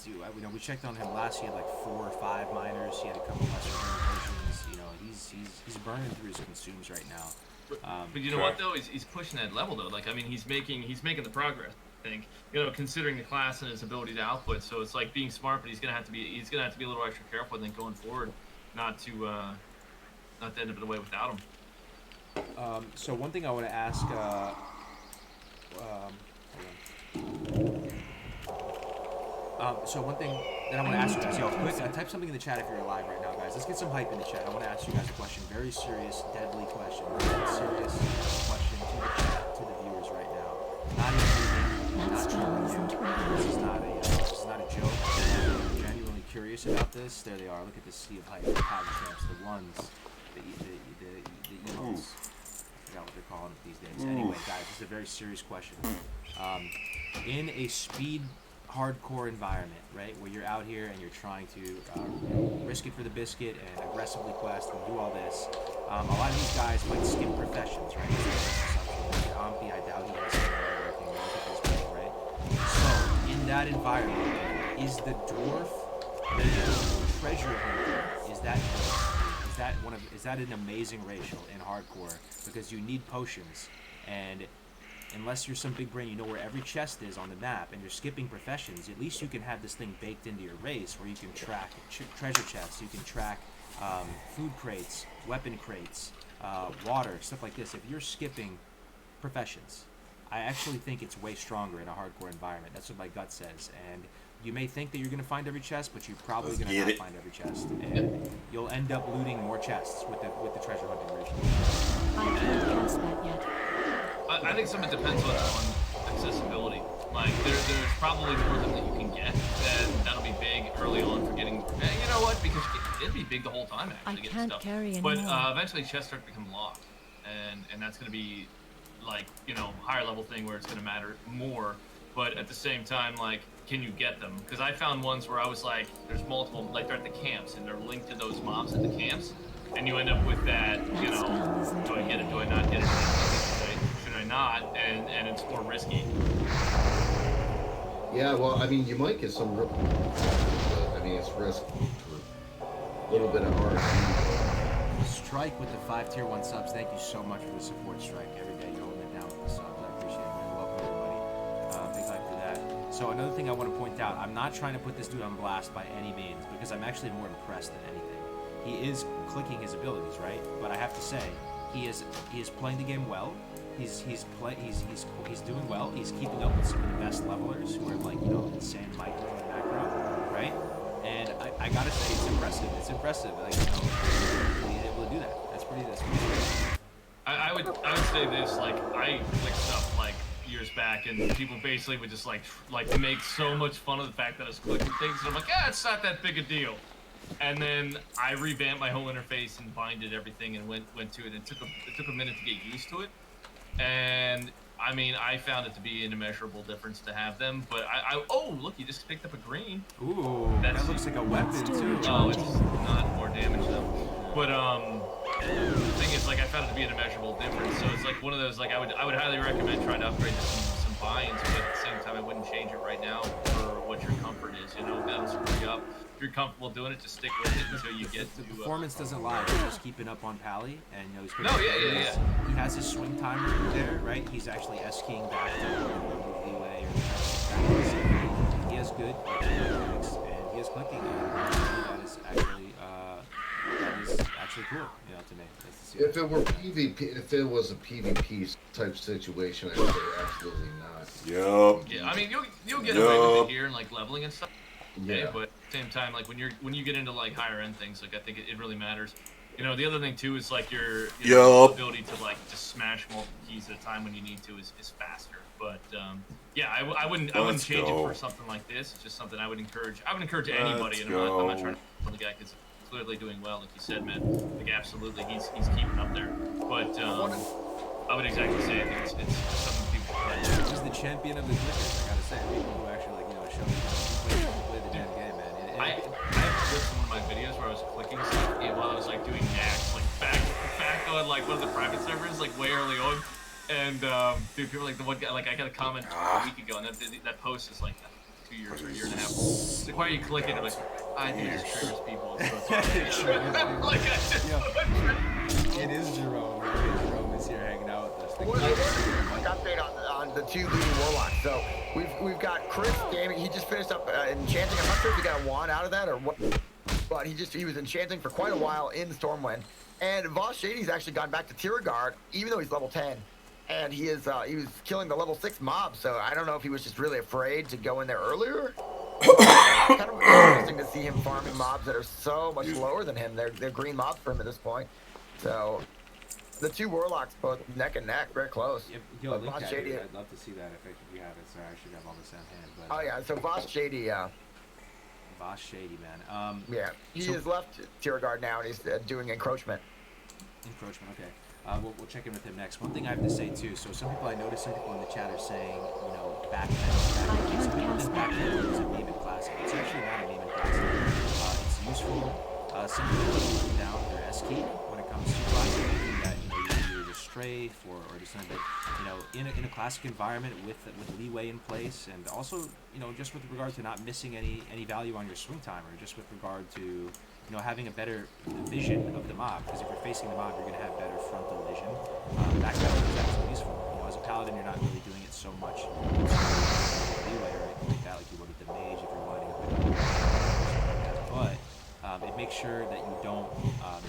checked on him last. He had like 4 or 5 minors. He had a couple lesser potions. You know, he's burning through his consumes right now. But you know what though? He's pushing that level though. Like I mean, he's making the progress. I think considering the class and his ability to output. So it's like being smart, but he's gonna have to be a little extra careful. I think going forward, not to end up in the way without him. So one thing I want to ask. So one thing that I want to ask you guys, quick, type something in the chat if you're alive right now, guys. Let's get some hype in the chat. I want to ask you guys a question, very serious, deadly question, very serious question to the chat, to the viewers right now. Not even spell isn't This is ready. not a joke. If you're genuinely curious about this, there they are. Look at the sea of hype, the pattern champs, the ones, the emotes. I forgot what they're calling it these days. Anyway, guys, this is a very serious question. In a speed hardcore environment, right, where you're out here and you're trying to risk it for the biscuit and aggressively quest and do all this, a lot of these guys might skip professions, right? Ompi, I doubt he has everything. Look at this guy, right? So, in that environment, is the dwarf, the treasure hunter, is that an amazing racial in hardcore? Because you need potions, and unless you're some big brain, you know where every chest is on the map, and you're skipping professions, at least you can have this thing baked into your race, where you can track treasure chests, you can track food crates, weapon crates, water, stuff like this. If you're skipping professions, I actually think it's way stronger in a hardcore environment. That's what my gut says. And you may think that you're going to find every chest, but you're probably going to not find every chest, and you'll end up looting more chests with the treasure hunting ratio. I can't cast that yet. I think some of it depends on accessibility. Like, there's probably more of them that you can get, and that'll be big early on for getting. You know what? Because it'd be big the whole time actually. I getting can't stuff. carry But anymore. eventually, chests start to become locked, and that's gonna be like, you know, higher level thing where it's gonna matter more. But at the same time, like, can you get them? Because I found ones where I was like, there's multiple, like they're at the camps and they're linked to those mobs at the camps, and you end up with that, you know, do I get it? Do I not get it? Should I not? And it's more risky. Yeah, well, I mean, you might get some real. I mean, it's risk for a little bit of RNG. Strike with the 5 tier 1 subs. Thank you so much for the support, Strike. Every day you're holding it down with the subs. I appreciate it, man. Welcome, everybody. Big hype for that. So another thing I want to point out, I'm not trying to put this dude on blast by any means, because I'm actually more impressed than anything. He is clicking his abilities, right? But I have to say, he is playing the game well. He's doing well. He's keeping up with some of the best levelers who are, like, you know, insane micro and macro, right? And I gotta say, it's impressive. It's impressive, like, you know, being able to do that. That's pretty great. I would say this, like, I clicked stuff like years back, and people basically would just like make so much fun of the fact that I was clicking things, and I'm like, it's not that big a deal. And then I revamped my whole interface and binded everything and went to it. It took a minute to get used to it, and I mean, I found it to be an immeasurable difference to have them. But oh, look, you just picked up a green. Ooh, that looks like a weapon too. Oh, it's not more damage though. But the thing is, like, I found it to be an immeasurable difference. So it's like one of those, like, I would highly recommend trying to upgrade to some buy-ins, but at the same time, I wouldn't change it right now for what your comfort is. You know, that'll screw you up. If you're comfortable doing it, just stick with it until you get to. The performance doesn't lie. He's just keeping up on Pally, and you know he's. No, yeah. He has his swing timer there, right? He's actually S-keying back to the leeway or the. He has good mechanics, and he is clicking. And that is actually cool, you know, to me. If it were PvP, if it was a PvP type situation, I'd say absolutely not. Yup. Yeah, I mean, you'll get away with it here and like leveling and stuff. Okay, Yeah. but at the same time, like when you get into like higher end things, like I think it really matters. You know, the other thing too is like your ability to like just smash multiple keys at a time when you need to is faster. But yeah, I wouldn't change it for something like this. It's just something I would encourage. I would encourage anybody, and I'm not trying to tell the guy because he's clearly doing well, like you said, man. Like absolutely, he's keeping up there. But I would exactly say I think it's something people should play. He's the champion of the clickers, I gotta say. People who actually, like, you know, show you play the damn game, man. I have clips from one of my videos where I was clicking stuff while I was like doing Nax, like back on like one of the private servers, like way early on. And dude, people like the one guy, like I got a comment a week ago, and that post is like 2 years or a year and a half. Like, why are you clicking? I'm like, I think it's triggers people. Like, it is Jerome. Jerome is here hanging out with us. Quick update on the 2 leading warlocks. So we've got Chris gaming. He just finished up enchanting. I'm not sure if he got a wand out of that or what, but he was enchanting for quite a while in Stormwind. And Voss Shady's actually gone back to Tiergard, even though he's level 10. And he was killing the level 6 mobs. So I don't know if he was just really afraid to go in there earlier. Kind of interesting to see him farming mobs that are so much lower than him. They're green mobs for him at this point. So the two warlocks both neck and neck, very close. Yo, But link Voss that, Shady. dude. I'd love to see that if you have it. Sorry, I should have all this on hand. But Oh yeah, so Voss Shady, Voss Shady, man. yeah, he So- has left Tier Guard now, and he's doing encroachment. Encroachment, okay. We'll check in with him next. One thing I have to say too. So some people I noticed, some people in the chat are saying, you know, backpedal. Some people think backpedal is a meme in classic. It's actually not a meme in classic. It's useful. Some people put down their S key when it comes to classic. That you know you just strafe or just something. But you know, in a classic environment with leeway in place, and also you know just with regard to not missing any value on your swing timer, just with regard to you know, having a better vision of the mob, because if you're facing the mob, you're going to have better frontal vision. Backpedal is actually useful. You know, as a paladin, you're not really doing it so much leeway or anything like that, like you would with the mage if you're lining up. But it makes sure that you don't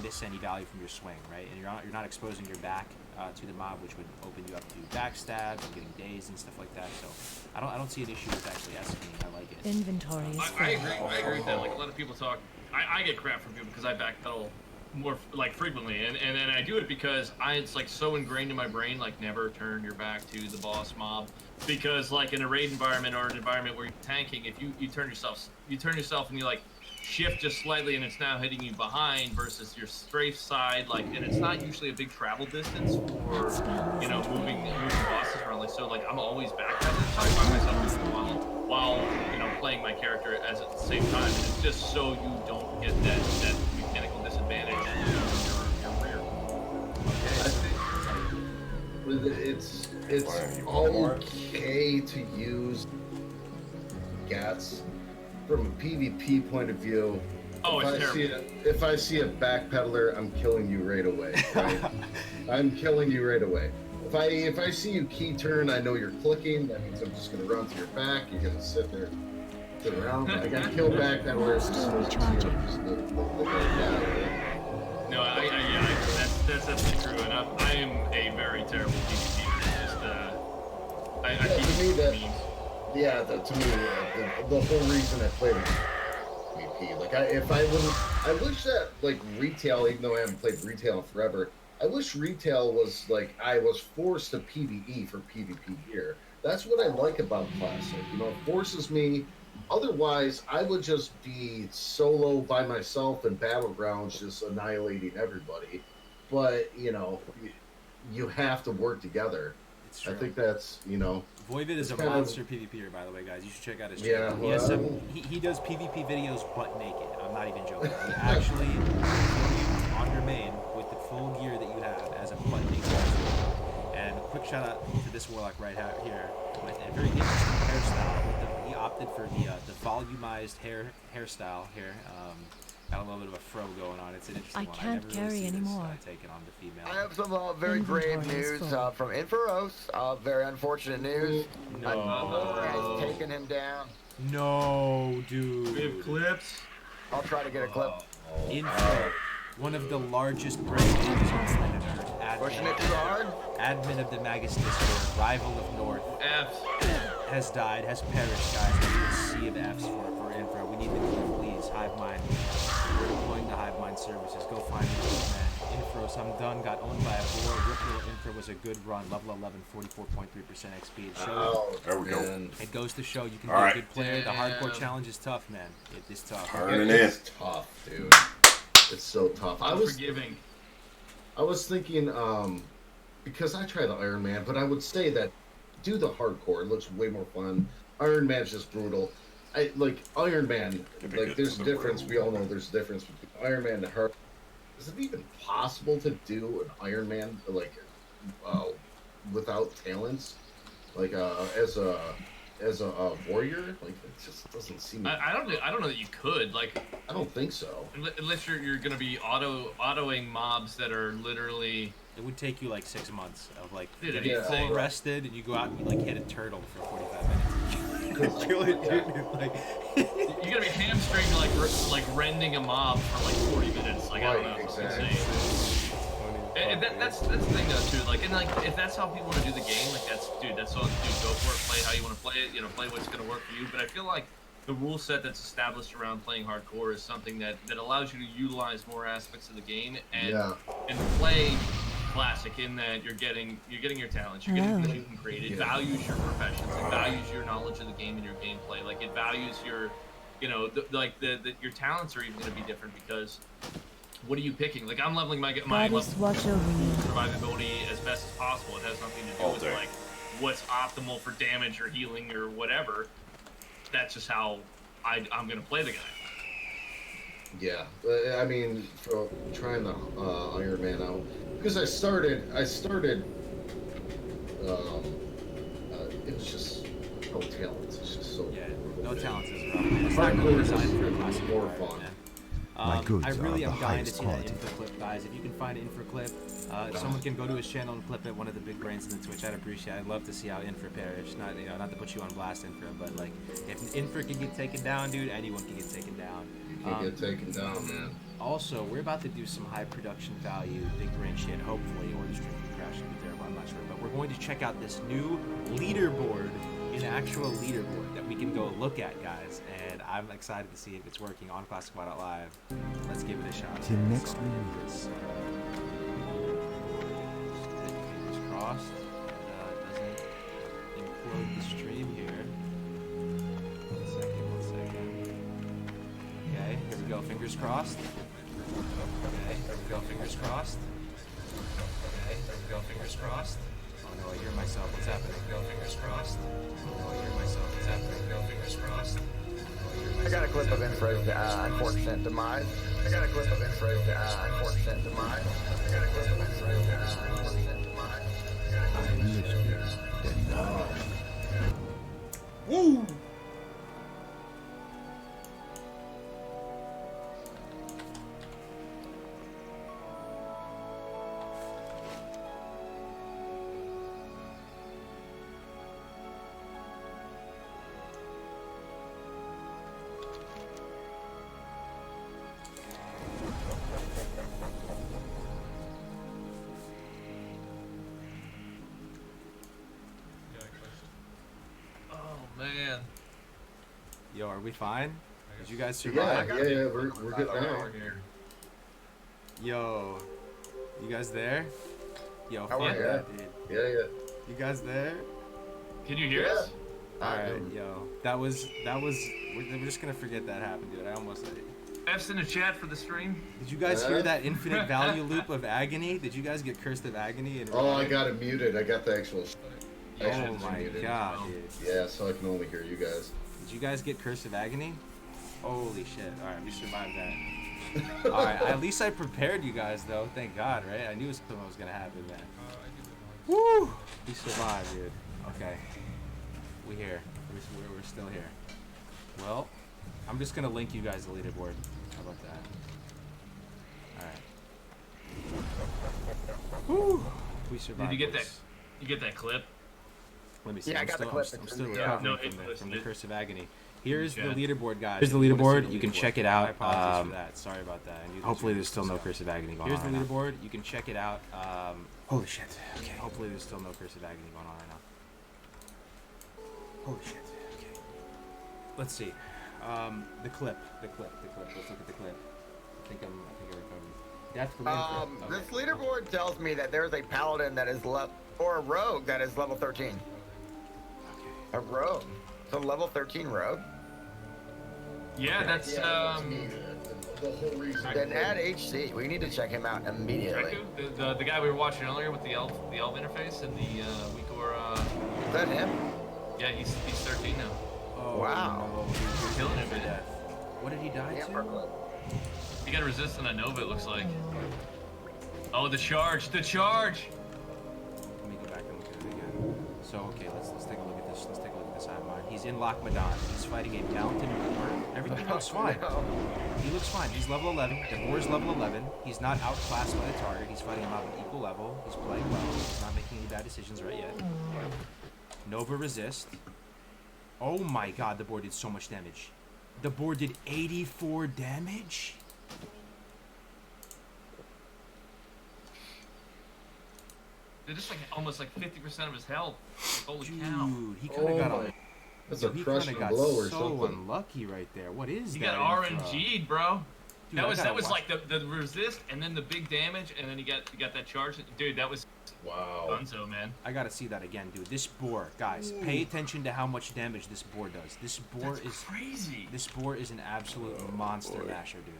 miss any value from your swing, right? And you're not exposing your back to the mob, which would open you up to backstabs and getting dazed and stuff like that. So I don't see an issue with actually S-keying. I like it. Inventory is I full. agree with that. Like a lot of people talk. I get crap from people because I backpedal more like frequently, and then I do it because it's like so ingrained in my brain, like never turn your back to the boss mob, because like in a raid environment or an environment where you're tanking, if you turn yourself and you like shift just slightly and it's now hitting you behind versus your strafe side, like, and it's not usually a big travel distance for you know moving bosses around, like, so like I'm always backpedaling, so I find myself doing it while you know playing my character at the same time, and it's just so you don't get that mechanical disadvantage in your rear. It's okay to use gats from a PvP point of view. Oh, it's terrible. If I see a backpedaler, I'm killing you right away. Right? I'm killing you right away. If I see you key turn, I know you're clicking. That means I'm just gonna run to your back. You're gonna sit there, sit around. I got killed backpedalers. No, that's absolutely true, and I am a very terrible PvPer. Just, to me, the whole reason I played PvP, like, I wish that, like, retail, even though I haven't played retail in forever, I wish retail was, like, I was forced to PvE for PvP gear. That's what I like about Classic, you know, it forces me. Otherwise, I would just be solo by myself in Battlegrounds, just annihilating everybody. But, you know, you have to work together. It's true. I think that's, you know... Voivod is a monster PvPer, by the way, guys. You should check out his Yeah, channel. He has he does PvP videos butt naked. I'm not even joking. He actually on your main with the full gear that you have as a butt naked warrior. And a quick shout out to this warlock right here with a very interesting hairstyle. He opted for the volumized hairstyle here. Got a little bit of a fro going on. It's an interesting one. I can't never carry really see anymore. this taken on the female. I have some very grave Inventory is news full. from Inferos. Very unfortunate news. No. Has taken him down. No, dude. we have clips. I'll try to get a clip. Info, one of the largest brave names on planet Earth, Pushing it too hard. admin of the Magus Discord, rival of North, F's. has died, has perished, guys. We need a sea of F's for Infra. We need the clip, please. Hive Mind. We're deploying the Hive Mind services. Go find me, man. Infros, I'm done. Got owned by a boar. Ripple Infra was a good run. Level 11, 44.3% XP. It shows. There we go. Man. It goes to show you can All be right. a good player. The hardcore Damn. challenge is tough, man. It is tough. Turn it in. It's tough, dude. It's so tough. I was Unforgiving. thinking, because I try the Iron Man, but I would say that do the hardcore. It looks way more fun. Iron Man's just brutal. Iron Man, Get like, there's a to the difference. road. We all know there's a difference between Iron Man and hard. Is it even possible to do an Iron Man, like, without talents? Like, as a warrior? Like, it just doesn't seem... I don't know that you could, like, I don't think so. unless you're gonna be autoing mobs that are literally. It would take you like 6 months of like Dude, getting yeah. full rested, and you go out and you like hit a turtle for 45 minutes. Kill it, dude. Like, You gotta be hamstringed like rending a mob for like 40 minutes. Like, I don't know. Right, It's exactly. insane. And that's the thing though too. Like, and like if that's how people want to do the game, like that's all. Dude, go for it. Play how you want to play it. You know, play what's gonna work for you. But I feel like the rule set that's established around playing hardcore is something that allows you to utilize more aspects of the game and Yeah. and play classic in that you're getting your talents, you're getting things you can create. It values your professions, it values your knowledge of the game and your gameplay. Like it values your, you know, your talents are even going to be different because what are you picking? Like I'm leveling my level survivability as best as possible. It has nothing to do with like what's optimal for damage or healing or whatever. That's just how I'm going to play the guy. Yeah, I mean, for trying the Iron Man out because I started. It was just no talent. It's just so. Yeah, no talent is rough. It's not really designed for a classic more player, fun. man. My goods I really are am the dying to highest see quality. that info clip, guys. If you can find an info clip, if someone can go to his channel and clip it, one of the big brains in the Twitch, I'd appreciate it. I'd love to see how Infra perish. Not, you know, not to put you on blast, Infra, but like, if Infra can get taken down, dude, anyone can get taken down. You can get taken down, man. Also, we're about to do some high production value, big brain shit, hopefully, or the stream can crash and be terrible, I'm not sure. But we're going to check out this new leaderboard, an actual leaderboard that we can go look at, guys. And I'm excited to see if it's working on ClassicWoW.live. Let's give it a shot. Till next week. Fingers crossed. Doesn't implode the stream here. One second. Okay, here we go. Fingers crossed. Okay, here we go. Fingers crossed. Okay, here we go. Fingers crossed. Oh no, I hear myself. What's happening? Go. Fingers crossed. Oh, I hear myself. What's happening? Go. Fingers crossed. I got a clip of Infra's unfortunate demise. I got a clip of Infra's unfortunate demise. I got a clip of Infra's unfortunate demise. I'm listening. Then Woo! Man. Yo, are we fine? Did you guys Yeah, survive? we're good now. Yo, you guys there? Yo, Oh, fuck yeah. that, dude. Yeah. You guys there? Can you hear us? Alright, yo. That was, we're just gonna forget that happened, dude. I almost said it. F's in the chat for the stream. Did you guys hear that infinite value loop of agony? Did you guys get cursed of agony? Oh, I got it muted. I got the actual. Oh my god, dude. Yeah, so I can only hear you guys. Did you guys get cursed of agony? Holy shit. Alright, we survived that. Alright, at least I prepared you guys though. Thank God, right? I knew something was gonna happen, man. Woo! We survived, dude. Okay. We here. We're still here. Well, I'm just gonna link you guys the leaderboard. How about that? Alright. Woo! We survived. Did you get boys. that? You get that clip? Let me see. Yeah, I got the clip. I'm still Yeah, recovering no, from the curse of agony. Here's the Yeah. leaderboard, guys. Here's the If you wanna see leaderboard. You can check it I out. apologize for that. Sorry about that. I knew Hopefully, this there's still no was- curse of agony going Here's on the right now. leaderboard. You can check it out. Holy shit. Okay. Hopefully, there's still no curse of agony going on right now. Holy shit. Okay. Let's see. The clip. Let's look at the clip. I think I recovered. That's the leaderboard. This leaderboard tells me that there's a paladin that is or a rogue that is level 13. A rogue. So level 13 rogue. Yeah, that's The whole reason. Then add HC. We need to check him out immediately. Reku, the guy we were watching earlier with the elf interface and the Weekor. Is that him? Yeah, he's 13 now. Oh, Wow. no, dude, you're Killing killing it, me. man. What did he die Yeah, to? He got resistant on Nova, it looks like. Oh, the charge! The charge! Let me go back and look at it again. So, okay, let's take a look at this. Let's take a look at this timeline. He's in Lochmadan. He's fighting a mountain boar. Everything looks fine. No. He looks fine. He's level 11. The boar's level 11. He's not outclassed by the target. He's fighting him out at equal level. He's playing well. He's not making any bad decisions right yet. Nova resist. Oh my god, the board did so much damage. The board did 84 damage? They're just like almost like 50% of his health. Holy cow. Dude, he could have got on. That's Yo, a he crush could and have got blow or so something. unlucky right there. What is He that? got info? RNG'd, bro. Dude, that I was gotta like watch- the resist and then the big damage and then you got that charge. Dude, that was Wow. Gunzo, man. I gotta see that again, dude. This boar, guys, pay attention to how much damage this boar does. This boar That's is crazy. This boar is an absolute monster masher, dude.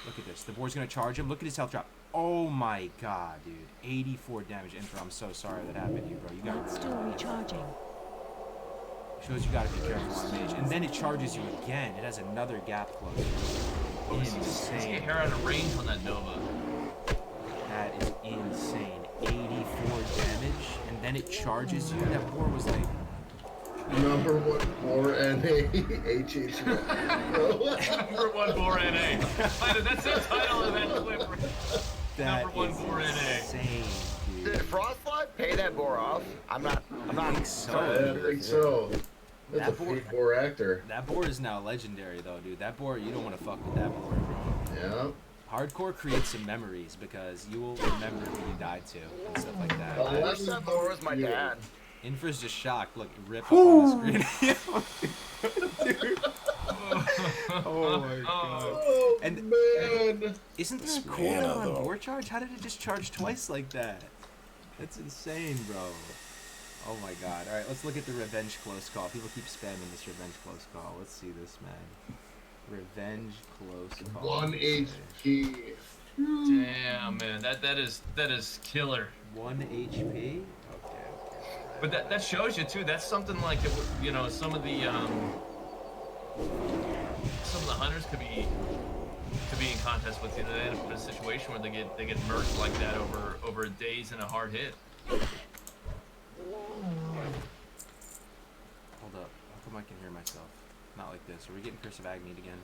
Look at this. The boar's gonna charge him. Look at his health drop. Oh my god, dude. 84 damage. Infra, I'm so sorry that happened to you, bro. You got It's still recharging. Shows you gotta be careful on mage. And then it charges you again. It has another gap close. Let's get Insane. hair out of range on that Nova. That is insane. 84 damage, and then it charges you. That boar was like... Number 1 for NA. Number 1 for NA. That's the title of that clip. That Number 1 is for NA. insane, dude. Did Frostfly pay that boar off? I'm not. I think so. I think so. That's That a boar- 4 actor. That boar is now legendary, though, dude. That boar, you don't want to fuck with that boar, bro. Yeah. Hardcore creates some memories because you will remember who you died to and stuff like that. Oh, I wish that boar was my dad. Infra's just shocked. Look, rip up on the screen. Dude. Oh my god. Oh, And- man. Isn't there a cooldown on boar charge? How did it just charge twice like that? That's insane, bro. Oh my god. Alright, let's look at the revenge close call. People keep spamming this revenge close call. Let's see this, man. Revenge close call. 1 HP. Damn, man. That is killer. 1 HP? Okay. But that shows you too. That's something like that. You know, some of the hunters could be in contest with you. They end up in a situation where they get murked like that over days and a hard hit. Hold up. How come I can hear myself? Not like this. Are we getting Curse of Agni again?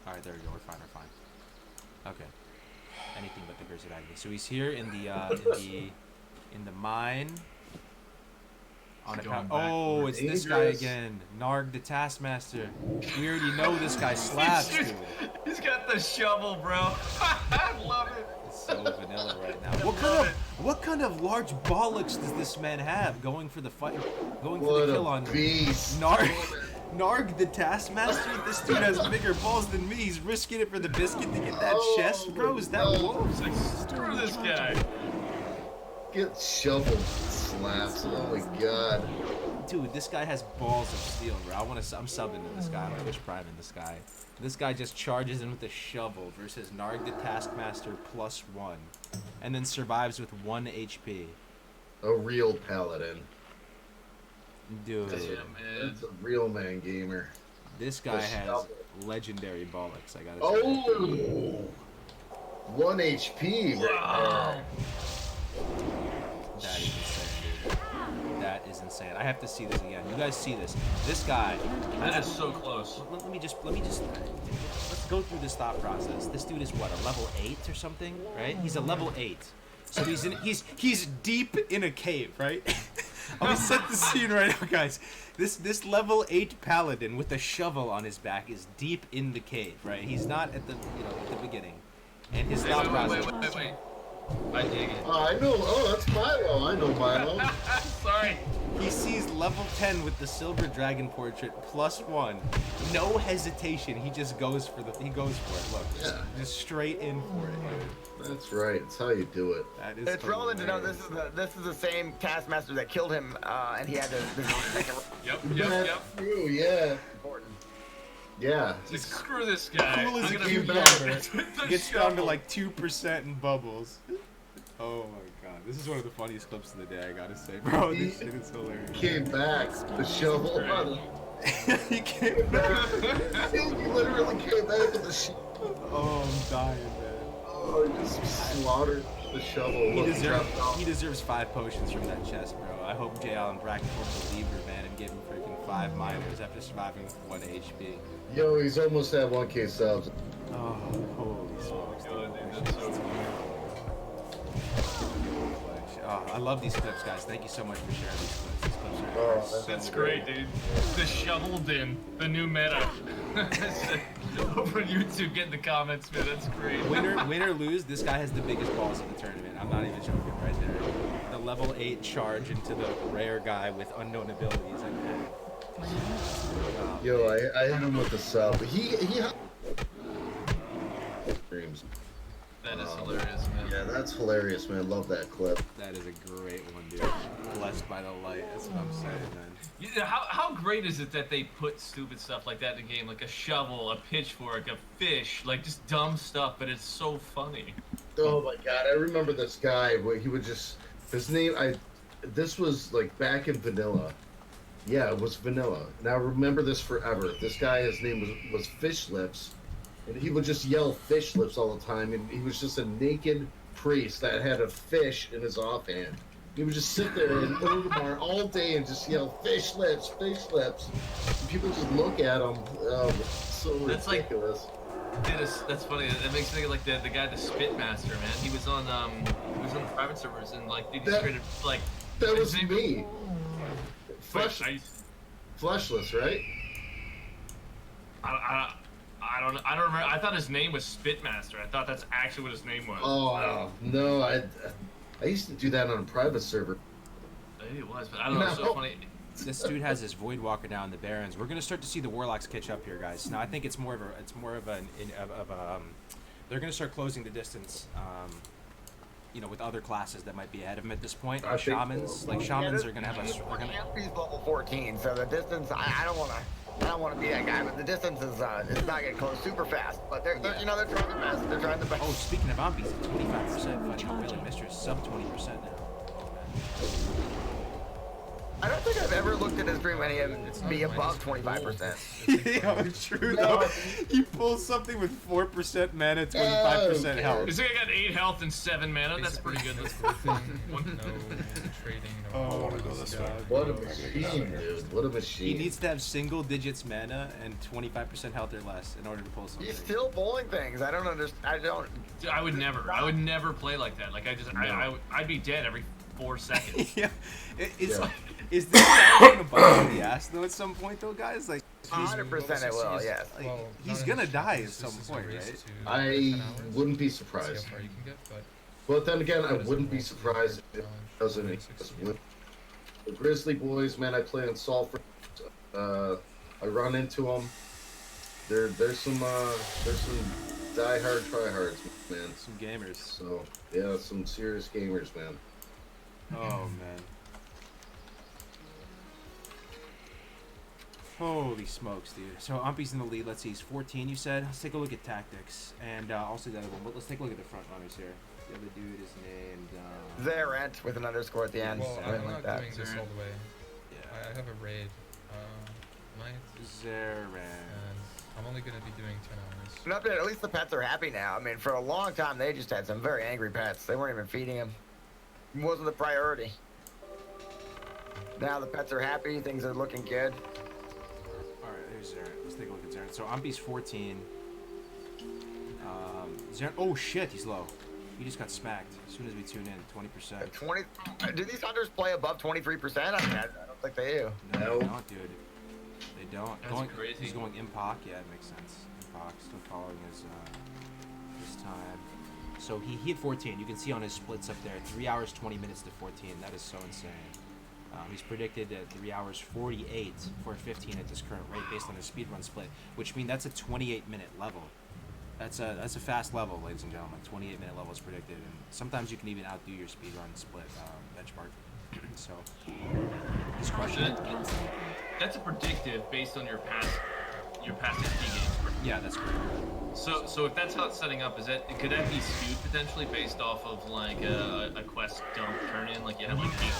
Alright, there we go. We're fine. Okay. Anything but the Curse of Agni. So he's here in the mine. On account. Oh, it's this guy Dangerous. again. Narg the Taskmaster. We already know this guy slaps, dude. He's got the shovel, bro. I love it. It's so vanilla right now. What kind of large bollocks does this man have going for the fight? Going for What the kill a on beast. Narg the Taskmaster? This dude has bigger balls than me. He's risking it for the biscuit to get that chest, bro. Is that wolf? It's like, screw this guy. Get shoveled, slaps. Oh my god. Dude, this guy has balls of steel, bro. I'm subbing to this guy. I'm Twitch priming this guy. This guy just charges in with a shovel versus Narg the Taskmaster +1, and then survives with 1 HP. A real paladin. Dude, Yeah, man. That's a real man gamer. this guy The has shovel. legendary bollocks. I gotta say. Oh! 1 HP right Wow. That is insane, dude. That is insane. I have to see this again. You guys see this? This guy. That is so close. Let me just. Let's go through this thought process. This dude is what, a level 8 or something, right? He's a level 8. So he's deep in a cave, right? Let me set the scene right now, guys. This level 8 paladin with a shovel on his back is deep in the cave, right? He's not at the at the beginning. And his thought process. Wait. I dig it. there. I know. Oh, that's Milo. I know Milo. Sorry. He sees level 10 with the silver dragon portrait +1. No hesitation. He just goes for it. Look, just straight in for it. That's right. It's how you do it. That is It's relevant to know hilarious. this is the same Taskmaster that killed him, and he had to. Yep. That's true. Yeah. Important. Yeah. Like, screw this guy. Cool as I'm a gonna cucumber. the Gets down to shovel. like 2% in bubbles. Oh my god, this is one of the funniest clips of the day. I gotta say, bro, this shit is hilarious. Came back. The shovel. He came back. He literally came back with the shovel. Oh, I'm dying, man. Oh, he just slaughtered the shovel. He deserves 5 potions from that chest, bro. I hope J. Allen Bracken pulled the lever, man, and gave him freaking 5 minors after surviving with 1 HP. Yo, he's almost at 1K subs. Oh, holy smokes. God, dude, that's so cool. Oh, I love these clips, guys. Thank you so much for sharing these clips. These clips are Oh, so That's great. great, dude. The shoveled in, the new meta. Over on YouTube, get in the comments, man. That's great. Win or lose, this guy has the biggest balls of the tournament. I'm not even joking right there. The level 8 charge into the rare guy with unknown abilities. Oh, Yo, I hit him with the sub. He streams. That is hilarious, man. Yeah, that's hilarious, man. Love that clip. That is a great one, dude. Blessed by the light. That's what I'm saying, man. How great is it that they put stupid stuff like that in the game, like a shovel, a pitchfork, a fish, like just dumb stuff, but it's so funny. Oh my god, I remember this guy where he would just his name. This was like back in vanilla. Yeah, it was vanilla. And I remember this forever. This guy, his name was Fish Lips, and he would just yell Fish Lips all the time, and he was just a naked priest that had a fish in his offhand. He would just sit there in Orgrimmar all day and just yell Fish Lips, Fish Lips. And people just look at him. It's so That's ridiculous. That's funny. That makes me think of like the guy, the Spitmaster, man. He was on the private servers, and like they just created like. That was me. Fleshless, right? I don't remember. I thought his name was Spitmaster. I thought that's actually what his name was. Oh no, I used to do that on a private server. Maybe it was, but I don't know. It's so funny. This dude has his Void Walker down in the Barrens. We're gonna start to see the Warlocks catch up here, guys. Now I think it's more of a they're gonna start closing the distance. You know, with other classes that might be ahead of him at this point. Like shamans, like shamans are gonna have a. He's level 14, so the distance. I don't want to be that guy, but the distance is it's not getting close super fast. But they're you know, they're trying their best. They're trying the best. Oh, speaking of Ampies, 25% fighting a Wailing Mistress, sub 20% now. I don't think I've ever looked at his stream and he would be above 25%. Yeah, true though. You pull something with 4% mana, 25% health. This guy got 8 health and 7 mana. That's pretty good. No trading. No I want to go this way. What a machine, dude. What a machine. He needs to have single digits mana and 25% health or less in order to pull something. He's still bowling things. I don't understand. Dude, I would never play like that. Like I'd be dead every 4 seconds. Yeah. Is this guy going to bite in the ass though at some point though, guys? Like 100% it will. Yes. Like, he's gonna die at some point, right? I wouldn't be surprised. But then again, I wouldn't be surprised if it doesn't exist. The Grizzly Boys, man, I play on Sulfur. I run into them. There's some diehard tryhards, man. Some gamers. So yeah, some serious gamers, man. Oh man. Holy smokes, dude. So Umpy's in the lead. Let's see, he's 14, you said. Let's take a look at tactics. And also the other one. But let's take a look at the front runners here. The other dude is named... Zarent with an underscore at the end. Well, I'm not that. doing this all the way. Yeah. I have a raid. Zarent. And I'm only going to be doing 10 hours. Not bad. At least the pets are happy now. I mean, for a long time, they just had some very angry pets. They weren't even feeding them. It wasn't the priority. Now the pets are happy. Things are looking good. Zarent. Let's take a look at Zarent. So Umpy's 14. Zarent. Oh shit, he's low. He just got smacked as soon as we tune in. 20%. 20. Do these hunters play above 23%? I mean, I don't think they do. No, they don't, dude. They don't. That's crazy. He's going Impoc. Yeah, it makes sense. Impoc still following his time. So he hit 14. You can see on his splits up there, 3 hours 20 minutes to 14. That is so insane. He's predicted at 3 hours 48 for 15 at this current rate based on his speedrun split, which means that's a 28-minute level. That's a fast level, ladies and gentlemen. 28-minute level is predicted, and sometimes you can even outdo your speedrun split benchmark. So he's crushing it. That's a predictive based on your past XP games. Yeah, that's correct. So if that's how it's setting up, could that be skewed potentially based off of like a quest dump turn in, like you have like 8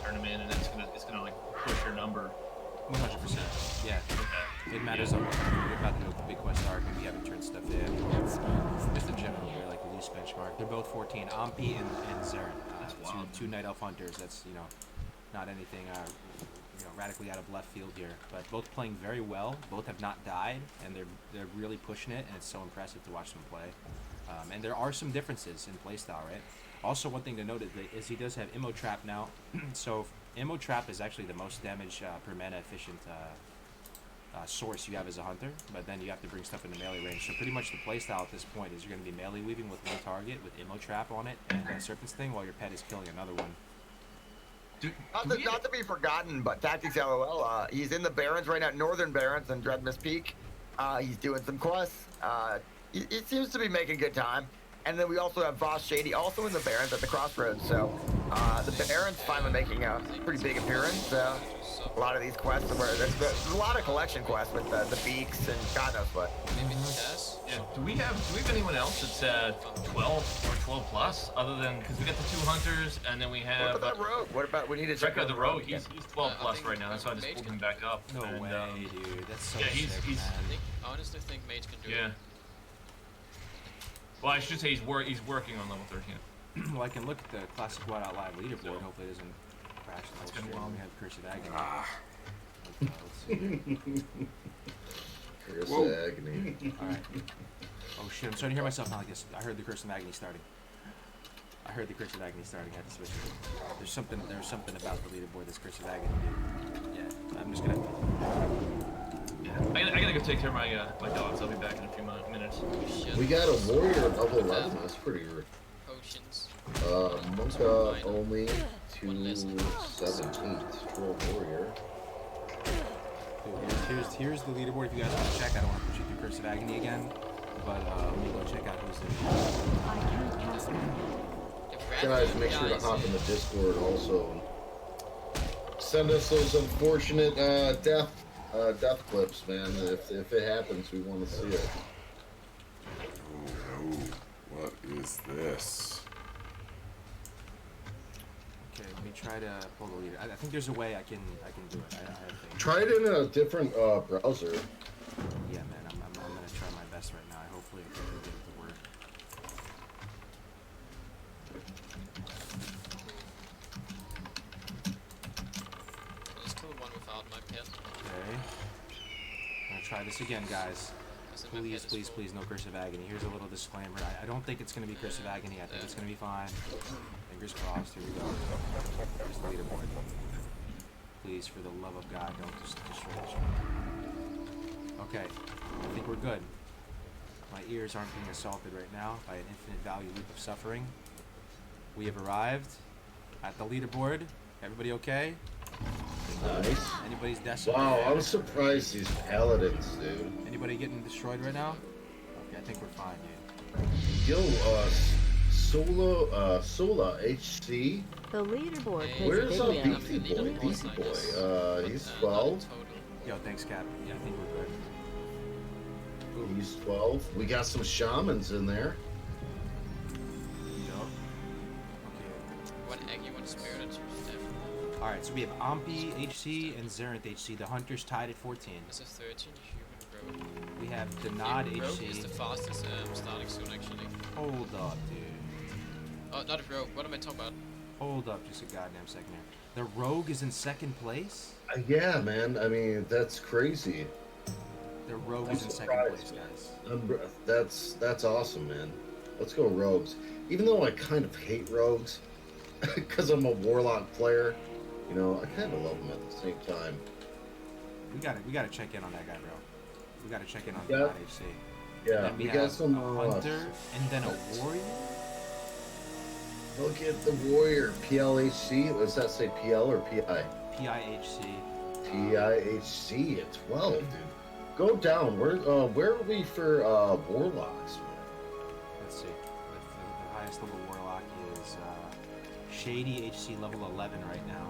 tournament and it's gonna like push your number. 100%. Yeah. Okay. It matters on what you're about to know the big quest arc and we haven't turned stuff in. Just in general, they're like a loose benchmark. They're both 14. Ampi and Zarent. Two Night Elf Hunters. That's, you know, not anything radically out of left field here. But both playing very well. Both have not died, and they're really pushing it, and it's so impressive to watch them play. And there are some differences in playstyle, right? Also, one thing to note is he does have Immo Trap now. So Immo Trap is actually the most damage per mana efficient source you have as a hunter, but then you have to bring stuff into melee range. So pretty much the playstyle at this point is you're going to be melee weaving with one target with Immo Trap on it and a Serpent's Sting while your pet is killing another one. Not to be forgotten, but Tactics LOL, he's in the Barrens right now, Northern Barrens and Dreadmas Peak. He's doing some quests. He seems to be making good time. And then we also have Voss Shady, also in the Barrens at the Crossroads. So the Barrens finally making a pretty big appearance. A lot of these quests where there's a lot of collection quests with the beaks and God knows what. Maybe the chess. Yeah. Do we have anyone else that's 12 or 12 plus other than because we got the 2 hunters and then we have What about that rogue? What about we need to check out out the rogue? He's 12 plus right now. That's why I just Mage pulled him back up. No and, way, dude. That's so yeah, sick, man. I honestly think Mage can do yeah. it. Well, I should say he's working on level 13. Well, I can look at the Classic WoW Out Live leaderboard. Hopefully it doesn't crash the whole stream. We have Curse of Agony. Let's see. Curse Whoa. of Agony. Alright. Oh shit, I'm starting to hear myself now like this. I heard the Curse of Agony starting. I had to switch it. There's something about the leaderboard that's Curse of Agony, dude. Yeah, I'm just gonna... I gotta go take care of my dogs. I'll be back in a few minutes. We got a warrior at level 11. That's pretty rare. Potions. Monka only 278 for a warrior. Dude, here's the leaderboard if you guys want to check. I don't want to push you through Curse of Agony again, but let me go check out who's there. I can't cast that yet. Guys, make sure to hop in the Discord also. Send us those unfortunate death clips, man. If it happens, we want to see it. Oh, no. What is this? Okay, let me try to pull the leader. I think there's a way I can do it. I think. Try it in a different browser. Yeah, man, I'm gonna try my best right now. Hopefully I can get it to work. Let's kill one without my pet. Okay. I'm gonna try this again, guys. Please, no Curse of Agony. Here's a little disclaimer. I don't think it's gonna be Curse of Agony. I think it's gonna be fine. Fingers crossed. Here we go. Here's the leaderboard. Please, for the love of God, don't destroy the stream. Okay, I think we're good. My ears aren't being assaulted right now by an infinite value loop of suffering. We have arrived at the leaderboard. Everybody okay? Nice. Anybody's decimated? Wow, I was surprised these paladins, dude. Anybody getting destroyed right now? Okay, I think we're fine, dude. Yo, Sola HC. The leaderboard has Where's been Beefy Boy? Beefy Boy. He's 12. Yo, thanks, Cap. Yeah, I think we're good. He's 12. We got some shamans in there. Yo. One eggy, one spirited, two death. Okay. Alright, so we have Ampi HC and Zerinth HC. The Hunters tied at 14. That's a 13 human rogue. We have Denad Rogue HC. is the fastest starting soon, actually. Hold up, dude. Oh, not a rogue. What am I talking about? Hold up just a goddamn second here. The Rogue is in second place? Yeah, man. I mean, that's crazy. The Rogue is in second place, guys. That's awesome, man. Let's go rogues. Even though I kind of hate rogues, because I'm a warlock player, you know, I kind of love them at the same time. We gotta check in on that guy, bro. We gotta check in on Yeah. Denad HC. Yeah, Then we we got have some a Hunter and then a Warrior? Look at the warrior, PLHC. What does that say, PL or PI? PIHC. PIHC at 12, dude. Go down. Where are we for warlocks? Let's see. The highest level Warlock is Shady HC level 11 right now.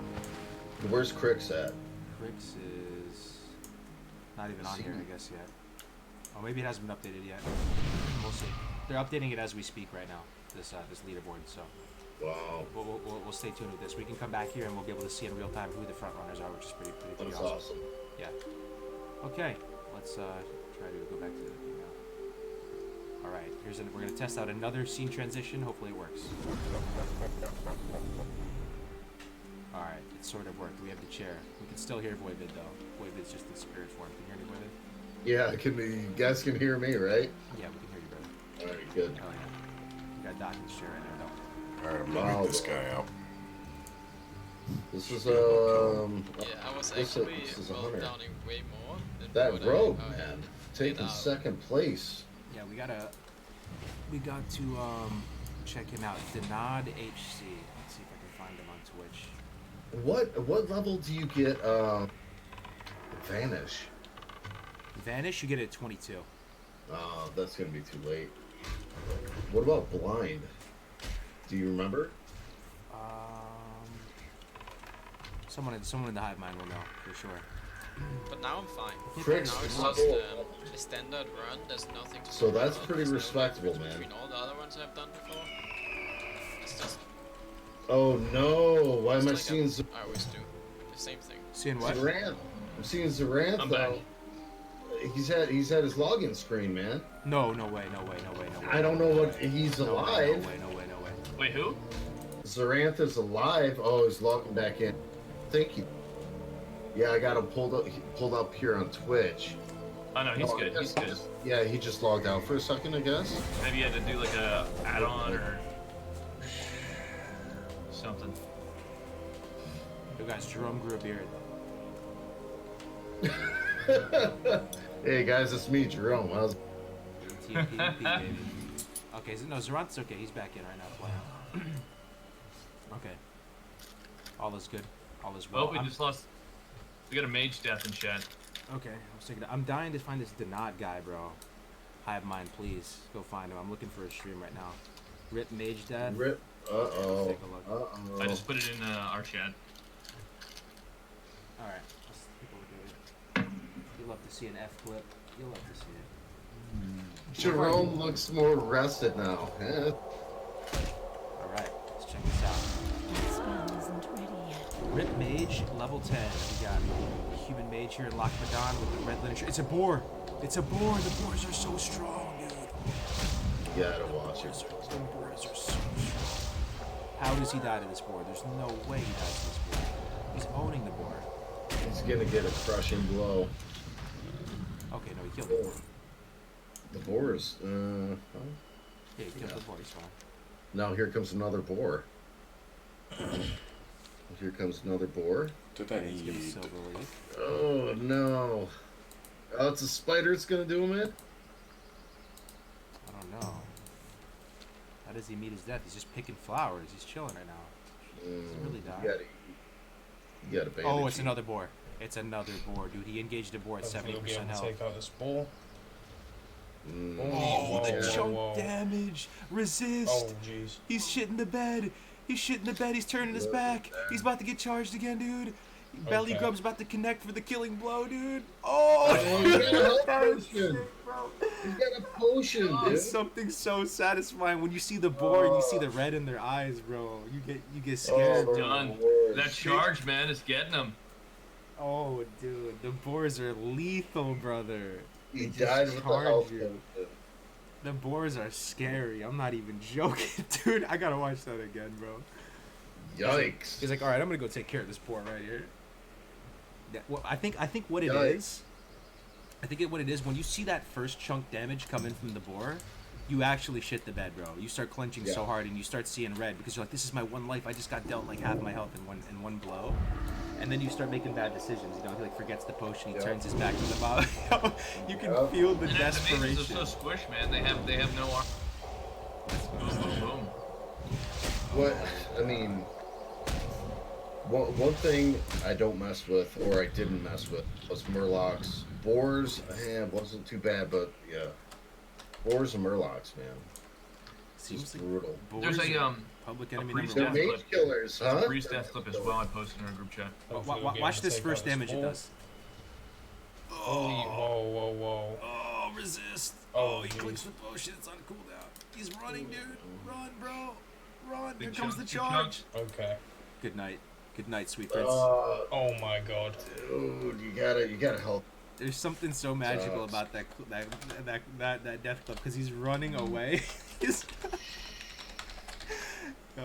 Where's Crix at? Crix is not even on here, I guess, yet. Oh, maybe it hasn't been updated yet. We'll see. They're updating it as we speak right now, this leaderboard, so. Wow. We'll stay tuned with this. We can come back here and we'll be able to see in real time who the front runners are, which is pretty That's awesome. awesome. Yeah. Okay, let's try to go back to the thing now. All right, we're gonna test out another scene transition. Hopefully it works. All right, it sort of worked. We have the chair. We can still hear Voidvid though. Voidvid's just in spirit form. Can you hear me, Voidvid? Yeah, you guys can hear me, right? Yeah, we can hear you, brother. All right, good. Oh yeah. We got Doc in the chair right there though. Alright, I'm gonna beat this guy out. This is Yeah, I was this actually is a hunter. downing way more than That what rogue, I, man, taking out. second place. Yeah, we got to check him out. Denad HC. Let's see if I can find him on Twitch. What level do you get Vanish? Vanish, you get it at 22. That's gonna be too late. What about Blind? Do you remember? Someone in the hive mind will know for sure. But now I'm fine. Tricks. Now it's just a standard run. There's nothing to So worry that's about. pretty There's no respectable, difference man. between all the other ones I've done before. It's just Oh no! Why am I like seeing I always do the same thing. Seeing what? Zarant? I'm seeing Zarant I'm though. He's had his login screen, man. No way. I don't know what he's No alive. way. Wait, who? Zarant is alive. Oh, he's logging back in. Thank you. Yeah, I got him pulled up here on Twitch. Oh no, he's Oh, good. He's good. Yeah, he just logged out for a second, I guess. Maybe you had to do like a add-on or something. You guys, Jerome grew a beard. Hey guys, it's me, Jerome. How's TPP, baby. Okay, no, Zarant's okay. He's back in right now playing. Okay. All is good. All is well. Oh, we just lost. We got a mage death in chat. Okay, I was thinking. I'm dying to find this Denad guy, bro. Hive mind, please go find him. I'm looking for a stream right now. Rip mage death. Rip? Uh-oh. Take a look. Uh-oh. I just put it in our chat. All right, let's take a look at it. You love to see an F clip. You'll love to see it. Jerome looks more rested now. Eh. All right, let's check this out. The spell isn't ready yet. Rip mage level 10. We got human mage here in Lochmadon with the red linen shirt. It's a boar. It's a boar. The boars are so strong, dude. You gotta watch it. The boars are so strong. How does he die to this boar? There's no way he dies to this boar. He's owning the boar. He's gonna get a crushing blow. Okay, no, he killed the boar. The boars. Oh. Yeah, he killed the boar. He's fine. Now here comes another boar. Here comes another boar. Did I Let's give him eat? silver leaf. Oh no. Oh, it's a spider it's gonna do him in? I don't know. How does he meet his death? He's just picking flowers. He's chilling right now. Does he really die? You gotta bandage Oh, it's him. another boar. It's another boar, dude. He engaged a boar at Hopefully we'll be 70% able to health. take out this bull. Oh, the whoa, chunk whoa. damage. Resist. Oh, jeez. He's shitting the bed. He's shitting the bed. He's turning his back. He's about to get charged again, dude. Belly Okay. Grub's about to connect for the killing blow, dude. Oh, He's got a health that is potion. sick, bro. He's got a potion, dude. It's something so satisfying when you see the boar and you see the red in their eyes, bro. You get scared. Oh, Done. Lord. That charge, man, is getting him. Oh, dude, the boars are lethal, brother. He They just died with the charge health you. potion. The boars are scary. I'm not even joking, dude. I gotta watch that again, bro. Yikes. He's like, all right, I'm gonna go take care of this boar right here. Yeah, well, I think what it Yikes. is. I think what it is when you see that first chunk damage come in from the boar, you actually shit the bed, bro. You start clenching so hard and you start seeing red because you're like, this is my one life. I just got dealt like half my health in one blow, and then you start making bad decisions. You know, he like forgets the potion. He turns his back to the mob. You can feel the And the mages desperation. are so squish, man. They have no arm. Boom, boom, boom. What, I mean, one thing I don't mess with, or I didn't mess with, was Murlocs. Boars, wasn't too bad, but yeah. Boars and Murlocs, man. Seems It's like brutal. There's a public a enemy priest number They're one. death mage clip. killers, There's huh? a priest death clip as well. I posted in our group chat. Hopefully we'll be Watch able to this take first out this damage it bull. does. Whoa, whoa, whoa. Oh, resist. Oh, He jeez. clicks the potion. It's on cooldown. He's running, dude. Run, bro. Run. Here Big comes the chunk, big charge. Okay. Good night. Good night, sweet prince. Oh my god. Dude, you gotta help. There's something so magical Sucks. about that death clip because he's running away. He's oh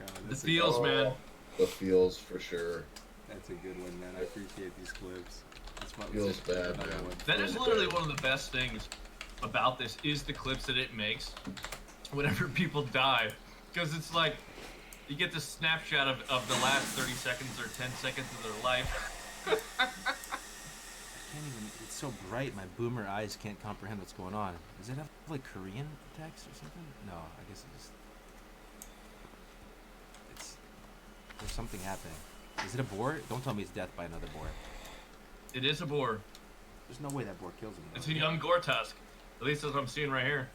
god, The that's feels, man. The feels for sure. that's a good one, man. I appreciate these clips. That's what Feels bad, another man. one. That is literally one of the best things about this is the clips that it makes whenever people die. Because it's like, you get this snapshot of the last 30 seconds or 10 seconds of their life. I can't even. It's so bright. My boomer eyes can't comprehend what's going on. Does it have like Korean text or something? No, I guess it's there's something happening. Is it a boar? Don't tell me it's death by another boar. It is a boar. There's no way that boar kills him. It's a young gore tusk. At least that's what I'm seeing right here.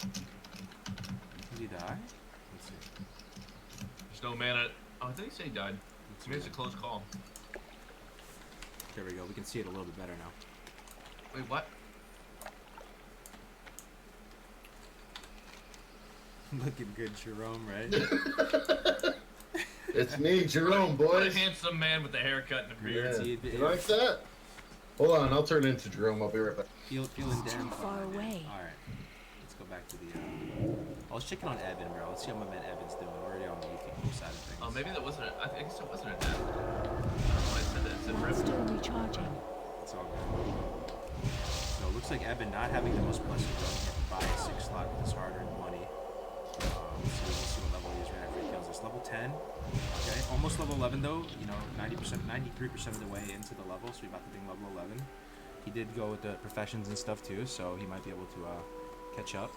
Did he die? Let's see. There's no mana. Oh, did he say he died? Maybe it's a close call. There we go. We can see it a little bit better now. Wait, what? Looking good, Jerome, right? It's me, Jerome, What a boys. handsome man with a haircut and a beard. Yeah. You like that? Hold on, I'll turn into Jerome. I'll be right back. Feeling Too damn far fine. away. All right, let's go back to the. I was checking on Evan, bro. Let's see how my man Evan's doing. We're already on the YouTube side of things. Oh, maybe that wasn't a... I guess it wasn't a death. I don't know why I said that. It said While river. still recharging. It's all good. So it looks like Evan not having the most blessed run here to buy a 6 slot with his hard-earned money. Let's see what level he is right after he kills us. Level 10. Okay, almost level 11 though. You know, 90%, 93% of the way into the level. So we're about to be level 11. He did go with the professions and stuff too, so he might be able to catch up.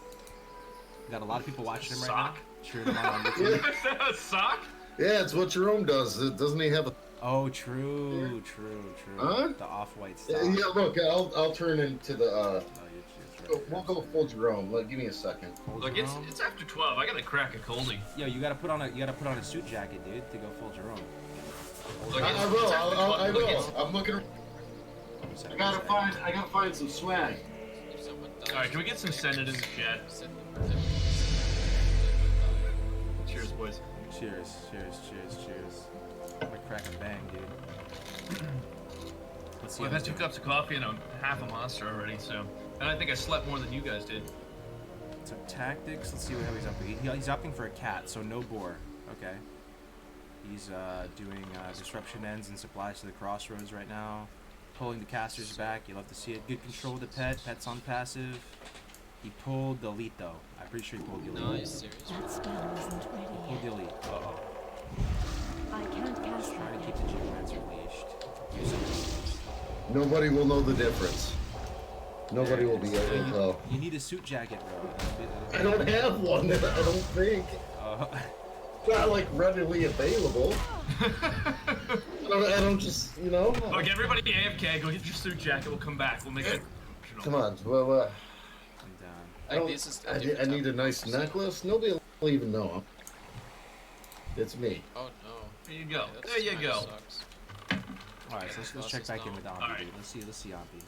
We got a lot of people watching him right now. Cheering him on YouTube. Is that a sock? Yeah, it's what Jerome does. Doesn't he have a... Oh, true. Huh? The off-white stuff. Yeah, look, I'll turn into the... Oh, We'll go full Jerome. Give me a second. Look, it's after 12. I gotta crack a coldie. Yo, you gotta put on a suit jacket, dude, to go full Jerome. Look, I it's will. after 12. I Look, will. I'm looking. I gotta find some swag. Alright, can we get some send it in the chat? Cheers, boys. Cheers. I'm gonna crack a bang, dude. Let's see. Well, I've had 2 cups of coffee and half a monster already, so... And I think I slept more than you guys did. So tactics, let's see how he's opting. He's opting for a cat, so no boar. Okay. He's doing disruption ends and supplies to the crossroads right now. Pulling the casters back. You love to see it. Good control of the pet. Pet's on passive. He pulled the elite though. I'm pretty sure he pulled the elite. No, he's serious. That spell isn't ready He pulled the yet. elite. Uh-oh. I can't cast Just trying that to keep yet. the Geomancer leashed. Use it. Nobody will know the difference. Nobody will be able to tell. You need a suit jacket, bro. I don't have one. I don't think. Not like readily available. I don't just, you know. Look, everybody AFK, go get your suit jacket, we'll come back, we'll make it. Come on. Well, I'm down. I, don't, This is a I different need a type of nice person. necklace. Nobody will even know. It's me. Oh no. There you go. Yeah, There you kinda go. sucks. Alright, so let's check back in with Ampy, Alright. dude. Let's see Ampy.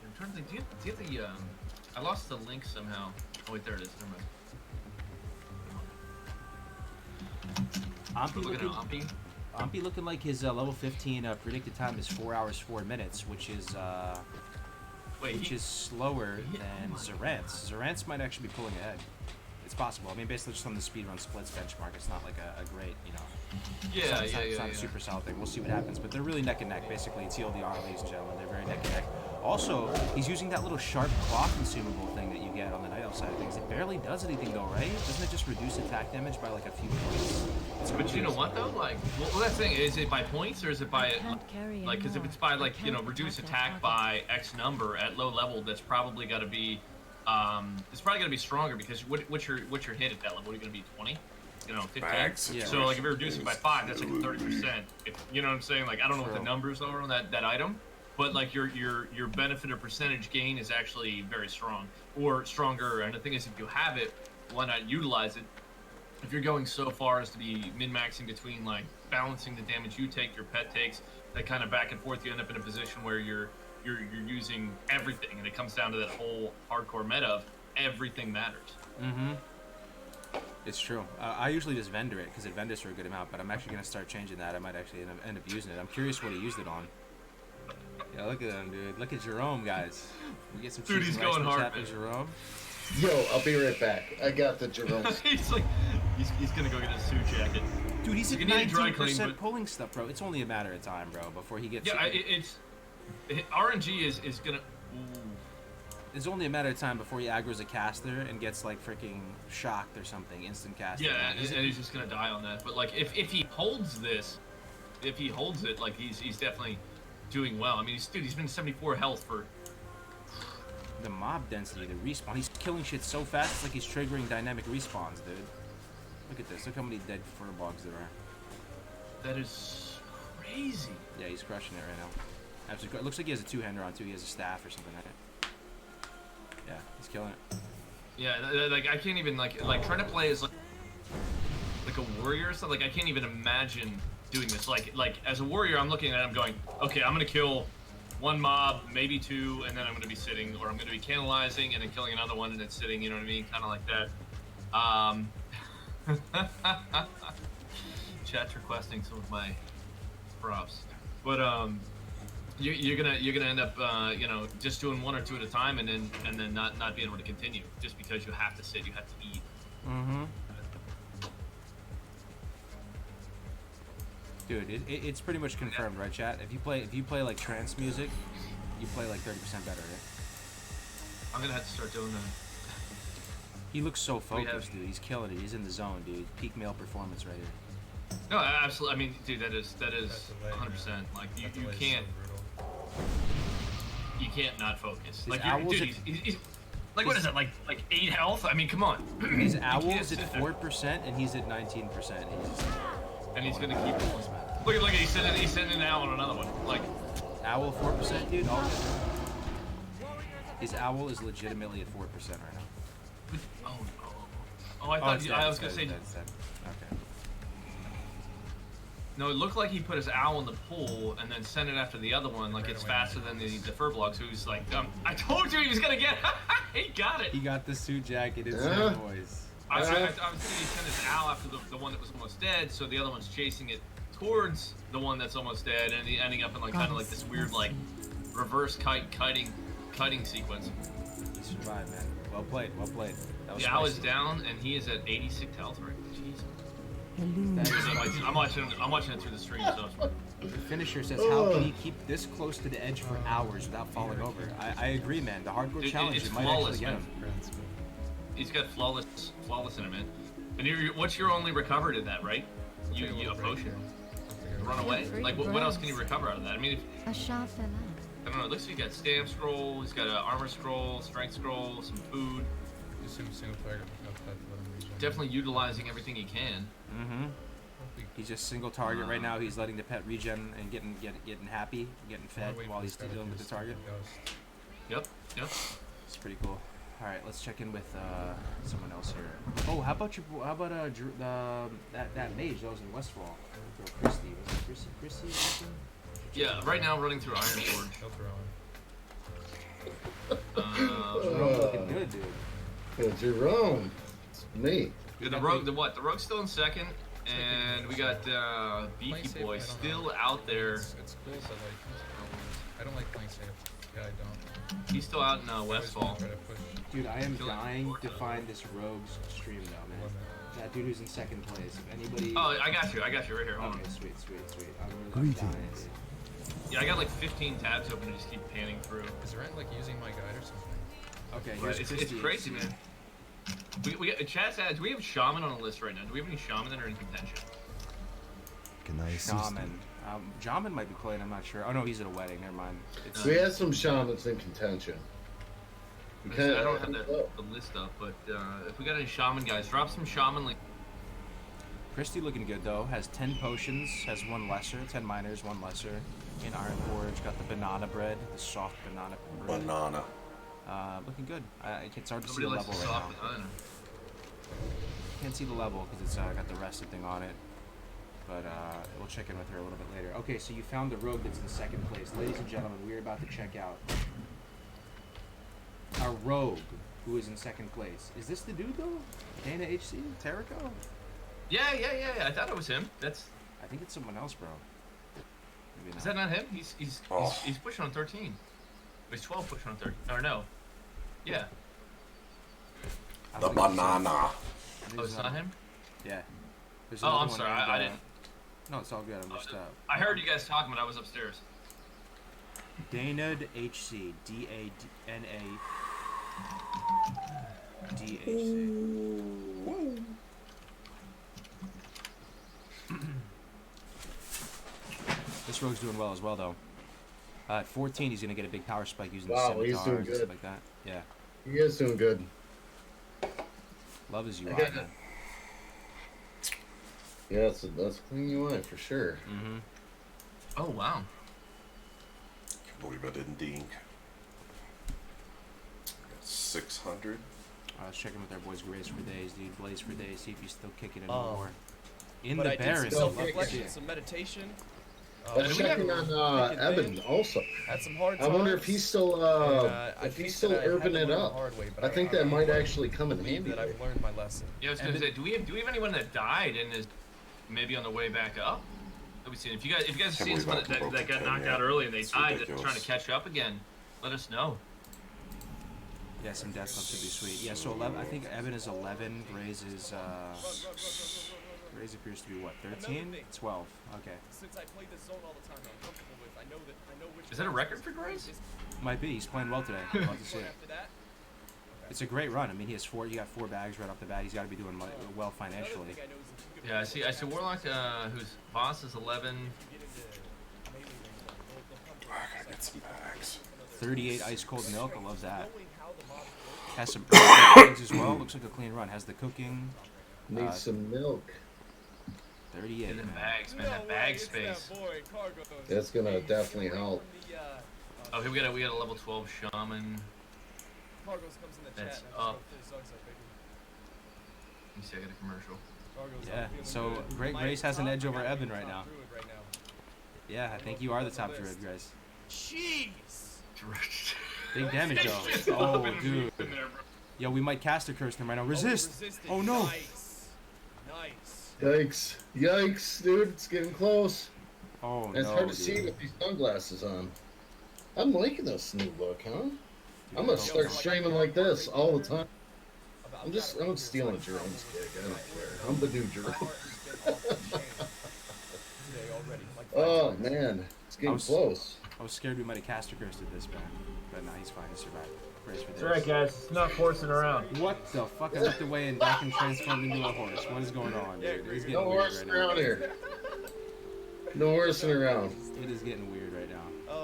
I'm trying to think, do you have the, I lost the link somehow. Oh wait, there it is, never mind. Ampy Looking looking, at Ampy. Ampy looking like his level 15 predicted time is 4 hours 4 minutes, which is slower than Zarant's. Zarant's might actually be pulling ahead. It's possible. I mean, basically just on the speedrun splits benchmark, it's not like a great, you know. It's not a super solid thing. We'll see what happens, but they're really neck and neck. Basically, it's TLDR, ladies and gentlemen. They're very neck and neck. Also, he's using that little sharp claw consumable thing that you get on the night elf side of things. It barely does anything though, right? Doesn't it just reduce attack damage by like a few points? But you know what though? Like, well that's the thing. Is it by points or is it by Can't carry like? Because if anymore. it's by like I you know can't reduce attack attack by X number at low level, that's probably got to be it's probably gonna be stronger because what's your hit at that level? What are you gonna be 20? You know, 15. Bag Yeah. So like if you're reducing by 5, that's like 30%. If you know what I'm saying? Like I don't know what the True. numbers are on that item, but like your benefit or percentage gain is actually very strong or stronger. And the thing is, if you have it, why not utilize it? If you're going so far as to be min-maxing between like balancing the damage you take, your pet takes, that kind of back and forth, you end up in a position where you're using everything, and it comes down to that whole hardcore meta of everything matters. Mm-hmm. It's true. I usually just vendor it because it vendors for a good amount, but I'm actually gonna start changing that. I might actually end up using it. I'm curious what he used it on. Yeah, look at him, dude. Look at Jerome, guys. We get some Dude, cheese he's and rice. going What's hard, happening, man. Jerome? Yo, I'll be right back. I got the Jerome. he's like, he's gonna go get his suit jacket. Dude, he's You at can need a dry 19% clean, but- pulling stuff, bro. It's only a matter of time, bro, before he gets. Yeah, RNG is gonna. Ooh. It's only a matter of time before he aggro's a caster and gets like freaking shocked or something, instant caster. Yeah, man. and he's just gonna die on that. But like, if he holds this, if he holds it, like he's definitely doing well. I mean, he's been 74 health for. The mob density, the respawn. He's killing shit so fast, it's like he's triggering dynamic respawns, dude. Look at this. Look how many dead furbolgs there are. That is crazy. Yeah, he's crushing it right now. Absolutely. It looks like he has a two-hander on too. He has a staff or something like that. Yeah, he's killing it. Yeah, like I can't even like trying to play as like a warrior or something. Like I can't even imagine doing this. Like as a warrior, I'm looking at it, I'm going, okay, I'm gonna kill one mob, maybe two, and then I'm gonna be sitting, or I'm gonna be cannibalizing and then killing another one and then sitting. You know what I mean? Kind of like that. Chat's requesting some of my props, but you're gonna end up you know, just doing one or two at a time and then not being able to continue just because you have to sit, you have to eat. Mm-hmm. Dude, it's pretty much confirmed, right, chat? If you play like trance music, you play like 30% better, right? I'm gonna have to start doing that. He looks so focused, dude. He's killing it. He's in the zone, dude. Peak male performance right here. No, absolutely. I mean, dude, that is 100%. Like you can't not focus. Like dude, he's like, what is that? Like 8 health? I mean, come on. His owl's at 4% and he's at 19%. And he's gonna keep it. Look, he's sending an owl on another one. Like owl 4%, dude. His owl is legitimately at 4% right now. Oh, I thought I was gonna say. Okay. No, it looked like he put his owl in the pool and then sent it after the other one. Like it's faster than the furblog. So he's like, I told you he was gonna get. He got it. He got the suit jacket. It's the noise. I was thinking he sent his owl after the one that was almost dead, so the other one's chasing it towards the one that's almost dead, and ending up in like kind of like this weird like reverse kiting sequence. He survived, man. Well played. Well played. The owl is down, and he is at 86 health right now. Jesus. I'm watching it through the stream. So the finisher says, "How can he keep this close to the edge for hours without falling over?" I agree, man. The hardcore challenge, you might actually get him. He's got flawless in him, man. And what's your only recovered in that, right? You a potion. Run away. Like what else can you recover out of that? I mean, A shot fell out. I don't know. It looks like he got stamp scroll. He's got an armor scroll, strength scroll, some food. Definitely utilizing everything he can. Mm-hmm. He's just single target right now. He's letting the pet regen and getting happy, getting fed while he's dealing with the target. Yep. It's pretty cool. All right, let's check in with someone else here. Oh, how about that mage that was in Westfall? Christy. Was it Christy or something? Yeah, right now running through Ironforge. Jerome looking good, dude. Yeah, Jerome. It's me. Yeah, the rogue's still in second, and we got Beefy Boy still out there. It's cool, so I don't like playing safe. Yeah, I don't. He's still out in Westfall. Dude, I am dying to find this rogue's stream though, man. That dude who's in second place. If anybody. Oh, I got you right here. Hold on. Okay, sweet. I'm really dying, dude. Yeah, I got like 15 tabs open and just keep panning through. Is Rent like using my guide or something? Okay, here's it's crazy, man. We chat said, do we have shaman on the list right now? Do we have any shaman that are in contention? Can I assist? Shaman. Jamin might be playing. I'm not sure. Oh no, he's at a wedding. Never mind. We had some shamans in contention. I don't have the list up, but if we got any shaman guys, drop some shaman link. Christy looking good though. Has 10 potions. Has 1 lesser. 10 minors, 1 lesser. In Ironforge, got the banana bread, the soft banana bread. Banana. Looking good. It's hard to see Nobody the likes level the right soft now. banana. Can't see the level because it's got the rested thing on it. But we'll check in with her a little bit later. Okay, so you found the rogue that's in second place. Ladies and gentlemen, we're about to check out our rogue who is in second place. Is this the dude though? Dana HC? Terrico? Yeah. I thought it was him. I think it's someone else, bro. Maybe not. Is that not him? He's pushing on 13. He's 12 pushing on 13. Or no. Yeah. The banana. Oh, it's not him? Yeah. There's Oh, another I'm one sorry. named, I didn't. No, it's all good. I'm just I heard you guys talking, but I was upstairs. Danad HC. DHC. This rogue's doing well as well, though. At 14, he's gonna get a big power spike using the Wow, he's doing scimitars and good. stuff like that. Yeah. He is doing good. Love his UI, I got man. Yeah, that's clean UI for sure. Mm-hmm. Oh wow. Can't believe I didn't dink. 600. I was checking with our boys Grace for days, dude. Blaze for days. See if he's still kicking it Oh. more. In But the I did Barrens. some I'd love to self-reflection, see it. some meditation. Let's check in on Evan also. Had some hard I times. wonder if he's still if he's still urban it up. I think that might actually come in handy. That I've learned my lesson. Yeah, I was gonna say, do we have anyone that died and is maybe on the way back up? Let me see. If you guys have seen someone that got knocked out early and they died, that's trying to catch up again, let us know. Yeah, some death clubs would be sweet. Yeah, so 11. I think Evan is 11. Graze is Graze appears to be what? 13? 12. Okay. Since I play this zone all the time, I'm comfortable with. I know which. Is that a record for Grace? Might be. He's playing well today. Love to see it. It's a great run. I mean, he got 4 bags right off the bat. He's got to be doing well financially. Yeah, I see Warlock, whose boss is 11. I gotta get some bags. 38 ice cold milk. I love that. Has some things as well. Looks like a clean run. Has the cooking. Needs some milk. 38. In the bags, man. That bag space. That's gonna definitely help. Oh, here we got a level 12 shaman. That's up. Let me see, I got a commercial. Yeah, so Grace has an edge over Evan right now. Yeah, I think you are the top druid, Grace. Jeez. Big damage though. Oh, dude. Yo, we might caster curse him right now. Resist! Oh no! Nice. Yikes! Yikes, dude! It's getting close. Oh no! It's hard to dude. see with these sunglasses on. I'm liking this new look, huh? I'm gonna start streaming like this all the time. I'm stealing Jerome's gig. I don't care. I'm the new Jerome. Oh man, it's getting close. I was scared we might have caster cursed at this, but nah, he's fine. He survived. Praise for this. That's right, guys. It's not horsing around. What the fuck? I looked away and back and transformed into a horse. What is going on, dude? It's getting No weird horsing right now. around here. No horsing around. It is getting weird right now.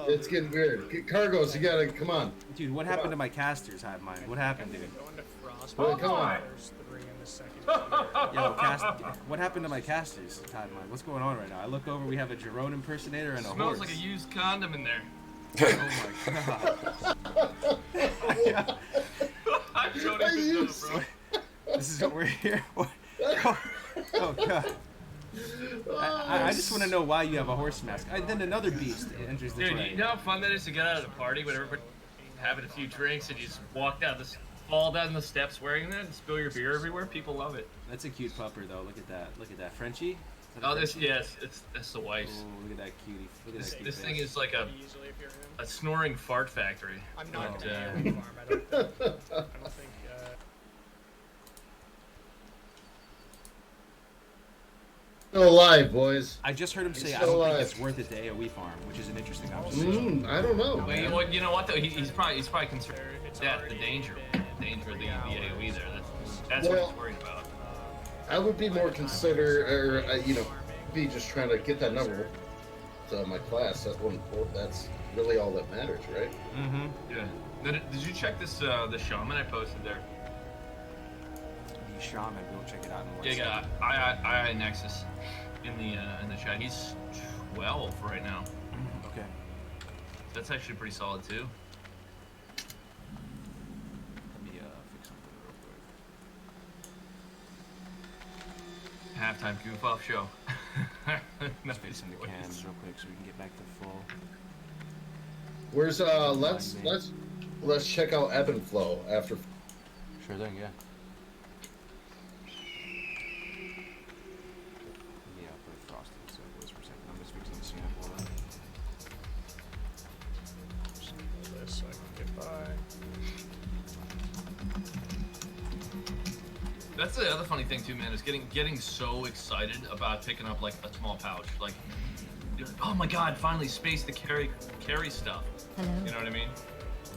It's getting weird. Get cargoes, you gotta come on. Dude, what happened to my casters, Hive Mind? What happened, dude? Well, come on. Yo, what happened to my casters, Hive Mind? What's going on right now? I look over, we have a Jerome impersonator and a Smells horse. like a used condom in there. Oh my god. I'm totally bro. This is what we're here for. Oh god. I just want to know why you have a horse mask. Then another beast enters the Dude, fray. you know how fun that is to get out of the party when everybody's having a few drinks and you just fall down the steps wearing that and spill your beer everywhere? People love it. That's a cute pupper though. Look at that. Look at that. Frenchie? Oh, that's the wife's. Oh, look at that cutie. Look at that cute This face. thing is like a snoring fart factory. I'm not But, gonna be on the farm. I don't think. Still alive, boys. I just heard him say He's I still don't think alive. it's worth it to AoE farm, which is an interesting observation. I don't know. Well, you know what though? He's probably concerned that the danger of the AoE there. That's what he's worried about. I would be more be just trying to get that number to my class. That's really all that matters, right? Mm-hmm. Yeah. Now, did you check this the shaman I posted there? The shaman, we'll check it out in one Yeah, second. I Nexus in the chat. He's 12 right now. Okay. That's actually pretty solid too. Let me fix something real quick. Halftime goof off show. Let's fix some cans real quick so we can get back to full. Where's let's check out ebb and flow after. Sure thing, yeah. Yeah, I'll put frosting so it goes for a second. I'm just fixing the sample then. This so I can get by. That's the other funny thing too, man, is getting so excited about picking up like a small pouch. Like, you're like, oh my god, finally space to carry stuff. Hello? You know what I mean?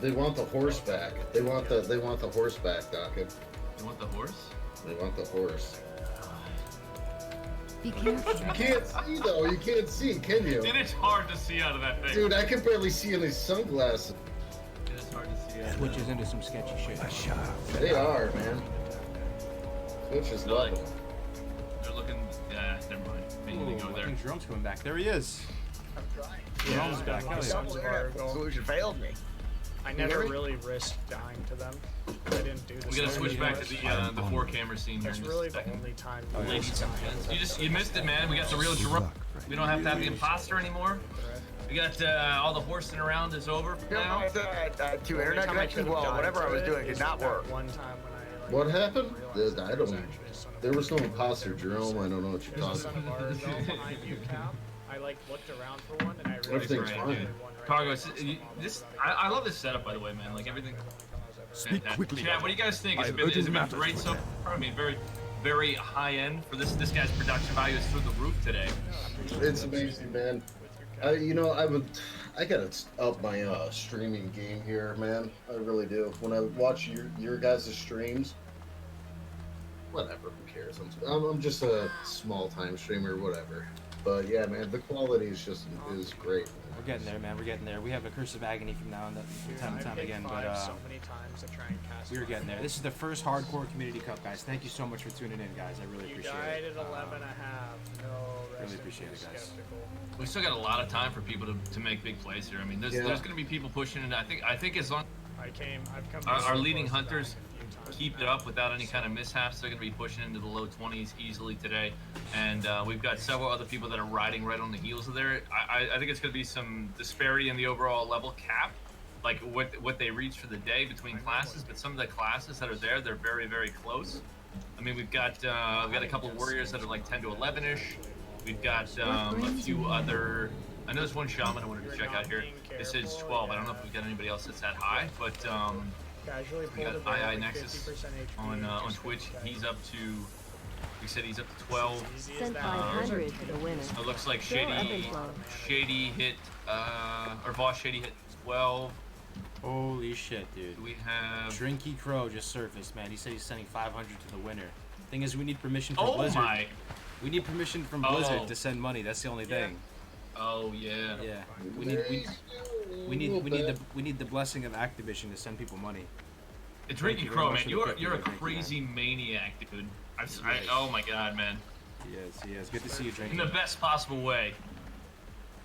They want the horse back. They want the horse back, Docket. You want the horse? They want the horse. Be careful. You can't see though. You can't see, can you? Dude, it's hard to see out of that thing. Dude, I can barely see in these sunglasses. It is hard to see out of Switches into some sketchy shit. They are, man. Which is They're like- lovely. They're looking. Yeah, never Damn, Jerome's coming back. There he is. I'm trying. Jerome's back. Hell yeah. Double internet solution failed me. I You never hear me? really risked dying to them. I didn't do this. We gotta switch early. back to the 4-camera scene here. That's in really just a the second. only time. Ladies and gents, you missed it, man. We got the real Jerome. We don't have to have the imposter anymore. We got all the horsing around is over now. I had two internet connections. Well, whatever I was doing did not work. One time when I. What happened? I don't. There was no imposter, Jerome. I don't know what you're There's a talking son of ours all behind you, Cap. I looked around for one and I realized Everything's there was fine. only one right Cargo, there. I love this setup, by the way, man. Like everything. Speak fantastic. quickly. Chad, what do you guys think? Has I have it been urgent matters great to so far? I mean, very high end for this guy's production value is through the roof today. It's amazing, man. I gotta up my streaming game here, man. I really do. When I watch your guys' streams, whatever, who cares? I'm just a small time streamer, whatever. But yeah, man, the quality is great. We're getting there, man. We're getting there. We have a curse of agony from now and then, from time to time again, but so many times to try and cast we were getting there. This is the first hardcore community cup, guys. Thank you so much for tuning in, guys. I really You appreciate died it. at 11 and a half. No, Really appreciate it, guys. We still got a lot of time for people to make big plays here. I mean, there's going to be people pushing it. I think as long I've come our leading hunters keep it up without any kind of mishaps, they're going to be pushing into the low 20s easily today. And we've got several other people that are riding right on the heels of there. I think it's going to be some disparity in the overall level cap, like what they reach for the day between classes. But some of the classes that are there, they're very, very close. I mean, we've got a couple of warriors that are like 10 to 11-ish. We've got a few other. I know there's one shaman I wanted to check out here. This is 12. I don't know if we've got anybody else that's that high, but we got II Nexus on Twitch. He's up to. We said he's up to 12. Sent 500 to the winner. It looks like Still ebb and flow. Shady hit or Voss Shady hit 12. Holy shit, dude. We have Drinky Crow just surfaced, man. He said he's sending 500 to the winner. Thing is, we need permission from Oh Blizzard. my! We need permission from Blizzard to send money. That's the only thing. Oh yeah. Yeah. We need the blessing of Activision to send people money. Drinky Crow, man, you're a crazy maniac, dude. Oh my god, man. He is. Good to see you, Drinky. In the best possible way.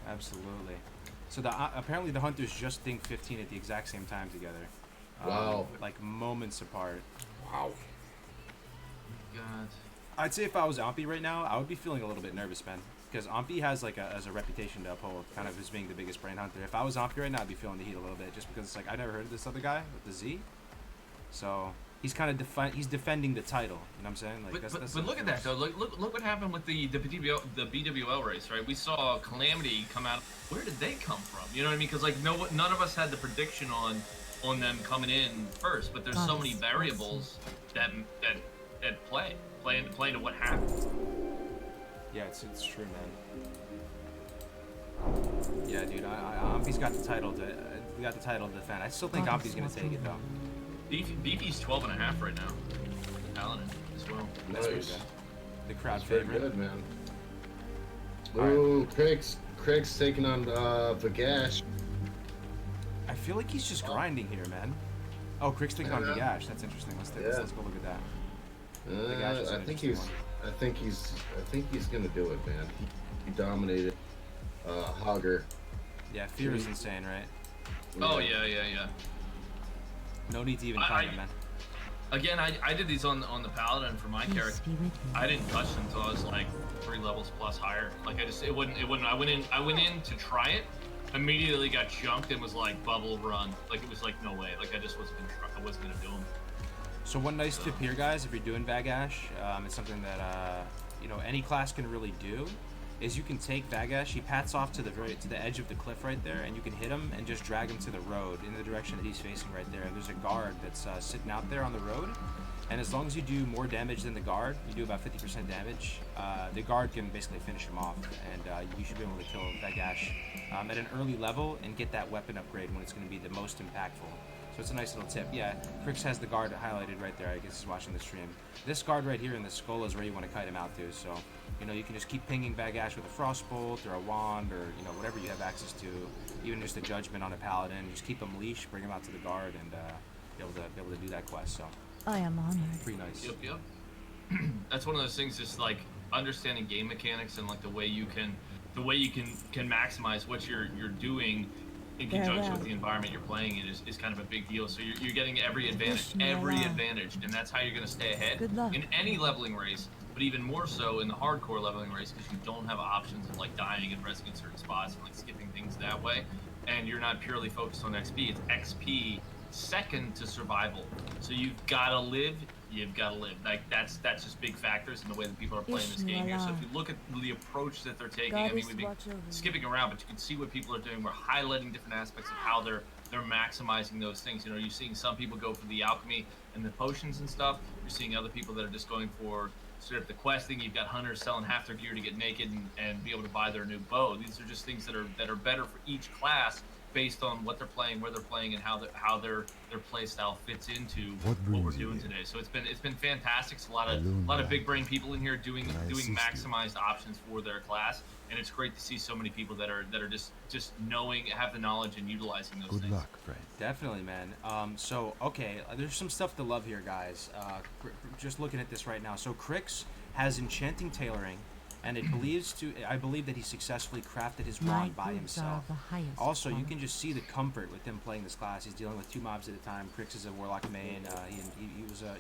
Absolutely. So apparently the hunters just dinged 15 at the exact same time together. Wow. Like moments apart. Wow. God. I'd say if I was Ampy right now, I would be feeling a little bit nervous, man. Because Ampy has like a reputation to uphold, kind of as being the biggest brain hunter. If I was Ampy right now, I'd be feeling the heat a little bit, just because it's like I never heard of this other guy with the Z. So he's kind of he's defending the title. You know what I'm saying? Like, but look at that though. Look what happened with the BWL race, right? We saw Calamity come out. Where did they come from? You know what I mean? Because like none of us had the prediction on them coming in first. But there's so many variables that play into what happened. Yeah, it's true, man. Yeah, dude. Ampy's got the title to defend. I still think Ampy's gonna take it though. BB's 12 and a half right now. Paladin as well. That's pretty good. The crowd That's pretty favorite. good, man. Ooh, Craig's taking on Vagash. I feel like he's just grinding here, man. Oh, Crick's taking on Vagash. That's interesting. Let's go look at that. I think he's gonna do it, man. He dominated Hogger. Yeah, Fear is insane, right? Oh yeah. No need to even fight him, man. Again, I did these on the Paladin for my character. I didn't touch them until I was like 3 levels plus higher. Like it wouldn't. I went in to try it. Immediately got junked and was like bubble run. Like it was like no way. Like I wasn't gonna do them. So one nice tip here, guys, if you're doing Vagash, it's something that any class can really do. Is you can take Vagash, he pats off to the edge of the cliff right there, and you can hit him and just drag him to the road in the direction that he's facing right there. There's a guard that's sitting out there on the road, and as long as you do more damage than the guard, you do about 50% damage. The guard can basically finish him off, and you should be able to kill Vagash at an early level and get that weapon upgrade when it's going to be the most impactful. So it's a nice little tip. Yeah, Crix has the guard highlighted right there. I guess he's watching the stream. This guard right here in the skull is where you want to kite him out to. So, you can just keep pinging Vagash with a frostbolt or a wand or, whatever you have access to. Even just a judgment on a paladin. Just keep him leash, bring him out to the guard, and be able to do that quest. So I am honored. pretty nice. Yep. That's one of those things. Just like understanding game mechanics and like the way you can maximize what you're doing in conjunction with the environment you're playing in is kind of a big deal. So you're getting every advantage, and that's how you're going to stay ahead in any leveling race, but even more so in the hardcore leveling race because you don't have options of like dying and resting in certain spots and like skipping things that way, and you're not purely focused on XP. It's XP second to survival. So you've got to live. Like that's just big factors in the way that people are playing this game here. So if you look at the approach that they're taking, I mean, we've been skipping around, but you can see what people are doing. We're highlighting different aspects of how they're maximizing those things. You know, you're seeing some people go for the alchemy and the potions and stuff. You're seeing other people that are just going for sort of the questing. You've got hunters selling half their gear to get naked and be able to buy their new bow. These are just things that are better for each class based on what they're playing, where they're playing, and how their play style fits into what we're doing today. So it's been fantastic. It's a lot of big brain people in here doing maximized options for their class, and it's great to see so many people that are just knowing, have the knowledge, and utilizing those things. Good luck, friend. Definitely, man. So okay, there's some stuff to love here, guys. Just looking at this right now. So Crix has enchanting tailoring. And I believe that he successfully crafted his wand by himself. Also, you can just see the comfort with him playing this class. He's dealing with 2 mobs at a time. Crix is a warlock main.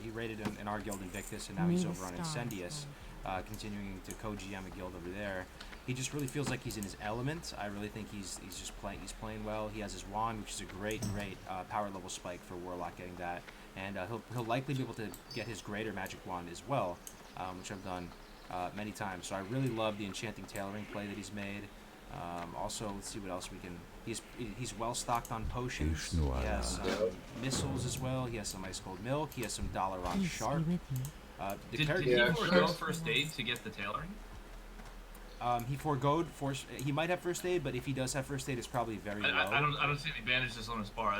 He raided in our guild Invictus, and now he's over on Incendius, continuing to co-GM a guild over there. He just really feels like he's in his element. I really think he's playing well. He has his wand, which is a great power level spike for warlock getting that, and he'll likely be able to get his greater magic wand as well, which I've done many times. So I really love the enchanting tailoring play that he's made. Also, let's see what else we can. He's well stocked on potions. He has missiles as well. He has some ice cold milk. He has some Dalaran sharp. Did he forego first aid to get the tailoring? He foregoed he might have first aid, but if he does have first aid, it's probably very low. I don't see any bandages on his bar.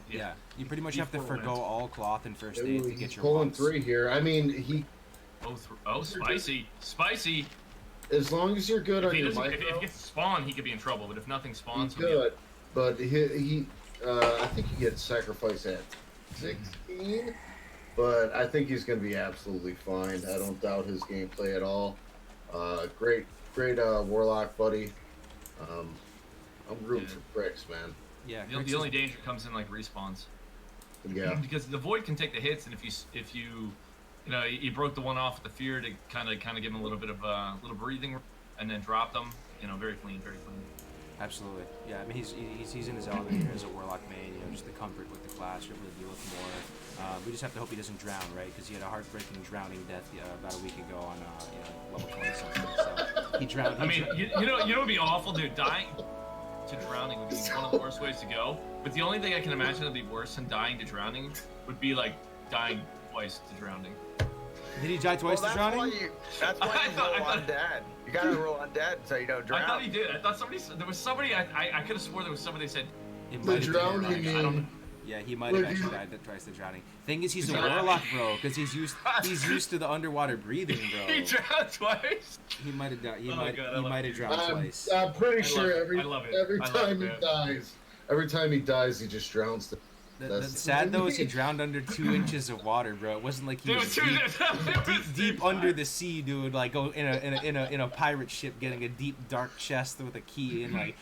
Yeah, you pretty much have to forego all cloth and first aid to get your pulling wands. 3 here. I mean, he. Oh, spicy! As long as you're good on your micro. If it gets spawn, he could be in trouble. But if nothing spawns, he's good. But he I think he gets sacrificed at 16. But I think he's going to be absolutely fine. I don't doubt his gameplay at all. Great warlock buddy. I'm rooting for Crix, man. Yeah. The only danger comes in like respawns. Yeah. Because the void can take the hits, and if you he broke the one off with the fear to kind of give him a little bit of little breathing, and then drop them. Very clean. Absolutely. Yeah, I mean he's in his element here as a warlock main. Just the comfort with the class, you're able to deal with more. We just have to hope he doesn't drown, right? Because he had a heartbreaking drowning death about a week ago on level 20 something. So he drowned. It would be awful, dude. Dying to drowning would be one of the worst ways to go. But the only thing I can imagine that'd be worse than dying to drowning would be like dying twice to drowning. Did he die twice to drowning? That's why you roll undead. You gotta roll undead so you don't drown. I thought he did. I thought there was somebody. I could have swore there was somebody that said. The drowning. Yeah, he might have actually died twice to drowning. Thing is, he's a warlock, bro, because he's used to the underwater breathing, bro. He drowned twice. He might have died. He might have drowned twice. I'm pretty sure every time he dies, he just drowns. That's sad though is he drowned under 2 inches of water, bro. It wasn't like he was deep under the sea, dude. Like go in a pirate ship, getting a deep dark chest with a key, and like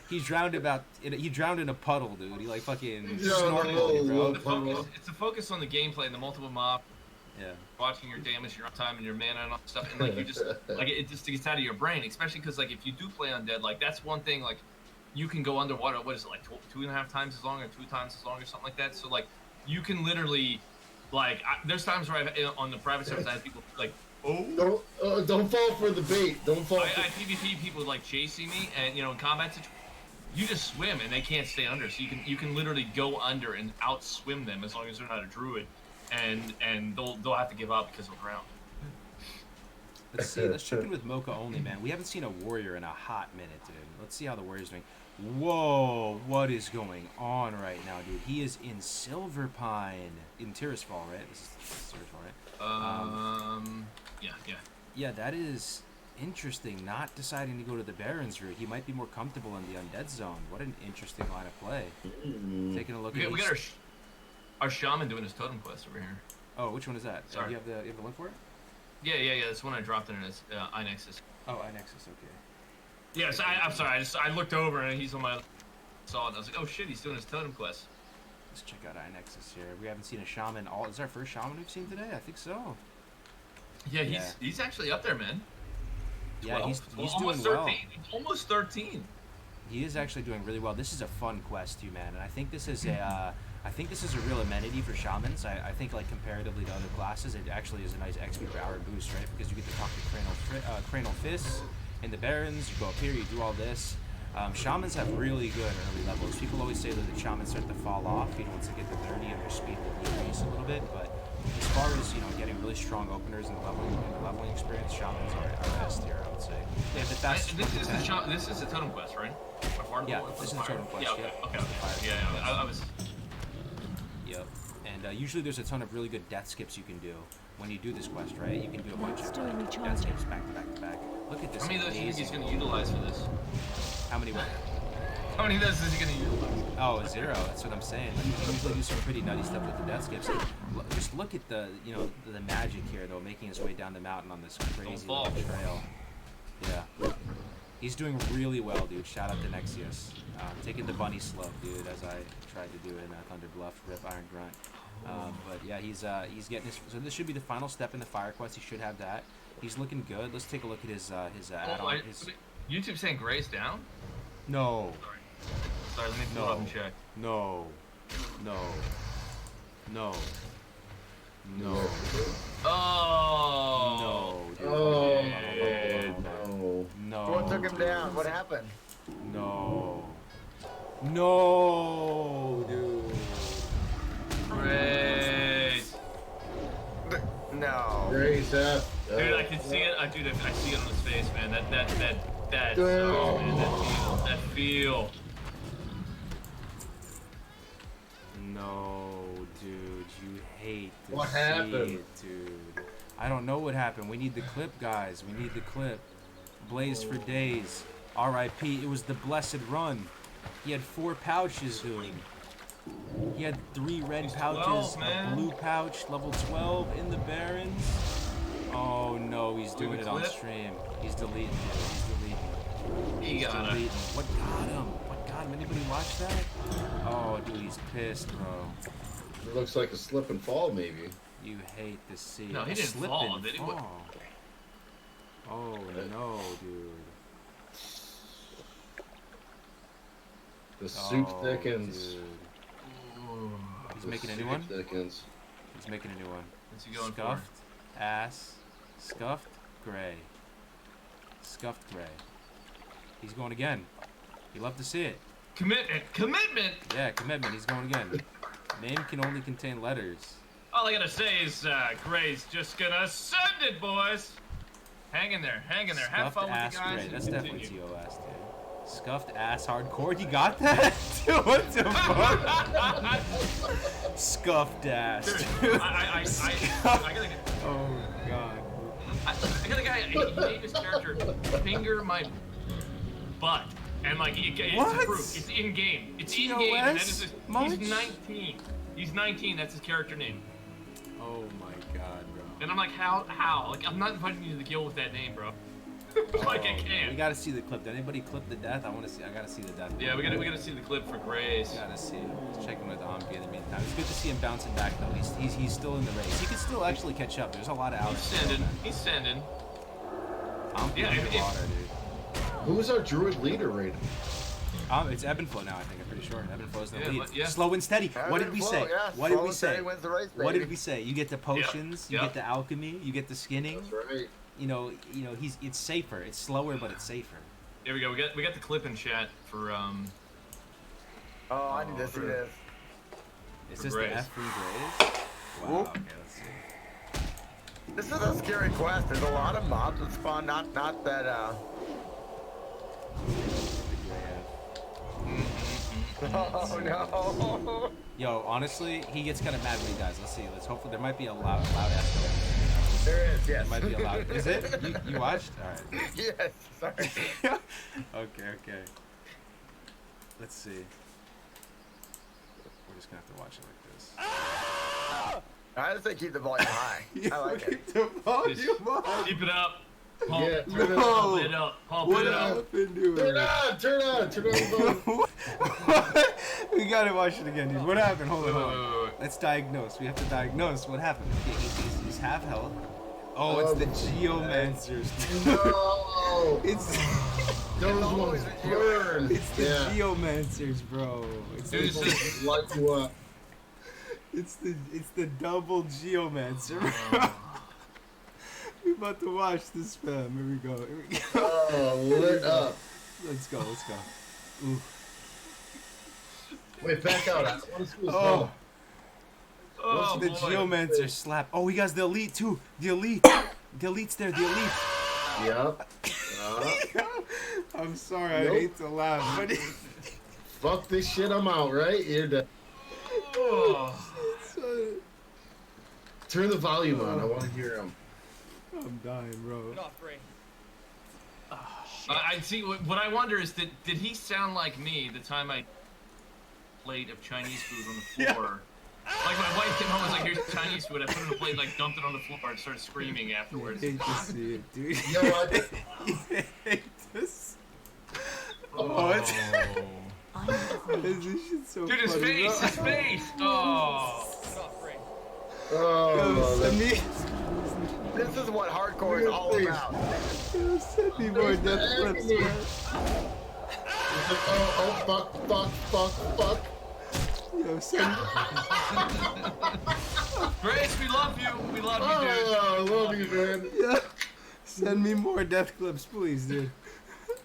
he drowned in a puddle, dude. He like fucking snorkeled, bro. It's a focus on the gameplay and the multiple mob. Yeah. Watching your damage, your uptime, and your mana and all that stuff, and like you just like it just gets out of your brain, especially because like if you do play undead, like that's one thing like. You can go underwater. What is it like 2.5 times as long or 2 times as long or something like that? So like, you can literally, like, there's times where on the private servers I had people like, don't fall for the bait. Don't fall. I PvP people like chasing me, and in combat situations, you just swim and they can't stay under. So you can literally go under and outswim them as long as they're not a druid, and they'll have to give up because they'll drown. Let's see. Let's check in with Mocha only, man. We haven't seen a warrior in a hot minute, dude. Let's see how the warrior's doing. Whoa, what is going on right now, dude? He is in Silverpine, in Tirisfal, right? This is Tirisfal, right? Yeah. Yeah, that is interesting. Not deciding to go to the Barons route. He might be more comfortable in the Undead Zone. What an interesting line of play. Taking a look at. We got our shaman doing his totem quest over here. Oh, which one is that? Sorry. You have the link for it? Yeah. That's one I dropped in his iNexus. Oh, iNexus, okay. Yeah, so I'm sorry. I looked over and he's on my. Saw it. And I was like, oh shit, he's doing his totem quest. Let's check out iNexus here. We haven't seen a shaman. Is this our first shaman we've seen today? I think so. Yeah, he's actually up there, man. Yeah, 12. he's almost doing 13. well. He's almost 13. He is actually doing really well. This is a fun quest too, man. And I think this is a real amenity for shamans. I think like comparatively to other classes, it actually is a nice XP per hour boost, right? Because you get to talk to Cranial Fists in the Barrens. You go up here, you do all this. Shamans have really good early levels. People always say that the shamans start to fall off, once they get to 30 and their speed will decrease a little bit. But as far as getting really strong openers in the leveling experience, shamans are best here, I would say. They have the fastest. This is a totem quest, right? Yeah, this is a totem quest. Yeah, yeah. Okay. Yeah, I was. Yep. And usually there's a ton of really good death skips you can do when you do this quest, right? You can do a bunch of death skips back to back to back. Look at this. How many of those do you think he's going to utilize for this? How many what? How many of those is he going to utilize? Oh, 0. That's what I'm saying. Like, you can usually do some pretty nutty stuff with the death skips. Just look at the magic here, though, making his way down the mountain on this crazy little trail. Yeah. He's doing really well, dude. Shout out to Nexius. Taking the bunny slope, dude, as I tried to do in Thunder Bluff, Rip Iron Grunt. But yeah, he's getting his. So this should be the final step in the fire quest. He should have that. He's looking good. Let's take a look at his add-on. YouTube saying Gray's down? No. Sorry, let me pull it up and check. No. Oh. No. Dude. Oh. No. What took him down? What happened? No, dude. Great. No. Great stuff. Dude, I can see it. Dude, I see it on his face, man. That feel. No, dude, you hate to What see happened? it, dude. I don't know what happened. We need the clip, guys. We need the clip. Blazed for days. R.I.P. It was the blessed run. He had 4 pouches, dude. He had 3 red pouches, 12, a blue pouch, level 12 in the Barrens. Oh no, he's doing it on stream. He's deleting it. He's deleting it. He got him. What got him? What got him? Anybody watch that? Oh, dude, he's pissed, bro. It looks like a slip and fall, maybe. You hate to see it. No, he didn't Slip fall, and did he? fall. Oh no, dude. The soup thickens. Dude. He's The making a soup new one? thickens. He's making a new one. What's he going Scuffed ass. Scuffed gray. Scuffed gray. He's going again. You love to see it. Commitment. Commitment. Yeah, commitment. He's going again. Name can only contain letters. All I gotta say is Gray's just gonna send it, boys. Hang in there. Hang in there. Have Scuffed fun with ass the guys. gray. and That's continue. definitely TOS, dude. Scuffed ass hardcore. You got that? Dude, what the fuck? Scuffed ass. Dude, I gotta get. Oh god. I got a guy. He named his character "Finger My Butt," and like it's What? proof. It's in game. It's in game. And that is Much? he's 19. He's 19. That's his character name. Oh my god, bro. And I'm like, how? Like, I'm not inviting you to the guild with that name, bro. Like, I We can't. gotta see the clip. Did anybody clip the death? I gotta see the death. Yeah, we gotta see the clip for Grace. Gotta see it. Let's check in with Ombi in the meantime. It's good to see him bouncing back though. He's still in the race. He can still actually catch up. There's a lot of hours. He's sending. Ombi Yeah, in the if- water, dude. Who's our druid leader rated? It's ebb and flow now. I think I'm pretty sure. Ebb and flow's the Yeah, lead. but- yeah. Slow and steady. Ebb What did and we flow, say? yeah. What did Slow we and say? steady wins the race, What baby. did we say? You get the potions. You Yep. get the alchemy. You get the skinning. That's right. You know. It's safer. It's slower, but it's safer. Here we go. We got the clip in chat for Oh, I need to see this. Is For this Grace. the F free Grace? Wow. Whoop. Okay, let's see. This is a scary quest. There's a lot of mobs that spawn. Not that. Oh no. Yo, honestly, he gets kind of mad when he dies. Let's see. Hopefully there might be a loud ass. There is. Yes. There might be a loud. Is it? You watched? All right. Yes. Sorry. Okay. Let's see. We're just gonna have to watch it like this. I just say keep the volume high. I like it. Keep the volume high. Keep it up. Pump, Yeah, pump no. it up. Pump What it up. happened to Turn it? on, turn on, turn on the volume. We gotta watch it again, dude. What happened? Hold on, Wait, hold on. wait, wait. Let's diagnose. We have to diagnose what happened. Okay, he's half health. Oh, it's the geomancers. No. It's Those ones burn. it's the geomancers, bro. It's Dude, the, it's Light you up. it's the double geomancer, bro. We about to watch this, fam. Here we go. Here we go. Oh, lit up. Let's go. Let's go. Ooh. Wait, back out. I want to see this Oh. level. Oh, The boy. geomancer slap. Oh, he has the elite too. The elite. The elite's there. The elite. Yep. I'm sorry. I Nope. hate to laugh, but Fuck this shit. I'm out, right? You're dead. Oh. Turn the volume on. I want to hear him. I'm dying, bro. Get off, Ray. I see. What I wonder is, did he sound like me the time I plate of Chinese food on the floor? Like my wife came home and was like, "Here's Chinese food." I put it in a plate, like dumped it on the floor, and started screaming afterwards. I hate to see it, dude. Yo, I You hate this. Oh, it's this shit's so dude, his funny, face, bro. his face. Oh. Get off, Ray. Oh, Yo, send me, This is what hardcore is all about. yo, send me more death clips, man. oh, fuck. Yo, send Grace, we love you. We love you, Oh, I love you, man. yeah. Send me more death clips, please, dude.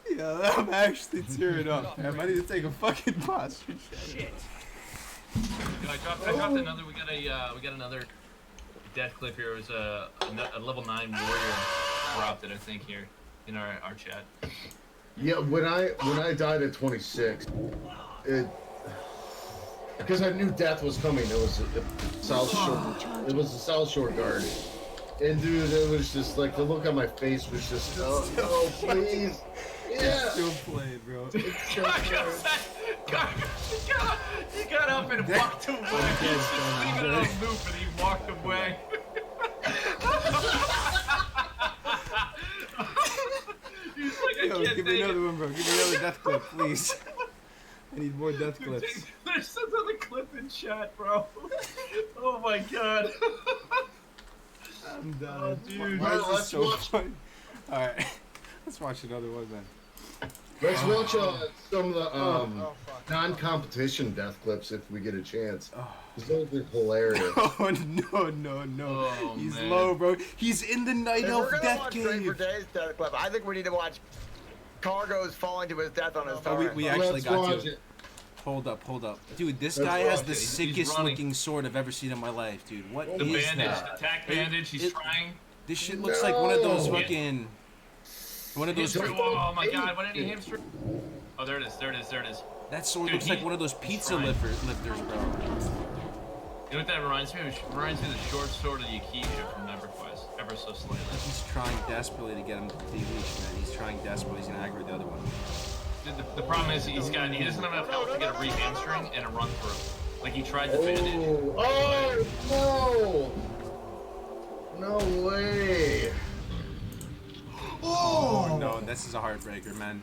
Yeah, I'm actually tearing up, man. I need to take a fucking posture check. dude. I dropped another. We got another death clip here. It was a level 9 warrior dropped it, I think, here in our chat. Yeah, when I died at 26, because I knew death was coming. It was a South Shore. It was a South Shore guard, and dude, it was just like the look on my face was just, oh please, yeah. Still playing, bro. He got up and walked away. He was just leaving it on loop and he walked away. He's like, I Yo, can't give me take another it. one, bro. Give me another death clip, please. I need more death Dude, clips. there's another clip in chat, bro. Oh my god. I'm done. Oh, dude. Why is Well, this let's so watch- funny? Alright. Let's watch another one then. Let's watch some of the Oh, fuck. non-competition death clips if we get a chance. Oh. 'Cause those are hilarious. Oh, no. Oh, He's man. low, bro. He's in the Night If Elf we're gonna Death watch Straight for Cave. Days death clip, I think we need to watch Cargo's falling to his death on his Oh, torrent. we actually Let's got watch to. it. Hold up. Dude, this Let's guy has watch the it. He's sickest running. looking sword I've ever seen in my life, dude. What The is bandage, that? attack bandage, he's trying. This shit looks like one of those No. fucking... One of those... Hamstring. Oh my god, what any hamstring? Oh, there it is. That sword Dude, looks like one of those pizza trying. lifters, bro. You know what that reminds me of? It reminds me of the short sword of Yakisha from EverQuest, ever so slightly. He's trying desperately to get him to de-leash, man. He's trying desperately. He's gonna aggro the other one. The problem is he doesn't have enough health to get a re-hamstring and a run through. Like he tried the bandage. Oh no! No way! Oh no, this is a heartbreaker, man.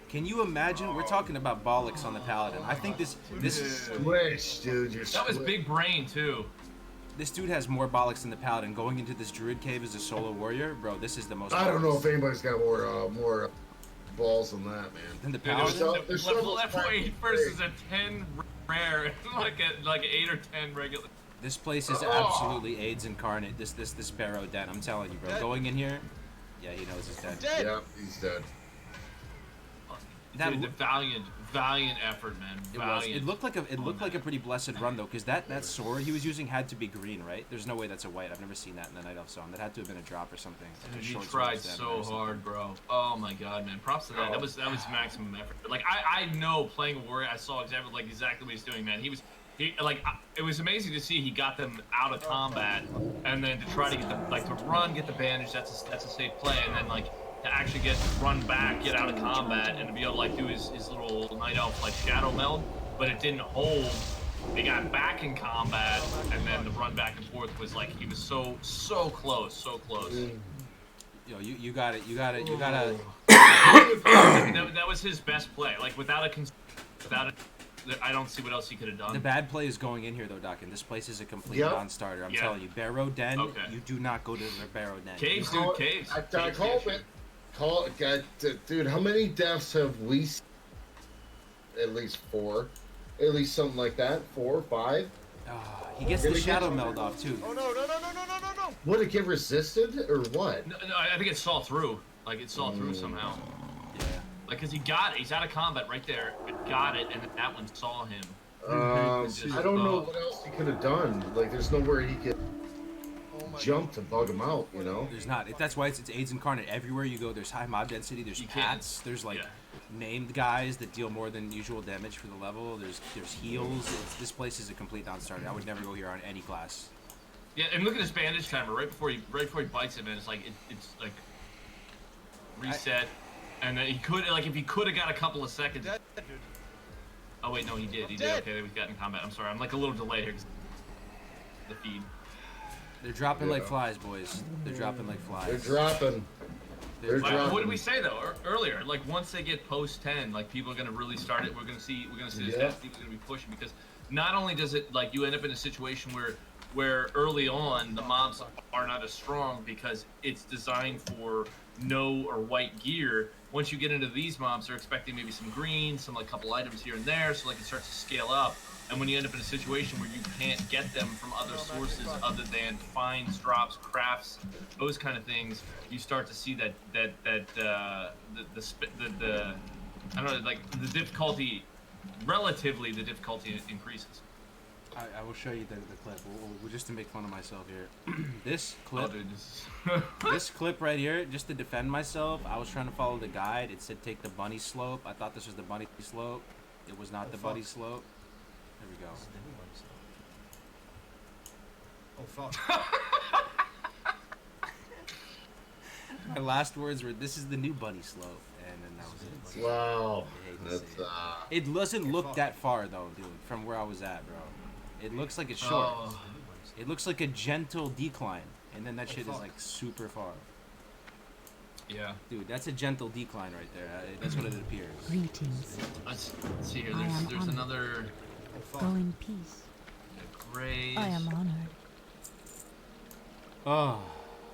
Can you imagine? We're talking about bollocks on the paladin. I think this Swish, dude, you're That was big brain too. this dude has more bollocks than the paladin. Going into this druid cave as a solo warrior, bro. This is the most. I don't know if bollocks. anybody's got more balls than that, man. Than the Dude, paladin. There's level several 8 versus a 10 rare, and like 8 or 10 regular. This place is absolutely AIDS incarnate. This Sparrow den. I'm telling you, bro. Going in here, yeah, he knows he's dead. Yep, he's dead. That Dude, the valiant effort, man. It was. Valiant. It looked like a pretty blessed run though, because that sword he was using had to be green, right? There's no way that's a white. I've never seen that in the Night Elf song. That had to have been a drop or something. Like a Dude, you short sword tried stem so or something. hard, bro. Oh my god, man. Props to that. That was maximum effort. Like I know playing a warrior, I saw exactly what he's doing, man. It was amazing to see he got them out of combat, and then to try to get them to run, get the bandage. That's a safe play, and then to actually run back, get out of combat, and to be able to do his little night elf shadow meld, but it didn't hold They got back in combat, and then the run back and forth was like he was so close, so close. Yo, you got it. You gotta. That was his best play. Like without a, I don't see what else he could have done. The bad play is going in here though, Doc, and this place is a complete Yep. non-starter. I'm telling you, Barrow Den. Okay. You do not go to the Barrow Den. Caves, dude, caves. I Caves, called yeah, it. Dude, how many deaths have we seen? At least 4. At least something like that. 4 or 5. He gets the shadow meld off too. Oh no! Would it get resisted or what? No, I think it saw through. Like it saw through somehow. Yeah. Like, cause he's out of combat right there. It got it, and then that one saw him. I don't know what else he could have done. Like, there's nowhere he could jump to bug him out, you know? There's not. That's why it's AIDS incarnate. Everywhere you go, there's high mob density. There's pats. There's like named guys that deal more than usual damage for the level. There's heals. This place is a complete non-starter. I would never go here on any class. Yeah, and look at his bandage timer right before he bites him, and it's like it's like reset, and then he could if he could have got a couple of seconds. Oh wait, no, he did. He did. Okay, we've got in combat. I'm sorry, I'm like a little delayed here. 'Cause the feed. They're dropping like flies, boys. They're dropping like flies. They're dropping. What did we say though earlier? Like once they get post 10, like people are gonna really start it. We're gonna see this density is gonna be pushing because not only does it like you end up in a situation where early on the mobs are not as strong because it's designed for no or white gear. Once you get into these mobs, they're expecting maybe some green, some like couple items here and there, so like it starts to scale up. And when you end up in a situation where you can't get them from other sources other than finds, drops, crafts, those kind of things, you start to see that I don't know, like the difficulty, relatively the difficulty increases. I will show you the clip. We'll just to make fun of myself here. This clip, this clip right here, just to defend myself. I was trying to follow the guide. It said take the bunny slope. I thought this was the bunny slope. It was not the bunny slope. There we go. Oh fuck. My last words were, "This is the new bunny slope," and then that was it. Wow. That's, it doesn't look that far though, dude. From where I was at, bro. It looks like it's short. It looks like a gentle decline, and then that shit is like super far. Yeah. Dude, that's a gentle decline right there. That's what it appears. Greetings. Let's see here. I am There's honored. another. Go in peace. Graze. I am honored. Oh,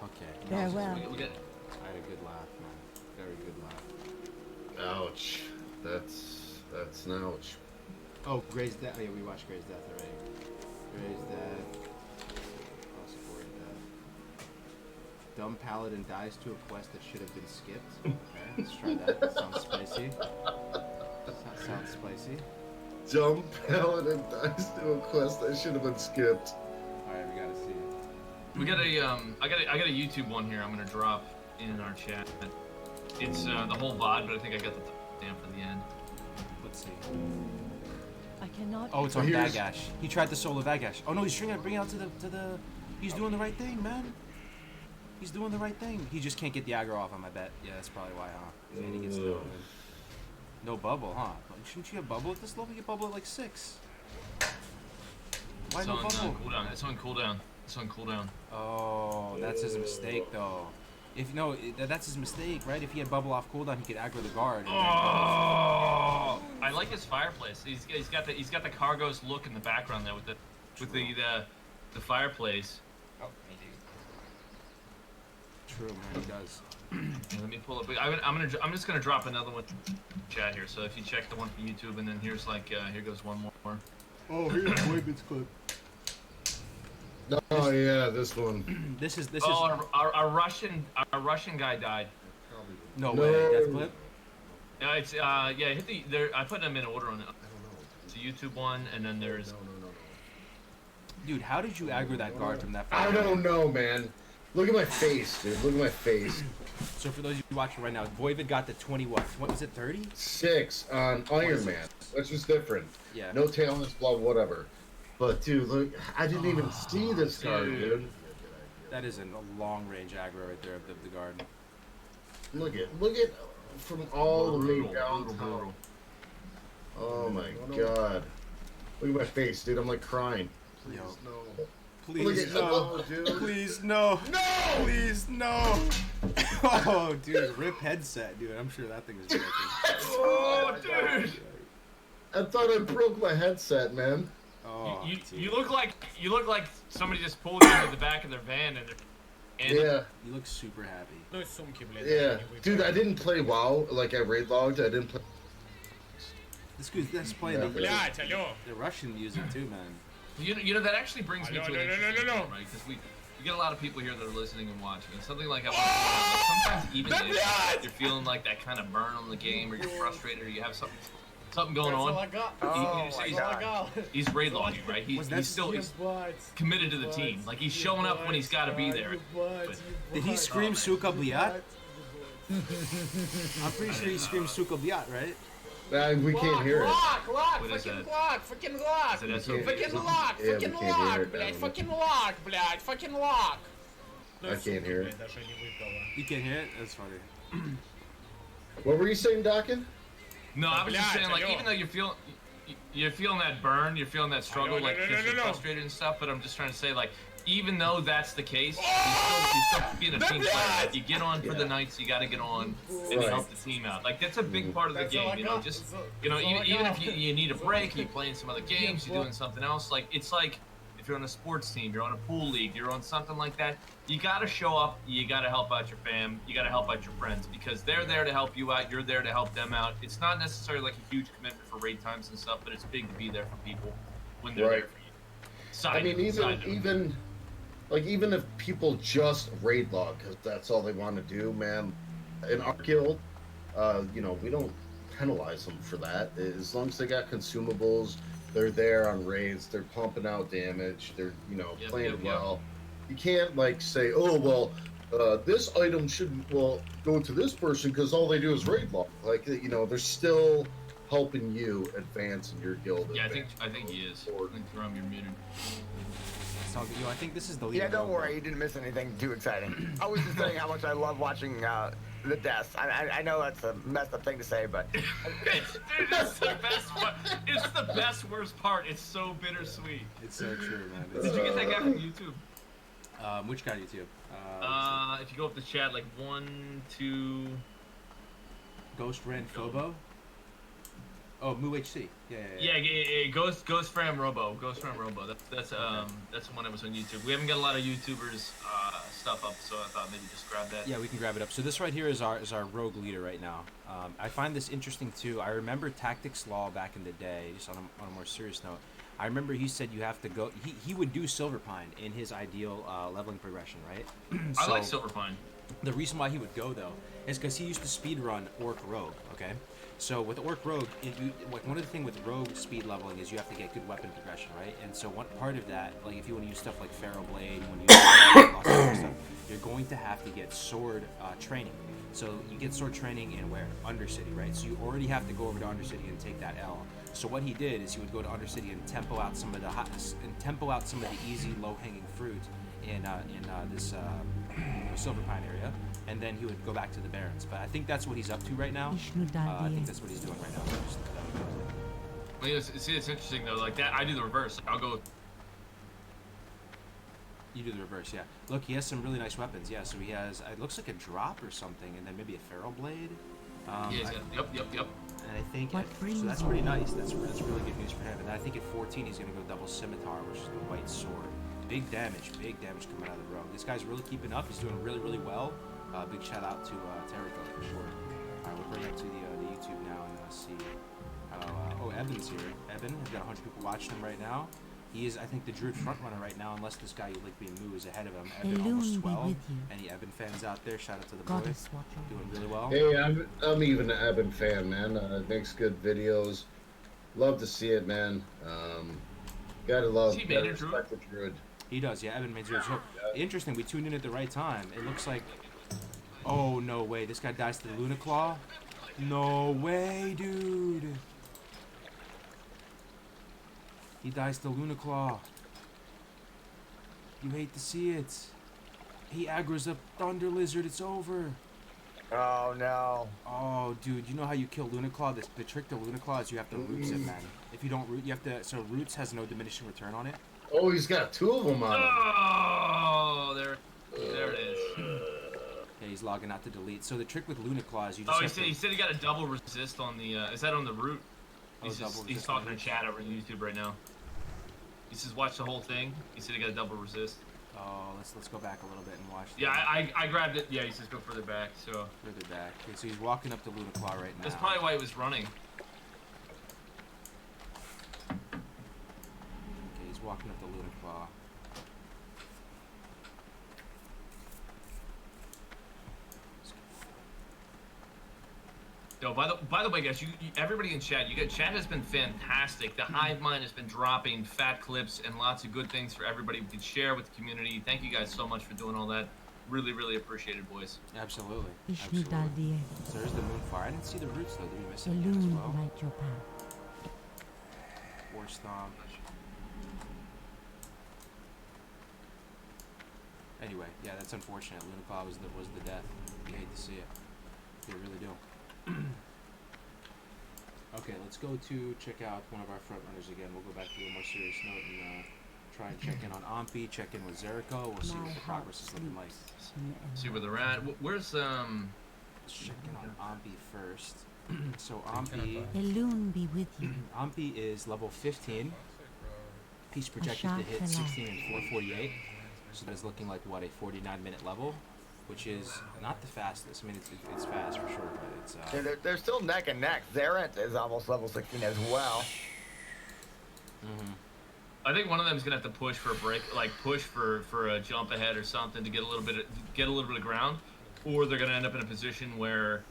okay. Farewell. We get, I had a good laugh, man. Very good laugh. Ouch. That's an ouch. Oh, Gray's Death. Oh, yeah, we watched Gray's Death already. Gray's Death. Supported that. Dumb Paladin dies to a quest that should have been skipped. Okay, let's try that. That sounds spicy. Sounds spicy. Dumb Paladin dies to a quest that should have been skipped. Alright, we gotta see it. we got a I got a YouTube one here. I'm gonna drop in our chat. It's the whole VOD, but I think I got the stamp for the end. Let's see. I cannot. Oh, it's on Bagash. He tried to solo Bagash. Oh no, he's bringing it out to the. He's doing the right thing, man. He's doing the right thing. He just can't get the aggro off on my bet. Yeah, that's probably why, huh? Man, he gets no bubble, huh? Shouldn't you have bubble at this level? You bubble at like 6. Why It's no on bubble? cooldown. It's on cooldown. It's on cooldown. Oh, that's his mistake though. If no, that's his mistake, right? If he had bubble off cooldown, he could aggro the guard. Oh, I like his fireplace. He's got the Cargo's look in the background there with the fireplace. Oh, me too. True, man, he does. Let me pull up. I'm just gonna drop another one in chat here. So if you check the one from YouTube, and then here's like here goes one more. Oh, here's Boybit's clip. Oh yeah, this one. This is. Oh, our Russian guy died. No way. Death clip. No, it's yeah. Hit the there. I put them in order on it. It's a YouTube one, and then there's. Dude, how did you aggro that guard from that far? I don't know, man. Look at my face, dude. Look at my face. So for those of you watching right now, Voivod got the 20 what? What was it, 30? 6 on Iron Man. That's just different. Yeah. No talents, blah, whatever. But dude, look, I didn't even see this card, dude. That is a long range aggro right there of the guard. Look at from all the way down. Oh my god. Look at my face, dude. I'm like crying. Please, Yo. no. Please Look at- no. oh, dude. Please no. No! Please no. Oh, dude, rip headset, dude. I'm sure that thing is broken. Oh, dude. I thought I broke my headset, man. Oh, You look like somebody just pulled you into the back of their van and Yeah. You look super happy. No sumki, блядь. Yeah. Dude, I didn't play WoW. Like, I raid logged. I didn't play. That's playing Блядь, алло. the Russian music too, man. You know that actually brings me to an No. interesting point, right? Because we get a lot of people here that are listening and watching, and something like I want to point out, like sometimes even if you're feeling like that kind of burn on the game, or you're frustrated, or you have something going That's on. all I got. He's raid logging, right? He's still committed to the team. Like he's showing up when he's got to be there. But, Did he scream "Suka Bliat"? I'm pretty sure he screamed "Suka Bliat," right? We can't hear it. Lock, What is fucking that? lock, fucking lock. Is it SOB? Fucking lock, Yeah, we fucking can't hear lock, it, блядь, man. fucking lock, блядь, fucking lock. I can't hear it. You can't hear it? That's funny. What were you saying, Dokken? No, I was just Блядь, saying, like, алло. even though you're feeling that burn, you're feeling that struggle, No, like, no, because you're no. frustrated and stuff. But I'm just trying to say, like, even though that's the case, you still being a team player. Like, you get on for the nights, you got to get on and Right. help the team out. Like, that's a big part of the That's all I game. You know, got. just That's you know, all I even got. if you need a break, you're playing some other games, you're doing something else. Like, it's like if you're on a sports team, you're on a pool league, you're on something like that. You got to show up. You got to help out your fam. You got to help out your friends because they're there to help you out. You're there to help them out. It's not necessarily like a huge commitment for raid times and stuff, but it's big to be there for people when they're Right. there for you. Side I mean, even if people just raid log because that's all they want to do, man. In our guild, you know, we don't penalize them for that. As long as they got consumables, they're there on raids, they're pumping out damage, they're playing yep. well. You can't like say, oh well, this item shouldn't go to this person because all they do is raid log. Like they're still helping you advance in your guild. Yeah, I think he is. I think Jerome, you're muted. So, I think this is the lead. Yeah, don't worry, you didn't miss anything too exciting. I was just saying how much I love watching the deaths. I know that's a messed up thing to say, but It's the best part. It's the best worst part. It's so bittersweet. It's so true, man. Did you get that guy from YouTube? Which guy YouTube? If you go up the chat, like 1, 2. Ghost Ren Phobo. Oh, Moo HC. Yeah. Ghost Fram Robo. That's the one that was on YouTube. We haven't got a lot of YouTubers stuff up, so I thought maybe just grab that. Yeah, we can grab it up. So this right here is our rogue leader right now. I find this interesting too. I remember Tactics Law back in the day. Just on a more serious note, I remember he said you have to go. He would do Silverpine in his ideal leveling progression, right? I like Silverpine. The reason why he would go though is because he used to speed run Orc Rogue. Okay. So with Orc Rogue, one of the things with Rogue speed leveling is you have to get good weapon progression, right? And so one part of that, like if you want to use stuff like Pharaoh Blade, when you use stuff, you're going to have to get sword training. So you get sword training in where? Undercity, right? So you already have to go over to Undercity and take that L. So what he did is he would go to Undercity and tempo out some of the easy, low-hanging fruit in this Silverpine area, and then he would go back to the Barrens. But I think that's what he's up to right now. I think that's what he's doing right now. Well, see, it's interesting though. Like that, I do the reverse. I'll go. You do the reverse, yeah. Look, he has some really nice weapons. Yeah, so he has. It looks like a drop or something, and then maybe a Pharaoh Blade. Yep. And I think so that's pretty nice. That's really good news for him. And I think at 14 he's gonna go double scimitar, which is the white sword. Big damage coming out of the rogue. This guy's really keeping up. He's doing really, really well. Big shout out to Terrico for sure. All right, we'll bring up to the YouTube now and see how. Evan's here. Evan, we've got 100 people watching him right now. He is, I think, the Druid frontrunner right now, unless this guy Ulikby Moo is ahead of him. Evan almost 12. Any Evan fans out there? Shout out to the boy. Doing really well. Hey, I'm even an Eben fan, man. Makes good videos. Love to see it, man. Gotta respect the Druid. He does, yeah. Evan made 0. So interesting. We tuned in at the right time. It looks like. Oh no way! This guy dies to the Luna Claw. No way, dude. He dies to Luna Claw. You hate to see it. He aggroes a Thunder Lizard. It's over. Oh no. Oh, dude, you know how you kill Lunaclaw? The trick to Lunaclaw is you have to roots it, man. If you don't root, you have to. So roots has no diminishing return on it. Oh, he's got 2 of them on him. Oh, there it is. Yeah, he's logging out to delete. So the trick with Lunaclaw is you just. Oh, have he said he got a double resist on the. Is that on the root? Oh, He's talking in chat over YouTube right now. He says watch the whole thing. He said he got a double resist. Oh, let's go back a little bit and watch. Yeah, I grabbed it. Yeah, he says go further back. So further back. Okay, so he's walking up to Lunaclaw right now. that's probably why he was running. Okay, he's walking up to Lunaclaw. Yo, by the way, guys, everybody in chat, chat has been fantastic. The hive mind has been dropping fat clips and lots of good things for everybody we can share with the community. Thank you guys so much for doing all that. Really, really appreciate it, boys. Absolutely. Ishni dal diye. So there's the moonfire. I didn't see the roots though. Did we miss it The again as loon well? light your path. War stomp. Anyway, yeah, that's unfortunate. Lunaclaw was the death. You hate to see it. You really do. Okay, let's go to check out one of our front runners again. We'll go back to a more serious note and try and check in on Ampi, check in with Zerico. We'll see what the progress is looking like. See where they're at. Where's Let's check in on Ampi first. So Ampi, The loon be with you. Ampi is level 15. He's projected to hit 16 and 448. So that is looking like what, a 49-minute level, which is not the fastest. I mean, it's fast for sure, but it's. Yeah, they're still neck and neck. Zerent is almost level 16 as well. I think one of them is gonna have to push for a break, like push for a jump ahead or something to get a little bit of ground, or they're gonna end up in a position where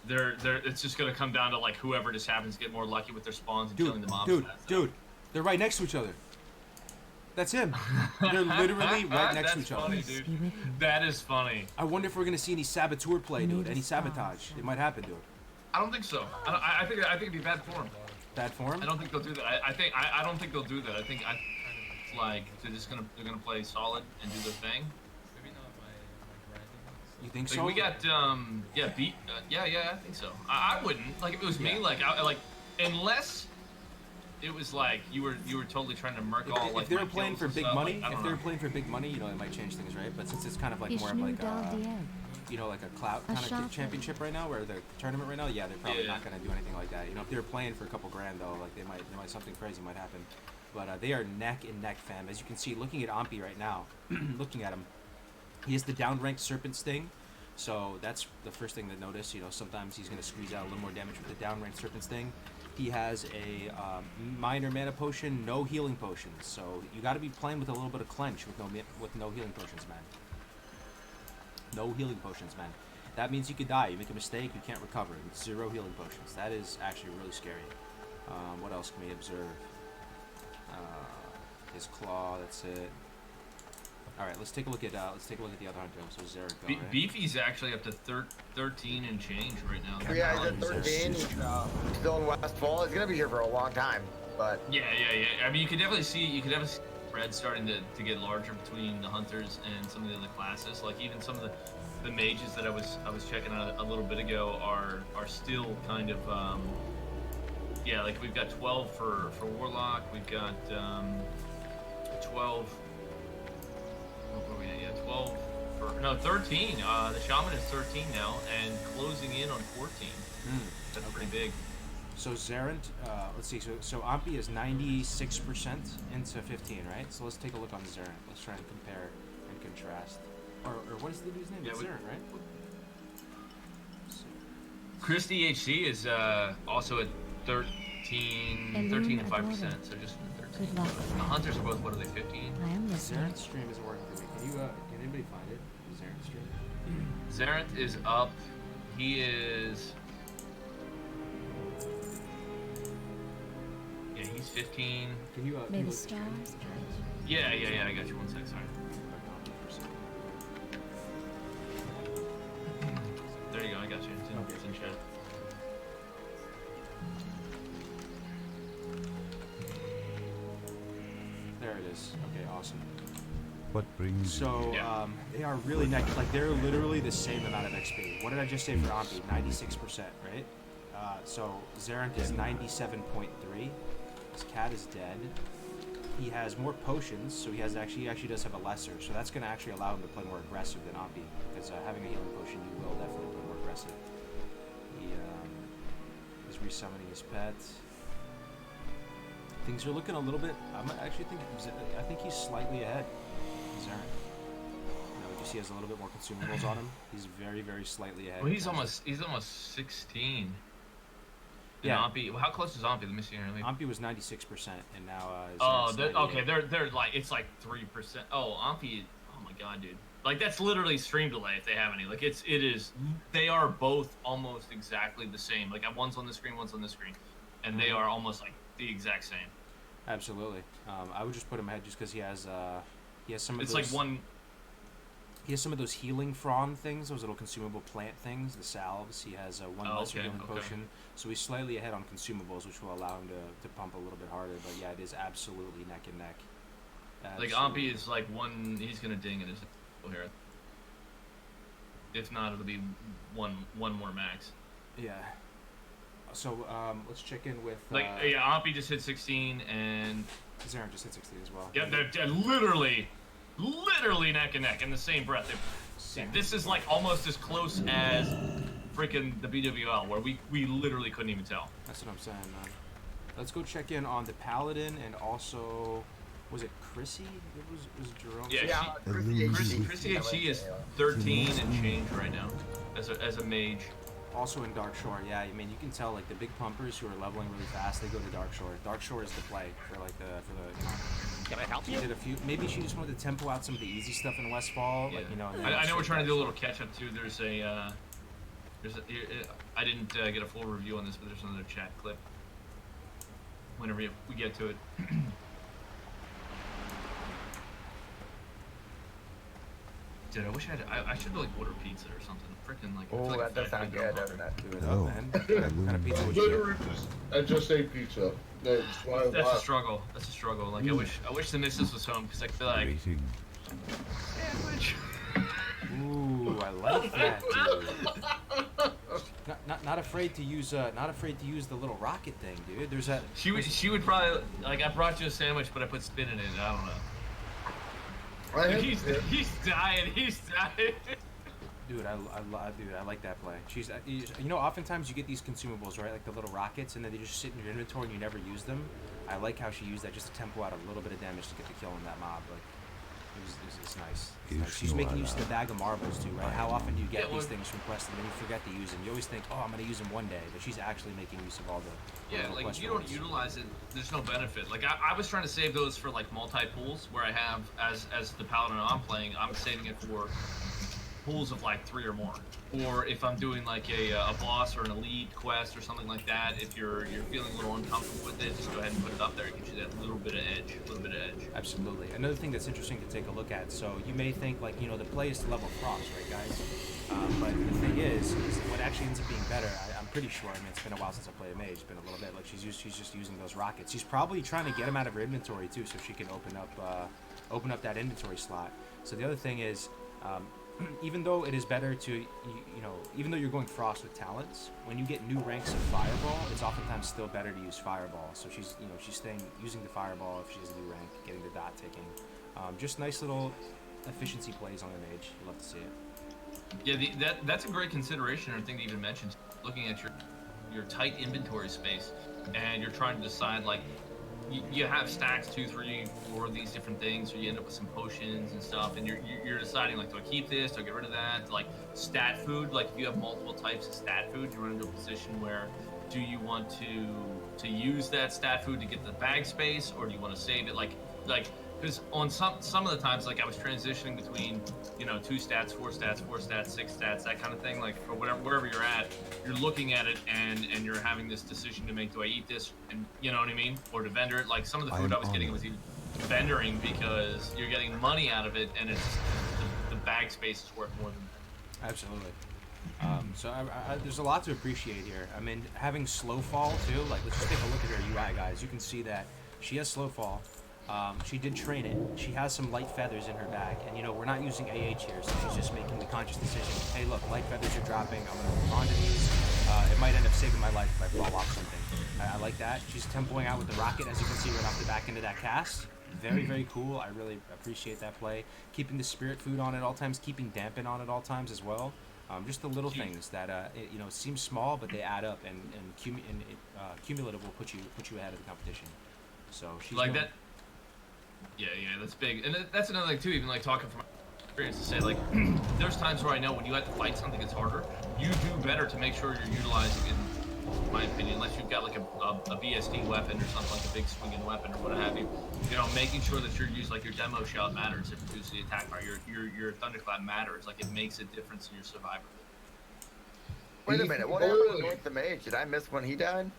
it's just gonna come down to like whoever just happens to get more lucky with their spawns and killing the mobs. Dude, they're right next to each other. That's him. They're literally right next to each other. That's funny, dude. That is funny. I wonder if we're gonna see any saboteur play, dude. Any sabotage. It might happen, dude. I don't think so. I think it'd be bad form. Bad form? I don't think they'll do that. I don't think they'll do that. I think like they're gonna play solid and do their thing. Maybe not my grinding. You think Like so? we got yeah, I think so. I wouldn't, like if it was me, like unless it was like you were totally trying to murk all like if they're my playing kills for and big stuff, money, like, if they're playing for big money, you know, it might change things, right? But since it's kind of like more of Ishni like dal diye. you know, like a clout kind of championship right now, where the tournament right now, yeah, they're probably not gonna do anything like that. You know, if they're playing for a couple grand though, like they might something crazy might happen. But they are neck and neck, fam. As you can see, looking at Ampi right now, looking at him, he has the downranked Serpent Sting. So that's the first thing to notice. You know, sometimes he's going to squeeze out a little more damage with the downranked Serpent Sting. He has a minor mana potion, no healing potions. So you got to be playing with a little bit of clench with no healing potions, man. No healing potions, man. That means you could die. You make a mistake, you can't recover. With 0 healing potions. That is actually really scary. What else can we observe? His claw. That's it. All right, let's take a look at the other hunter. So Zerico, right? Beefy's actually up to 13 and change right now. Yeah, he's at 13. Still in Westfall. He's gonna be here for a long time. But Yeah. I mean, you could definitely see spread starting to get larger between the hunters and some of the other classes. Like even some of the mages that I was checking out a little bit ago are still kind of yeah. Like we've got 12 for warlock. We've got 12. What were we at? Yeah, 12 for 13. The shaman is 13 now and closing in on 14. That's pretty big. So Zerent, let's see. So Ampi is 96% into 15, right? So let's take a look on Zerent. Let's try and compare and contrast. Or what is the dude's name? Yeah, It's Zerent, right? Christy HC is also at 13 and 5%. So just 13. Good luck. The hunters are both, what are they, 15? I am listening. Zerent's stream isn't working for me. Can anybody find it? Zerent's stream. Zerent is up. He is. Yeah, he's 15. Can you? May the stars guide you. Yeah. I got you. 1 sec. Sorry. There you go. I got you. It's in chat. There it is. Okay, awesome. What brings So they are really like they're literally the same amount of XP. What did I just say for Ampi? 96%, right? So Zarant is 97.3. His cat is dead. He has more potions, so he actually does have a lesser. So that's going to actually allow him to play more aggressive than Ampi, because having a healing potion, you will definitely play more aggressive. He's resummoning his pet. Things are looking a little bit. I think he's slightly ahead. Zarant. You see, he has a little bit more consumables on him. He's very, very slightly ahead. Well, he's almost 16. Yeah. Ampi, how close is Ampi? Let me see here. Ampi was 96%, and now. Okay. They're like it's like 3%. Oh, Ampi. Oh my god, dude. Like that's literally stream delay if they have any. Like it is. They are both almost exactly the same. Like one's on the screen, one's on the screen, and they are almost like the exact same. Absolutely. I would just put him ahead just because he has some of it's those. Like one. He has some of those healing frond things, those little consumable plant things, the salves. He has one lesser healing potion, so he's slightly ahead on consumables, which will allow him to pump a little bit harder. But yeah, it is absolutely neck and neck. Like Ampi is like one. He's gonna ding in his here. If not, it'll be one more max. Yeah. So let's check in with. Ampi just hit 16 and. Zarant just hit 16 as well. Yeah, they're literally neck and neck in the same breath. This is like almost as close as freaking the BWL, where we literally couldn't even tell. That's what I'm saying, man. Let's go check in on the Paladin and also, was it Chrissy? It was Jerome. Yeah, Chrissy HC is 13 and change right now as a mage. Also in Dark Shore, yeah. I mean, you can tell like the big pumpers who are leveling really fast, they go to Dark Shore. Dark Shore is the play for like the. Can I help you? Did a few. Maybe she just wanted to tempo out some of the easy stuff in Westfall, like I know we're trying to do a little catch up too. I didn't get a full review on this, but there's another chat clip. Whenever we get to it. Dude, I wish I should like order pizza or something. Freaking like. Oh, like that does sound good, doesn't it? What kind of pizza would you I just ate pizza. That's a struggle. That's a struggle. Like I wish the missus was home because I feel like. Sandwich. Ooh, I like that, dude. Not afraid to use the little rocket thing, dude. There's that. She would probably like. I brought you a sandwich, but I put spin in it. I don't know. He's dying. He's dying. Dude, I like that play. Oftentimes you get these consumables, right? Like the little rockets, and then they just sit in your inventory and you never use them. I like how she used that just to tempo out a little bit of damage to get the kill on that mob. Like, it's nice. It's nice. She's making use of the bag of marbles too, right? How often do you get these things from quests and then you forget to use them? You always think, oh, I'm gonna use them one day, but she's actually making use of all the. Yeah, like if you don't utilize it, there's no benefit. Like I was trying to save those for like multi-pools where I have as the paladin I'm playing, I'm saving it for pools of like 3 or more. Or if I'm doing like a boss or an elite quest or something like that, if you're feeling a little uncomfortable with it, just go ahead and put it up there. It gives you that little bit of edge. Absolutely. Another thing that's interesting to take a look at. So you may think like, the play is to level Frost, right, guys? But the thing is what actually ends up being better. I'm pretty sure. I mean, it's been a while since I played a mage. It's been a little bit. Like she's just using those rockets. She's probably trying to get them out of her inventory too, so she can open up that inventory slot. So the other thing is. Even though it is better to, even though you're going Frost with talents, when you get new ranks of Fireball, it's oftentimes still better to use Fireball. So she's using the Fireball if she has a new rank, getting the dot ticking. Just nice little efficiency plays on the mage. Love to see it. Yeah, that's a great consideration or thing to even mention. Looking at your tight inventory space, and you're trying to decide like. You have stacks 2, 3, 4 of these different things, or you end up with some potions and stuff, and you're deciding like, do I keep this? Do I get rid of that? Like stat food, like if you have multiple types of stat food, you run into a position where do you want to use that stat food to get the bag space, or do you want to save it? Like because on some of the times, like I was transitioning between 2 stats, 4 stats, 4 stats, 6 stats, that kind of thing. Like for wherever you're at, you're looking at it and you're having this decision to make: do I eat this? And you know what I mean? Or to vendor it. Like some of the food I was getting was even vendoring because you're getting money out of it, and it's the bag space is worth more than that. Absolutely. So there's a lot to appreciate here. I mean, having slow fall too. Like let's just take a look at her UI, guys. You can see that she has slow fall. She did train it. She has some light feathers in her bag, and you know we're not using AH here, so she's just making the conscious decision. Hey, look, light feathers are dropping. I'm gonna move on to these. It might end up saving my life if I fall off something. I like that. She's tempoing out with the rocket, as you can see right off the back end of that cast. Very, very cool. I really appreciate that play. Keeping the spirit food on at all times, keeping dampen on at all times as well. Just the little things that you know seem small, but they add up, and cumulative will put you ahead of the competition. So she's like that. Yeah, that's big, and that's another thing too. Even like talking from experience to say, like, there's times where I know when you have to fight something that's harder, you do better to make sure you're utilizing it. In my opinion, unless you've got like a BSD weapon or something like a big swinging weapon or what have you, you know, making sure that you're using like your demo shot matters if you use the attack fire. Your thunderclap matters. Like it makes a difference in your survival. Wait a minute, what happened to North the Mage? Did I miss when he died?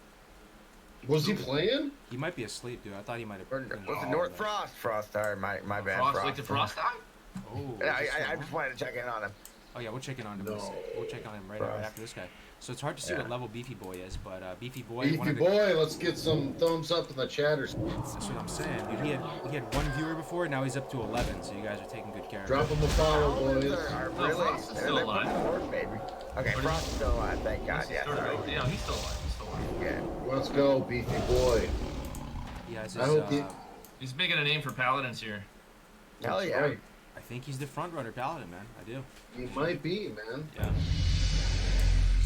Was he playing? He might be asleep, dude. I thought he might have. Was it North Frost? Frost, sorry, my bad. Frost, like the Frost die? Oh. Yeah, I just wanted to check in on him. Oh yeah, we'll check in on him. No. We'll check on him right after this guy. So it's hard to see what level Beefy Boy is, but Beefy Boy. Beefy Boy, let's get some thumbs up in the chatters. That's what I'm saying, dude. He had 1 viewer before, now he's up to 11. So you guys are taking good care of him. Drop him a follow, boys. Really? Frost is still alive. Baby. Okay, Frost is still alive. Thank God. Yeah. Yeah, he's still alive. He's still alive. Yeah. Let's go, Beefy Boy. He has I hope he's making a name for paladins here. Hell yeah. Right. I think he's the front runner paladin, man. I do. He might be, man. Yeah.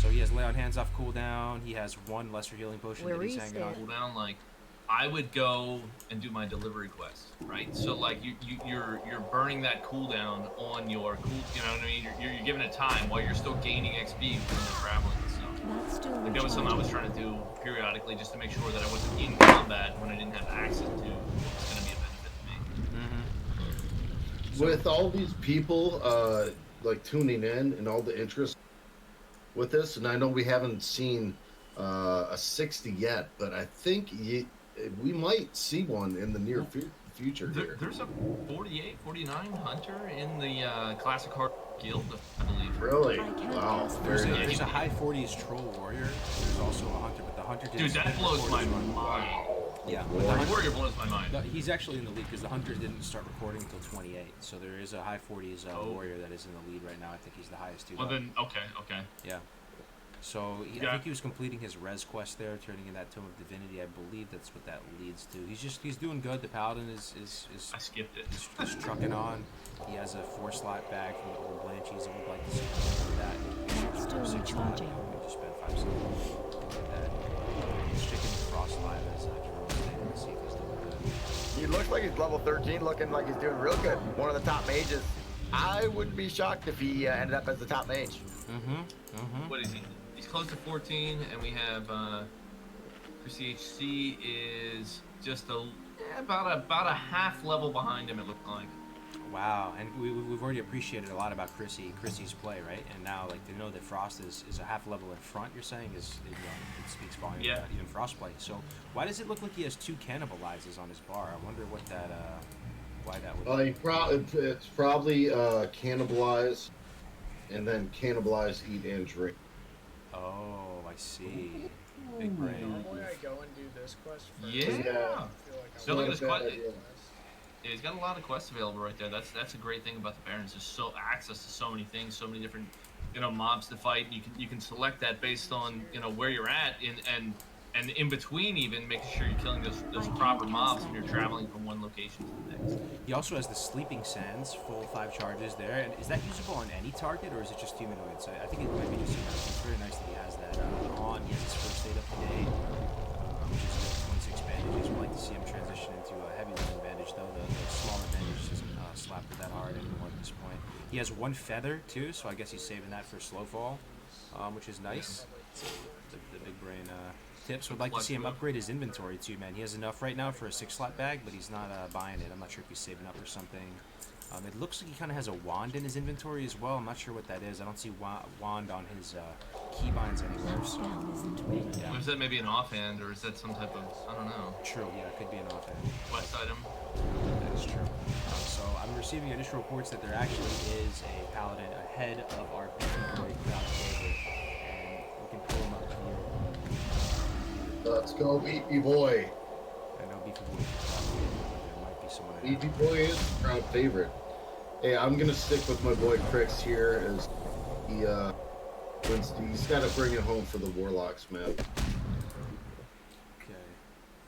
So he has lay on hands off cooldown. He has 1 lesser healing potion that he's hanging on. Cooldown, like I would go and do my delivery quest, right? So like you're burning that cooldown on your cool, you know what I mean? You're giving it time while you're still gaining XP when you're traveling and stuff. Like that was something I was trying to do periodically just to make sure that I wasn't in combat when I didn't have access to what's going to be a benefit to me. Mm-hmm. With all these people like tuning in and all the interest with this, and I know we haven't seen a 60 yet, but I think we might see one in the near future here. There's a 48, 49 hunter in the classic hard guild, I believe. Really? Wow. There's a high 40s troll warrior. There's also a hunter, but the hunter didn't. Dude, that blows my mind. Yeah, the warrior blows my mind. He's actually in the lead because the hunter didn't start recording until 28. So there is a high 40s warrior that is in the lead right now. I think he's the highest too. Well then, okay. Yeah. So I think he was completing his res quest there, turning in that Tome of Divinity. I believe that's what that leads to. He's doing good. The paladin is I skipped it. He's trucking on. He has a 4-slot bag from the old Blanchies. I would like to see him do that. That's still recharging. Just spend 5 seconds doing that. He's checking the Frost live as Jerome's stated to see if he's doing good. He looks like he's level 13, looking like he's doing real good. One of the top mages. I wouldn't be shocked if he ended up as the top mage. What is he? He's close to 14, and we have Chrissy HC is just about a half level behind him. It looked like. Wow, and we've already appreciated a lot about Chrissy's play, right? And now, like, to know that Frost is a half level in front, you're saying it speaks volumes about even Frost play. So why does it look like he has 2 cannibalizes on his bar? I wonder what that why that would. It's probably cannibalize, and then cannibalize, eat, and drink. Oh, I see. Big brain. Normally I go and do this quest first. Yeah. I feel like So look at I'm this quest. Yeah, he's got a lot of quests available right there. That's a great thing about the Barons. There's so access to so many things, so many different, mobs to fight. You can select that based on where you're at, and in between even making sure you're killing those proper mobs when you're traveling from one location to the next. He also has the Sleeping Sands, full 5 charges there. And is that usable on any target, or is it just humanoids? I think it might be just humanoids. It's very nice that he has that on. He has his first aid up to date, which is good. 26 bandages. We'd like to see him transition into a heavy lifting bandage, though. The smaller bandage doesn't slap it that hard anymore at this point. He has 1 feather, too, so I guess he's saving that for slow fall, which is nice. The big brain tips. Would like to see him upgrade his inventory too, man. He has enough right now for a 6-slot bag, but he's not buying it. I'm not sure if he's saving up or something. It looks like he kind of has a wand in his inventory as well. I'm not sure what that is. I don't see wand on his keybinds anywhere. So, Or is that maybe an offhand, or is that some type of, I don't know. True, yeah, it could be an offhand. Quest item. That is true. So I'm receiving initial reports that there actually is a paladin ahead of our Beefy Boy crowd favorite, and we can pull him up here. Let's go, Beefy Boy. I know Beefy Boy. There might Baby boy is a crowd favorite. Hey, I'm gonna stick with my boy Crix here as he he's got to bring it home for the Warlocks, man. Okay.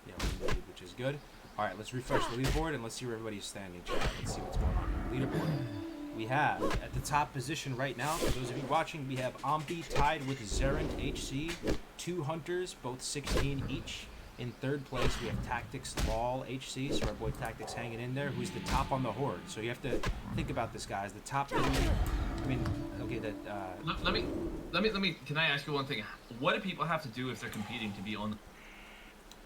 Yeah, we lead, which is good. All right, let's refresh the leaderboard and let's see where everybody's standing. Chat. Let's see what's going on here. Leaderboard. We have at the top position right now, for those of you watching, we have Ombi tied with Zerent HC, 2 hunters, both 16 each. In third place, we have Tactics Lol HC, so our boy Tactics hanging in there, who's the top on the horde. So you have to think about this, guys. The top, I mean, okay, that. Let me. Can I ask you one thing? What do people have to do if they're competing to be on the?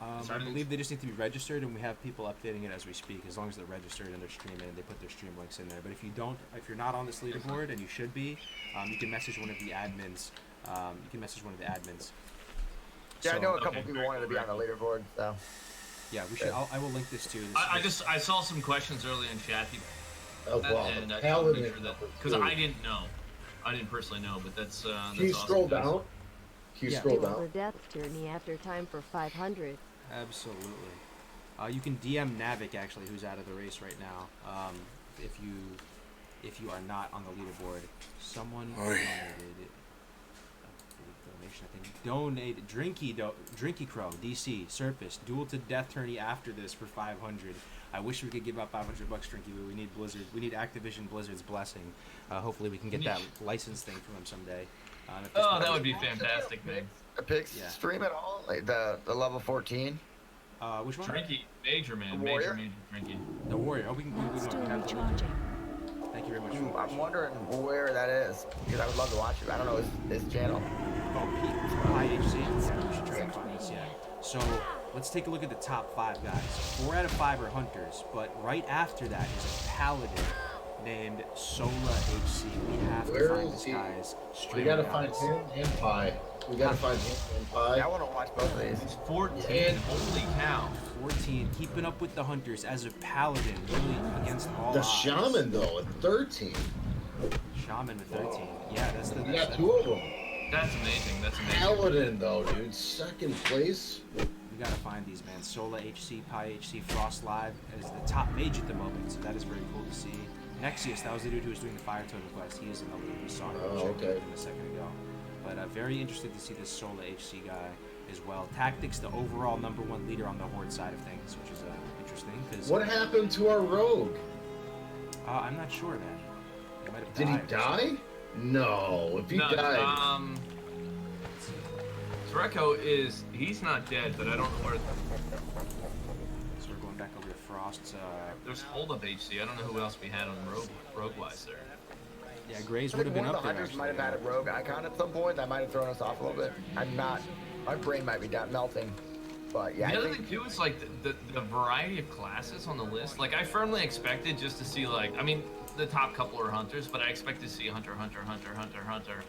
I believe they just need to be registered, and we have people updating it as we speak. As long as they're registered and they're streaming, and they put their stream links in there. But if you don't, if you're not on this leaderboard, and you should be, you can message one of the admins. Yeah, So, I know a couple people wanted to be on the leaderboard, so. Yeah, we should. I will link this too. I saw some questions earlier in chat. Oh wow, and I Paladin. make sure that because I didn't know, I didn't personally know, but that's. Can you awesome, scroll guys. down? Can you Yeah. scroll The down? death journey after time for 500. Absolutely. You can DM Navik actually, who's out of the race right now. If you are not on the leaderboard, someone donated a donation. I think donated Drinky Crow DC Surface duel to death tourney after this for 500. I wish we could give out $500, Drinky, but we need Blizzard. We need Activision Blizzard's blessing. Hopefully, we can get that license thing from them someday. That would be fantastic, man. Picks stream at all? Like the level 14? Which one? Drinky, major man, Warrior? major Drinky. The Warrior. Oh, we have the link. Thank you very much. I'm wondering where that is, because I would love to watch it. I don't know his channel. Oh, High HC? Yeah, we should try to find this, yeah. So, let's take a look at the top 5 guys. 4 out of 5 are hunters, but right after that is a paladin named Sola HC. We have to find this guy's stream. We gotta find him and Pi. We gotta find him and Pi. I want to watch both of these. 14, holy cow. 14, keeping up with the hunters as a paladin, really against all The odds. shaman though at 13. Shaman with 13. Yeah, that's the. We got 2 of them. That's amazing. That's amazing. Paladin though, dude, 2nd place. We gotta find these, man. Sola HC, Pi HC, Frost Live is the top mage at the moment, so that is very cool to see. Nexius, that was the dude who was doing the Fire Totem quest. He is in the lead. We saw him a second ago. But very interested to see this Sola HC guy as well. Tactics, the overall #1 leader on the horde side of things, which is interesting. Cause, What happened to our rogue? I'm not sure, man. He might have Did he died. die? No. If he died. Zreko he's not dead, but I don't know where. So we're going back over to Frost's. There's Hold Up HC. I don't know who else we had on rogue wise there. Yeah, Grays would have been up there. The hunters might have had a rogue icon at some point. That might have thrown us off a little bit. My brain might be melting. But yeah. The other thing too is like the variety of classes on the list. Like I firmly expected just to see the top couple are hunters, but I expected to see hunter.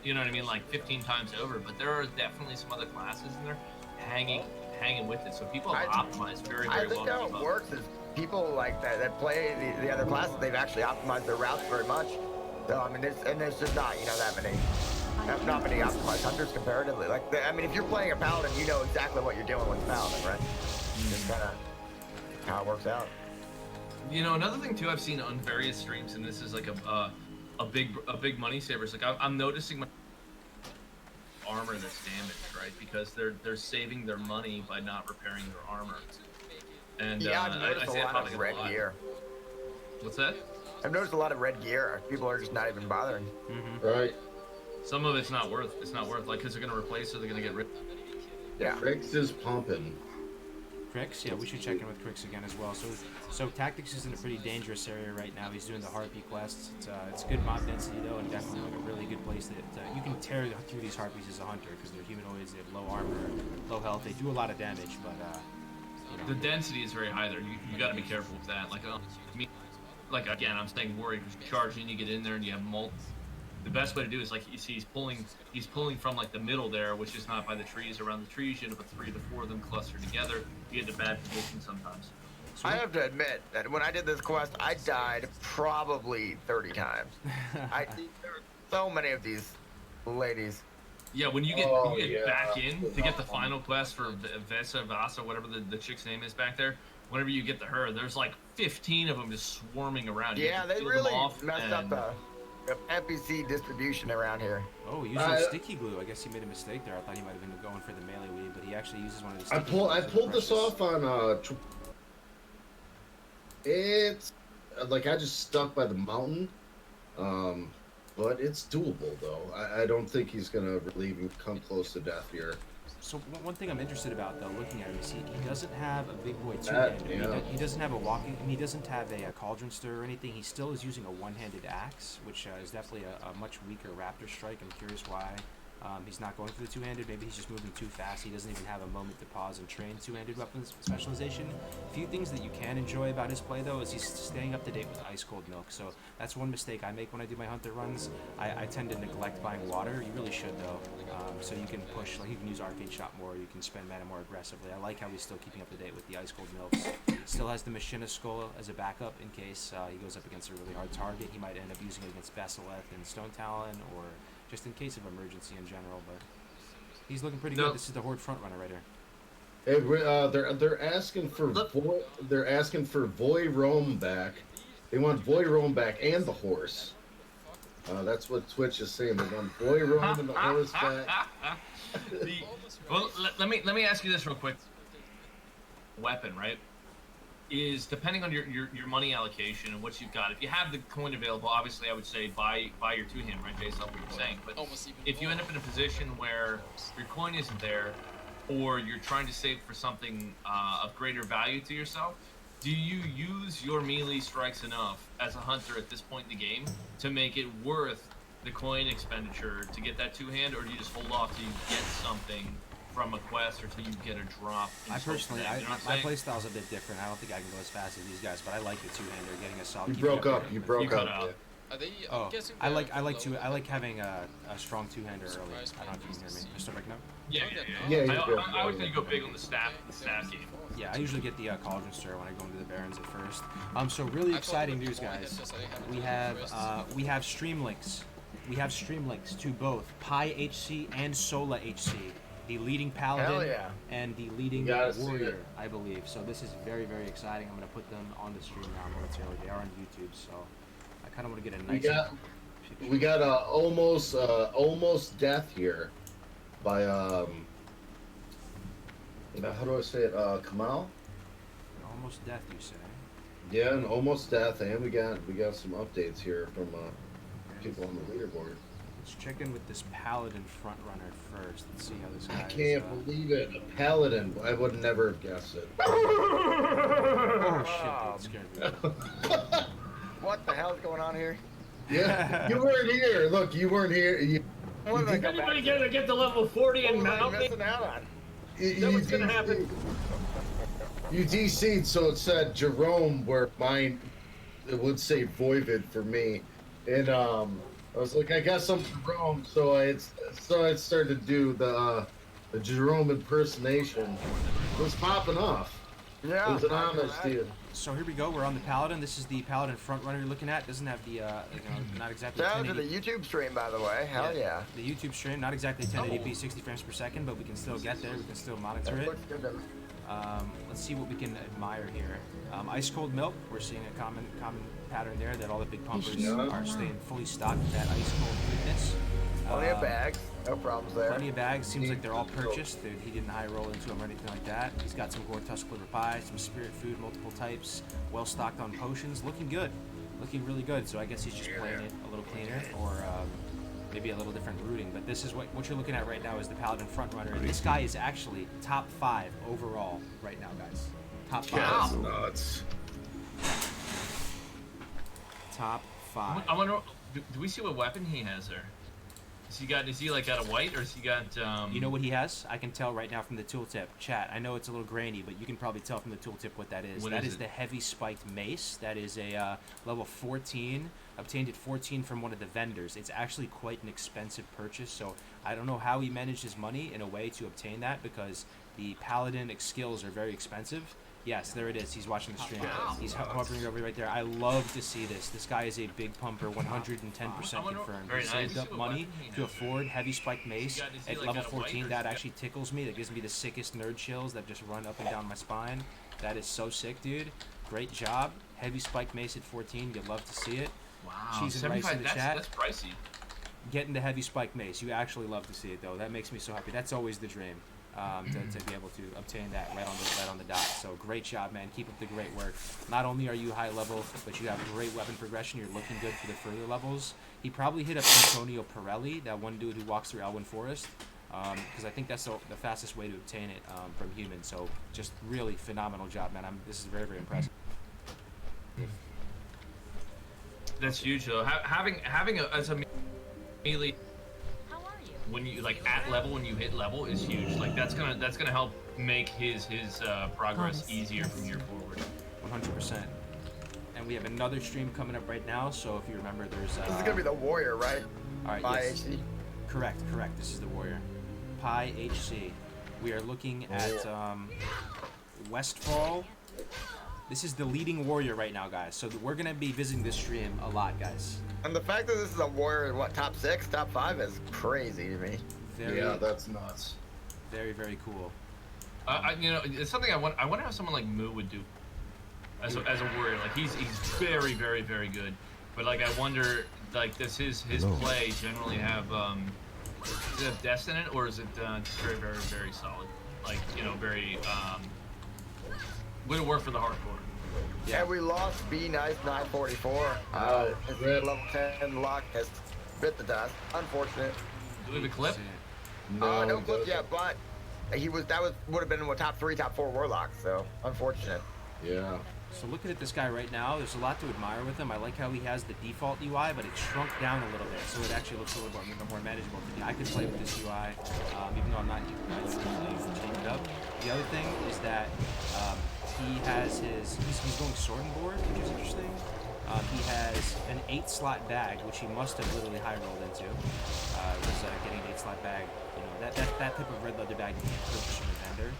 You know what I mean? Like 15 times over. But there are definitely some other classes in there hanging with it. So people have optimized very well. I think how it works is people like that play the other classes. They've actually optimized their routes very much. So I mean, there's just not that many optimized hunters comparatively. Like if you're playing a paladin, you know exactly what you're doing with the paladin, right? Just kind of how it works out. You know, another thing too I've seen on various streams, and this is like a big money saver. Is like I'm noticing my armor that's damaged, right? Because they're saving their money by not repairing their armor. And yeah, I've noticed a lot of red gear. What's that? I've noticed a lot of red gear. People are just not even bothering. Mm-hmm. Right. Some of it's not worth. It's not worth. Like, because they're gonna replace it, they're gonna get rid. Yeah. Crix is pumping. Crix, yeah, we should check in with Crix again as well. So Tactics is in a pretty dangerous area right now. He's doing the Harpy quests. It's good mob density though, and definitely like a really good place that you can tear through these Harpies as a hunter because they're humanoids. They have low armor, low health. They do a lot of damage, but the density is very high there. You got to be careful with that. Like again, I'm saying warrior because you charge in, you get in there, and you have multi. The best way to do is like you see he's pulling from like the middle there, which is not by the trees. Around the trees, you end up with 3 to 4 of them clustered together. You get to bad position sometimes. I have to admit that when I did this quest, I died probably 30 times. There are so many of these ladies. Yeah, when you get back in to get the final quest for Vasa, whatever the chick's name is back there, whenever you get the herd, there's like 15 of them just swarming around. You Yeah, have to they fill them really off messed up the NPC distribution around here. Oh, he used sticky glue. I guess he made a mistake there. I thought he might have been going for the melee weed, but he actually uses one of the sticky glues. I pulled this off on it's like I just stuck by the mountain, but it's doable though. I don't think he's gonna really even come close to death here. So one thing I'm interested about, though, looking at him, is he doesn't have a big boy two-hander. Yeah. He doesn't have a walking. I mean, he doesn't have a cauldron stir or anything. He still is using a one-handed axe, which is definitely a much weaker raptor strike. I'm curious why he's not going for the two-handed. Maybe he's just moving too fast. He doesn't even have a moment to pause and train two-handed weapons specialization. A few things that you can enjoy about his play, though, is he's staying up to date with ice cold milk. So that's one mistake I make when I do my hunter runs. I tend to neglect buying water. You really should, though. So you can push, like you can use arcade shot more. You can spend mana more aggressively. I like how he's still keeping up to date with the ice cold milks. Still has the Machina Skull as a backup in case he goes up against a really hard target. He might end up using it against Basileth and Stone Talon, or just in case of emergency in general, but he's looking pretty good. This is the Horde frontrunner right here. Hey, they're asking for Voy Rome back. They want Voy Rome back and the horse. That's what Twitch is saying. They want Voy Rome and the horse back. Well, let me ask you this real quick. Weapon, right? Is depending on your money allocation and what you've got. If you have the coin available, obviously I would say buy your two-hand, right, based on what you're saying. But if you end up in a position where your coin isn't there, or you're trying to save for something of greater value to yourself, do you use your melee strikes enough as a hunter at this point in the game to make it worth the coin expenditure to get that two-hand, or do you just hold off till you get something from a quest or till you get a drop? I personally, my playstyle's a bit different. I don't think I can go as fast as these guys, but I like the two-hander, getting a solid. You broke up. You broke up. Are they, I like having a strong two-hander early. I don't know if you can hear me. Are you still breaking up? Yeah. I always think you go big on the staff game. Yeah, I usually get the cauldron stir when I go into the barons at first. So really exciting news, guys. We have stream links. We have stream links to both Pi HC and Sola HC, the leading paladin and the leading warrior, I believe. So this is very, very exciting. I'm going to put them on the stream now momentarily. They are on YouTube, so I kind of want to get a nice. We got almost death here by how do I say it? Kamal. Almost death, you say? Yeah, and almost death, and we got some updates here from people on the leaderboard. Let's check in with this paladin front runner first. Let's see how this guy. I can't believe it. A paladin. I would never have guessed it. Oh shit! That scared me. What the hell's going on here? Yeah, you weren't here. Look, you weren't here. Is anybody gonna get to level 40 and mount me? Missing out on? What's gonna happen? You DC'd, so it said Jerome, where mine it would say Voivod for me, and I was like, I guess I'm Jerome, so I started to do the Jerome impersonation. It was popping off. Yeah, it was an honest deal. So here we go. We're on the paladin. This is the paladin front runner you're looking at. Doesn't have the not exactly. Shout out to the YouTube stream, by the way. Hell yeah. The YouTube stream, not exactly 1080p, 60 frames per second, but we can still get there. We can still monitor it. Let's see what we can admire here. Ice cold milk. We're seeing a common pattern there that all the big pumpers are staying fully stocked with that ice cold goodness. Plenty of bags. No problems there. Plenty of bags. Seems like they're all purchased. He didn't high roll into them or anything like that. He's got some gore tusk liver pie, some spirit food, multiple types, well stocked on potions. Looking good. Looking really good. So I guess he's just playing it a little cleaner, or maybe a little different routing. But this is what you're looking at right now is the paladin front runner. And this guy is actually top 5 overall right now, guys. Top 5. That's nuts. Top 5. I wonder. Do we see what weapon he has there? Is he like got a white, or has he got You know what he has? I can tell right now from the tooltip. Chat, I know it's a little grainy, but you can probably tell from the tooltip what that is. That is the heavy spiked mace. That is a level 14, obtained at 14 from one of the vendors. It's actually quite an expensive purchase, so I don't know how he managed his money in a way to obtain that, because the paladin skills are very expensive. Yes, there it is. He's watching the stream. He's hovering over right there. I love to see this. This guy is a big pumper, 110% confirmed. He saved up money to afford heavy spiked mace at level 14. That actually tickles me. That gives me the sickest nerd chills that just run up and down my spine. That is so sick, dude. Great job. Heavy spike mace at 14. You'd love to see it. Wow. Cheese and rice in the chat. That's pricey. Getting the heavy spike mace. You actually love to see it, though. That makes me so happy. That's always the dream. To be able to obtain that right on the dot. So great job, man. Keep up the great work. Not only are you high level, but you have great weapon progression. You're looking good for the further levels. He probably hit up Antonio Pirelli, that one dude who walks through Elwyn Forest, because I think that's the fastest way to obtain it from humans. So just really phenomenal job, man. This is very, very impressive. That's huge, though. Having as a melee. When you like at level, when you hit level, is huge. Like that's gonna help make his progress easier from here forward. 100%. And we have another stream coming up right now. So if you remember, there's this is gonna be the warrior, right? All right. Pi Yes. HC. Correct. This is the warrior. Pi HC. We are looking at Westfall. This is the leading warrior right now, guys. So we're gonna be visiting this stream a lot, guys. And the fact that this is a warrior, what, top 6, top 5 is crazy to me. Yeah, that's nuts. Very, very cool. You know, it's something I wonder how someone like Moo would do as a warrior. Like he's very, very, very good. But like I wonder, like does his play generally have does it have depth in it, or is it just very, very, very solid? Like very would it work for the hardcore? Yeah, we lost B Nice 944. His level 10 lock has bit the dust. Unfortunate. Do we have a clip? No clip yet, but would have been a top 3, top 4 warlock. So unfortunate. Yeah. So looking at this guy right now, there's a lot to admire with him. I like how he has the default UI, but it's shrunk down a little bit, so it actually looks a little more manageable to me. I could play with this UI, even though I'm not changing it up. The other thing is that he has he's going sword and board, which is interesting. He has an 8-slot bag, which he must have literally high rolled into. Getting an 8-slot bag, that type of red leather bag you can't purchase from a vendor.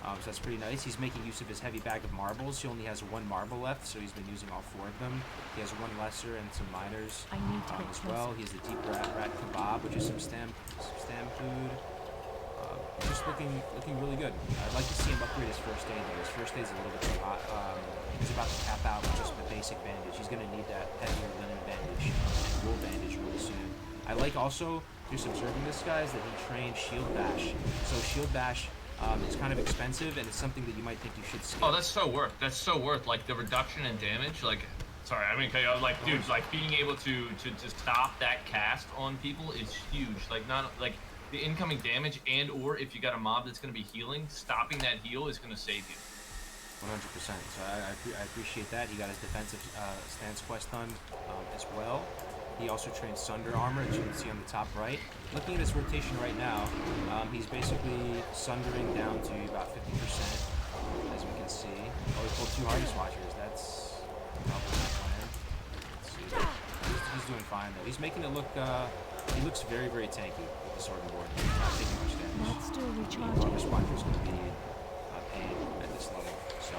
So that's pretty nice. He's making use of his heavy bag of marbles. He only has 1 marble left, so he's been using all 4 of them. He has 1 lesser and some minors as well. He has the deep rat kebab, which is some stam food. Just looking really good. I'd like to see him upgrade his first aid though. His first aid's a little bit too hot. He's about to tap out with just the basic bandage. He's gonna need that heavier linen bandage and wool bandage really soon. I like also just observing this guy is that he trained Shield Bash. So Shield Bash is kind of expensive and it's something that you might think you should skip. Oh, that's so worth. That's so worth. Like the reduction in damage. Like, sorry, I mean, like, dude, like being able to stop that cast on people is huge. Like, not like. The incoming damage or if you got a mob that's going to be healing, stopping that heal is going to save you. 100%. So I appreciate that. He got his defensive stance quest done as well. He also trained Sunder Armor, as you can see on the top right. Looking at his rotation right now, he's basically sundering down to about 50%, as we can see. Oh, he pulled 2 Hardest Watchers. That's probably not planned. Let's see. He's doing fine, though. He's making it look... he looks very, very tanky with the sword and board. He's not taking much damage. That's still recharging. Hardest Watcher's going to be a pain at this level. So,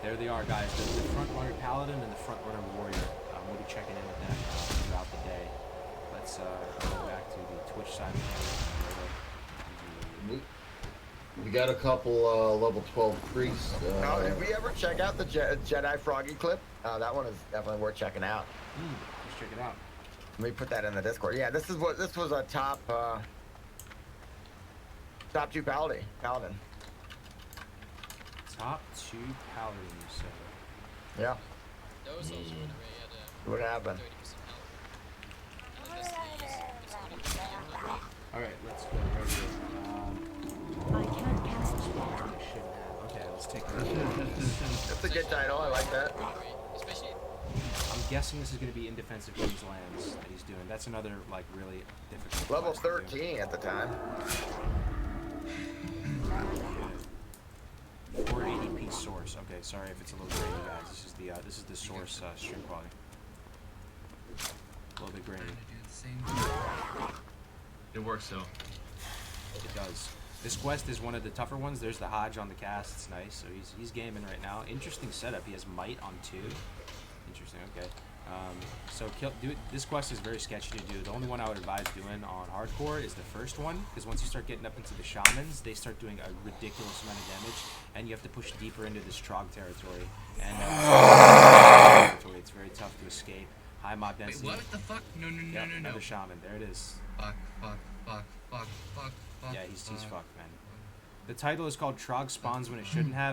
there they are, guys. The front runner Paladin and the front runner Warrior. We'll be checking in with them throughout the day. Let's go back to the Twitch side of the We got a couple level 12 priests. Did we ever check out the Jedi Froggy clip? That one is definitely worth checking out. Let's check it out. Let me put that in the Discord. Yeah, this was a top 2 paladin. Top 2 paladin, you said. Yeah. Those also were What happened? 30% health. Alright, let's go right here. I can't cast spell. Okay, let's take that. That's a good title. I like that. Especially. I'm guessing this is going to be in Defensive King's Lands that he's doing. That's another, like, really difficult Level quest to do. 13 at the time. 480p source. Okay, sorry if it's a little grainy, guys. This is the source stream quality. A little bit grainy. It works though. It does. This quest is one of the tougher ones. There's the Hodge on the cast. It's nice. So he's gaming right now. Interesting setup. He has Might on 2. Interesting. Okay. This quest is very sketchy to do. The only one I would advise doing on hardcore is the first one, because once you start getting up into the shamans, they start doing a ridiculous amount of damage, and you have to push deeper into this Trog territory. And it's very tough to escape. High mob density. Wait, what the fuck? No. Another shaman. There it is. Fuck. Yeah, he's fucked, man. The title is called Trog Spawns When It Shouldn't Have.